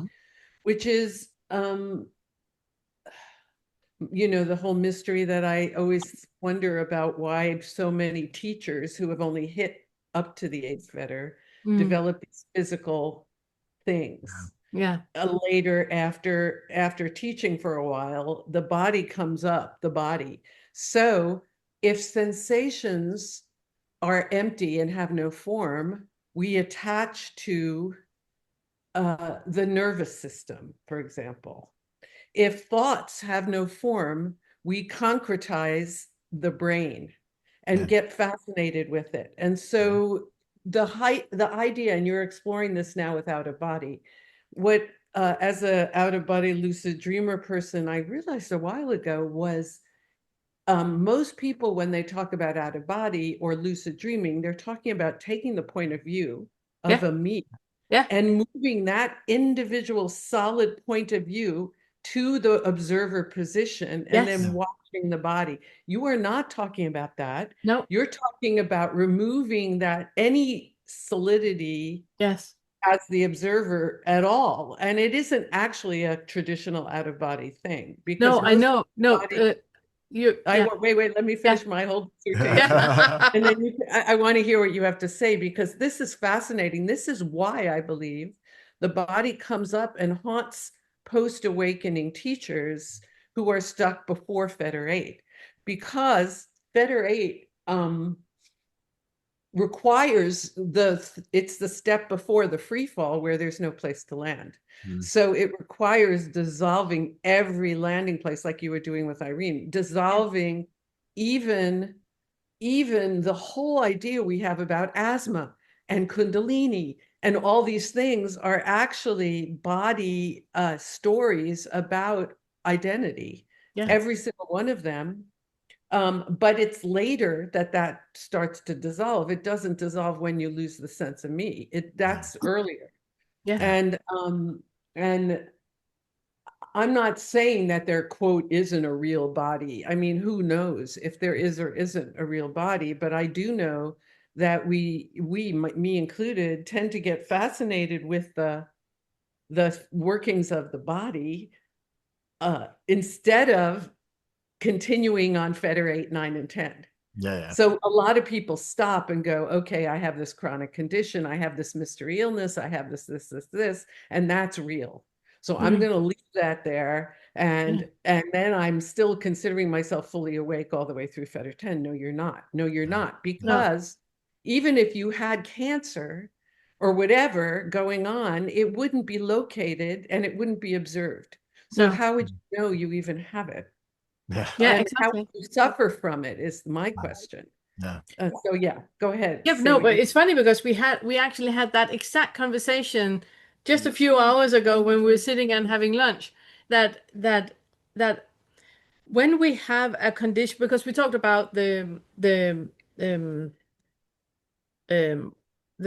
which is, the whole mystery that I always wonder about, why so many teachers who have only hit up to the eighth fetter develop these physical things. Yeah. Later, after teaching for a while, the body comes up, So if sensations are empty and have no form, we attach to the nervous system, for example. If thoughts have no form, we concretize the brain and get fascinated with it. And so the idea, and you're exploring this now with out of body, what as a out of body lucid dreamer person, I realized a while ago was most people, when they talk about out of body or lucid dreaming, they're talking about taking the point of view of a me and moving that individual solid point of view to the observer position and then watching the body. You are not talking about that. No. You're talking about removing that any solidity Yes. as the observer at all. And it isn't actually a traditional out-of-body thing because No, I know. No, wait, let me finish my whole dissertation. And then I want to hear what you have to say, because this is fascinating. This is why I believe the body comes up and haunts post-awakening teachers who are stuck before Fetter 8, because Fetter 8 requires it's the step before the free fall where there's no place to land. So it requires dissolving every landing place, like you were doing with Irene, dissolving even the whole idea we have about asthma and kundalini and all these things are actually body stories about identity, every single one of them. But it's later that starts to dissolve. It doesn't dissolve when you lose the sense of me. That's earlier. And I'm not saying that there, quote, isn't a real body. I mean, who knows if there is or isn't a real body, but I do know that we, me included, tend to get fascinated with the workings of the body instead of continuing on Fetter 8, 9, and 10. So a lot of people stop and go, okay, I have this chronic condition, I have this mystery illness, I have this, and that's real. So I'm going to leave that there. And then I'm still considering myself fully awake all the way through Fetter 10. No, you're not. No, you're not. Because even if you had cancer or whatever going on, it wouldn't be located and it wouldn't be observed. So how would you know you even have it? And how would you suffer from it is my question. So go ahead. No, but it's funny because we actually had that exact conversation just a few hours ago when we were sitting and having lunch. That when we have a condition, because we talked about the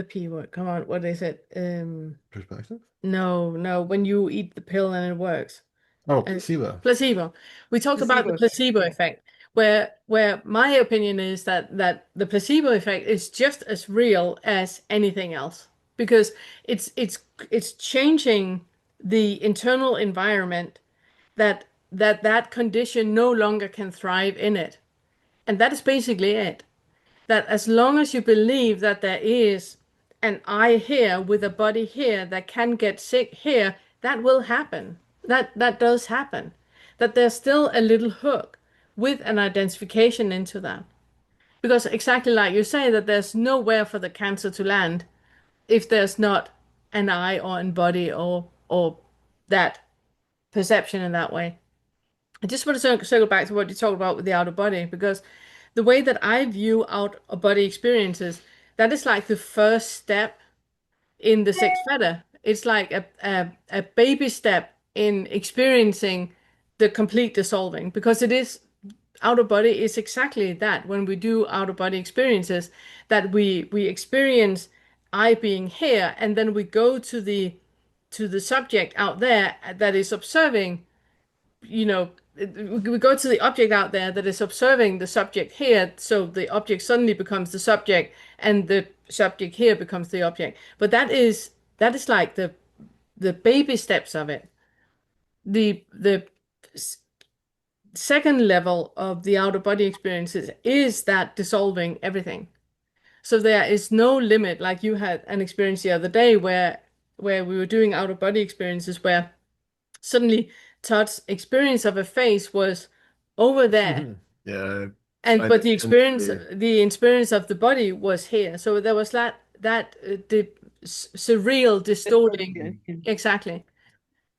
P word. Come on, what is it? Perspective? No, when you eat the pill and it works. Oh, placebo. Placebo. We talked about the placebo effect, where my opinion is that the placebo effect is just as real as anything else, because it's changing the internal environment that condition no longer can thrive in it. And that is basically it. That as long as you believe that there is an I here with a body here that can get sick here, that will happen. That does happen. That there's still a little hook with an identification into that. Because exactly like you say, that there's nowhere for the cancer to land if there's not an I or an body or that perception in that way. I just want to circle back to what you talked about with the outer body, because the way that I view out of body experiences, that is like the first step in the sixth fetter. It's like a baby step in experiencing the complete dissolving, because it is out of body is exactly that. When we do out of body experiences, that we experience I being here, and then we go to the subject out there that is observing, we go to the object out there that is observing the subject here, so the object suddenly becomes the subject and the subject here becomes the object. But that is like the baby steps of it. The second level of the outer body experiences is that dissolving everything. So there is no limit. Like you had an experience the other day where we were doing outer body experiences where suddenly Todd's experience of a face was over there. Yeah. But the Tend experience of the body was here. So there was the surreal, distorting. Exactly.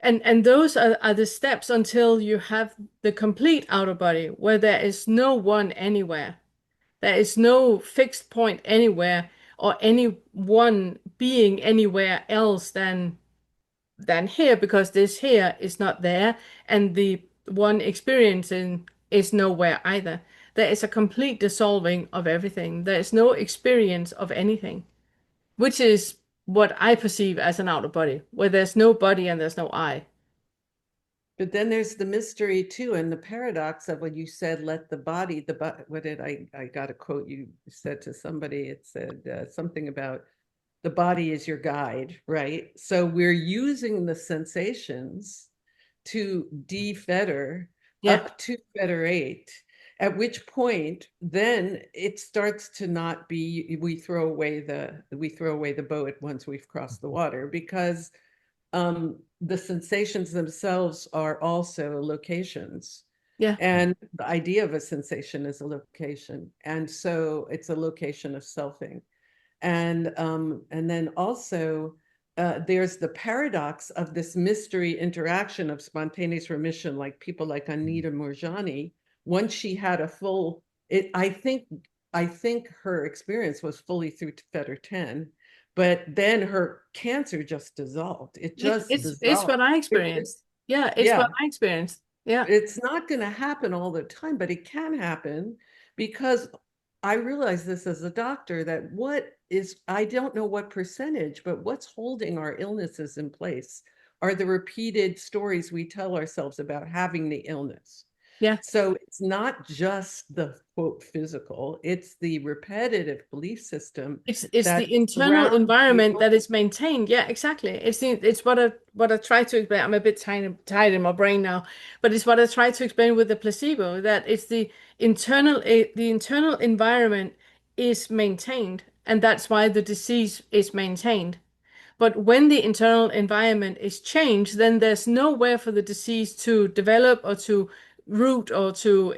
And those are the steps until you have the complete outer body where there is no one anywhere. There is no fixed point anywhere or any one being anywhere else than here, because this here is not there and the one experiencing is nowhere either. There is a complete dissolving of everything. There is no experience of anything, which is what I perceive as an outer body, where there's no body and there's no I. But then there's the mystery too, and the paradox of when you said, let the body, what did I got a quote you said to somebody, it said something about the body is your guide, right? So we're using the sensations to de-fetter up to fetter 8, at which point then it starts to not be, we throw away the boat once we've crossed the water, because the sensations themselves are also locations. Yeah. And the idea of a sensation is a location. And so it's a location of selfing. And then also there's the paradox of this mystery interaction of spontaneous remission, like people like Anita Moorjani. Once she had a full, I think her experience was fully through Fetter 10, but then her cancer just dissolved. It just dissolved. It's what I experienced. Yeah, it's what I experienced. Yeah. It's not going to happen all the time, but it can happen, because I realize this as a doctor, that I don't know what percentage, but what's holding our illnesses in place are the repeated stories we tell ourselves about having the illness. Yeah. So it's not just the quote physical, it's the repetitive belief system. It's the internal environment that is maintained. Yeah, exactly. It's what I try to explain. I'm a bit tired in my brain now, but it's what I try to explain with the placebo, that it's the internal environment is maintained, and that's why the disease is maintained. But when the internal environment is changed, then there's nowhere for the disease to develop or to root or to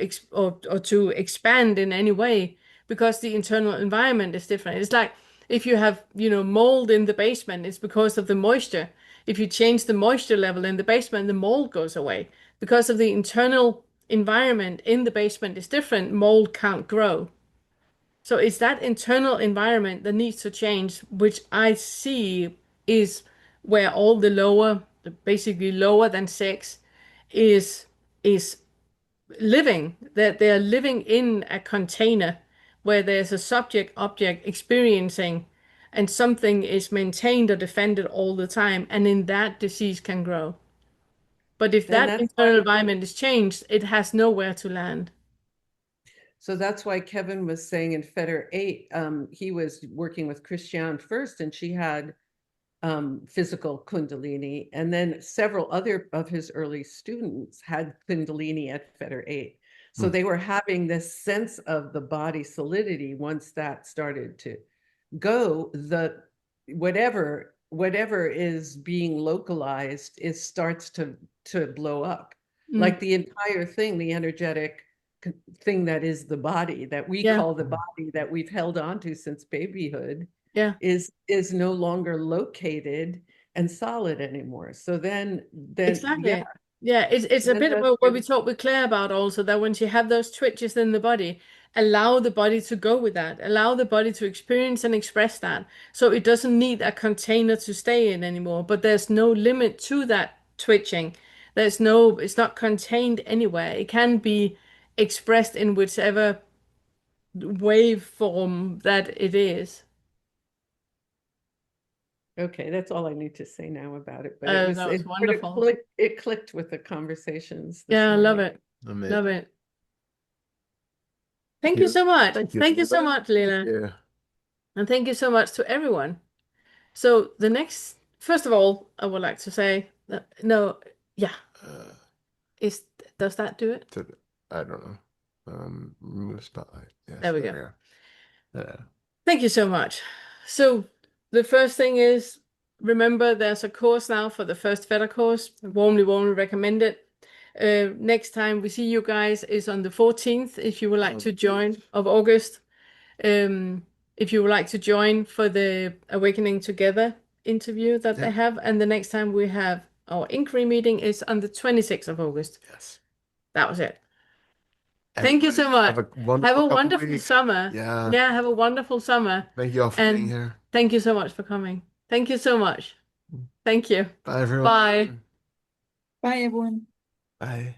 expand in any way, because the internal environment is different. It's like if you have, mold in the basement, it's because of the moisture. If you change the moisture level in the basement, the mold goes away. Because of the internal environment in the basement is different, mold can't grow. So it's that internal environment that needs to change, which I see is where all basically lower than 6 is living, that they're living in a container where there's a subject object experiencing, and something is maintained or defended all the time, and in that disease can grow. But if that internal environment is changed, it has nowhere to land. So that's why Kevin was saying in Fetter 8, he was working with Christiane first, and she had physical Kundalini, and then several other of his early students had Kundalini at Fetter 8. So they were having this sense of the body solidity. Once that started to go, the whatever is being localized starts to blow up. Like the entire thing, the energetic thing that is the body, that we call the body, that we've held on to since babyhood, is no longer located and solid anymore. So then exactly. Yeah, it's a bit of what we talked with Claire about also, that when you have those twitches in the body, allow the body to go with that, allow the body to experience and express that. So it doesn't need a container to stay in anymore, but there's no limit to that twitching. It's not contained anywhere. It can be expressed in whichever wave form that it is. Okay, that's all I need to say now about it. But that was wonderful. It clicked with the conversations. Yeah, I love it. Love it. Thank you so much. Thank you so much, Leela. Yeah. And thank you so much to everyone. So first of all, I would like to say that, does that do it? I don't know. Remove spotlight. Yes, there we go. Yeah. Thank you so much. So the first thing is, remember there's a course now for the first Fetter course. Warmly recommend it. Next time we see you guys is on the 14th, if you would like to join, of August. If you would like to join for the Awakening Together interview that they have. And the next time we have our inquiry meeting is on the 26th of August. Yes. That was it. Thank you so much. Have a wonderful wonderful summer. Yeah. Yeah, have a wonderful summer. Thank you all for being here. Thank you so much for coming. Thank you so much. Thank you. Bye, everyone. Bye. Bye, everyone. Bye.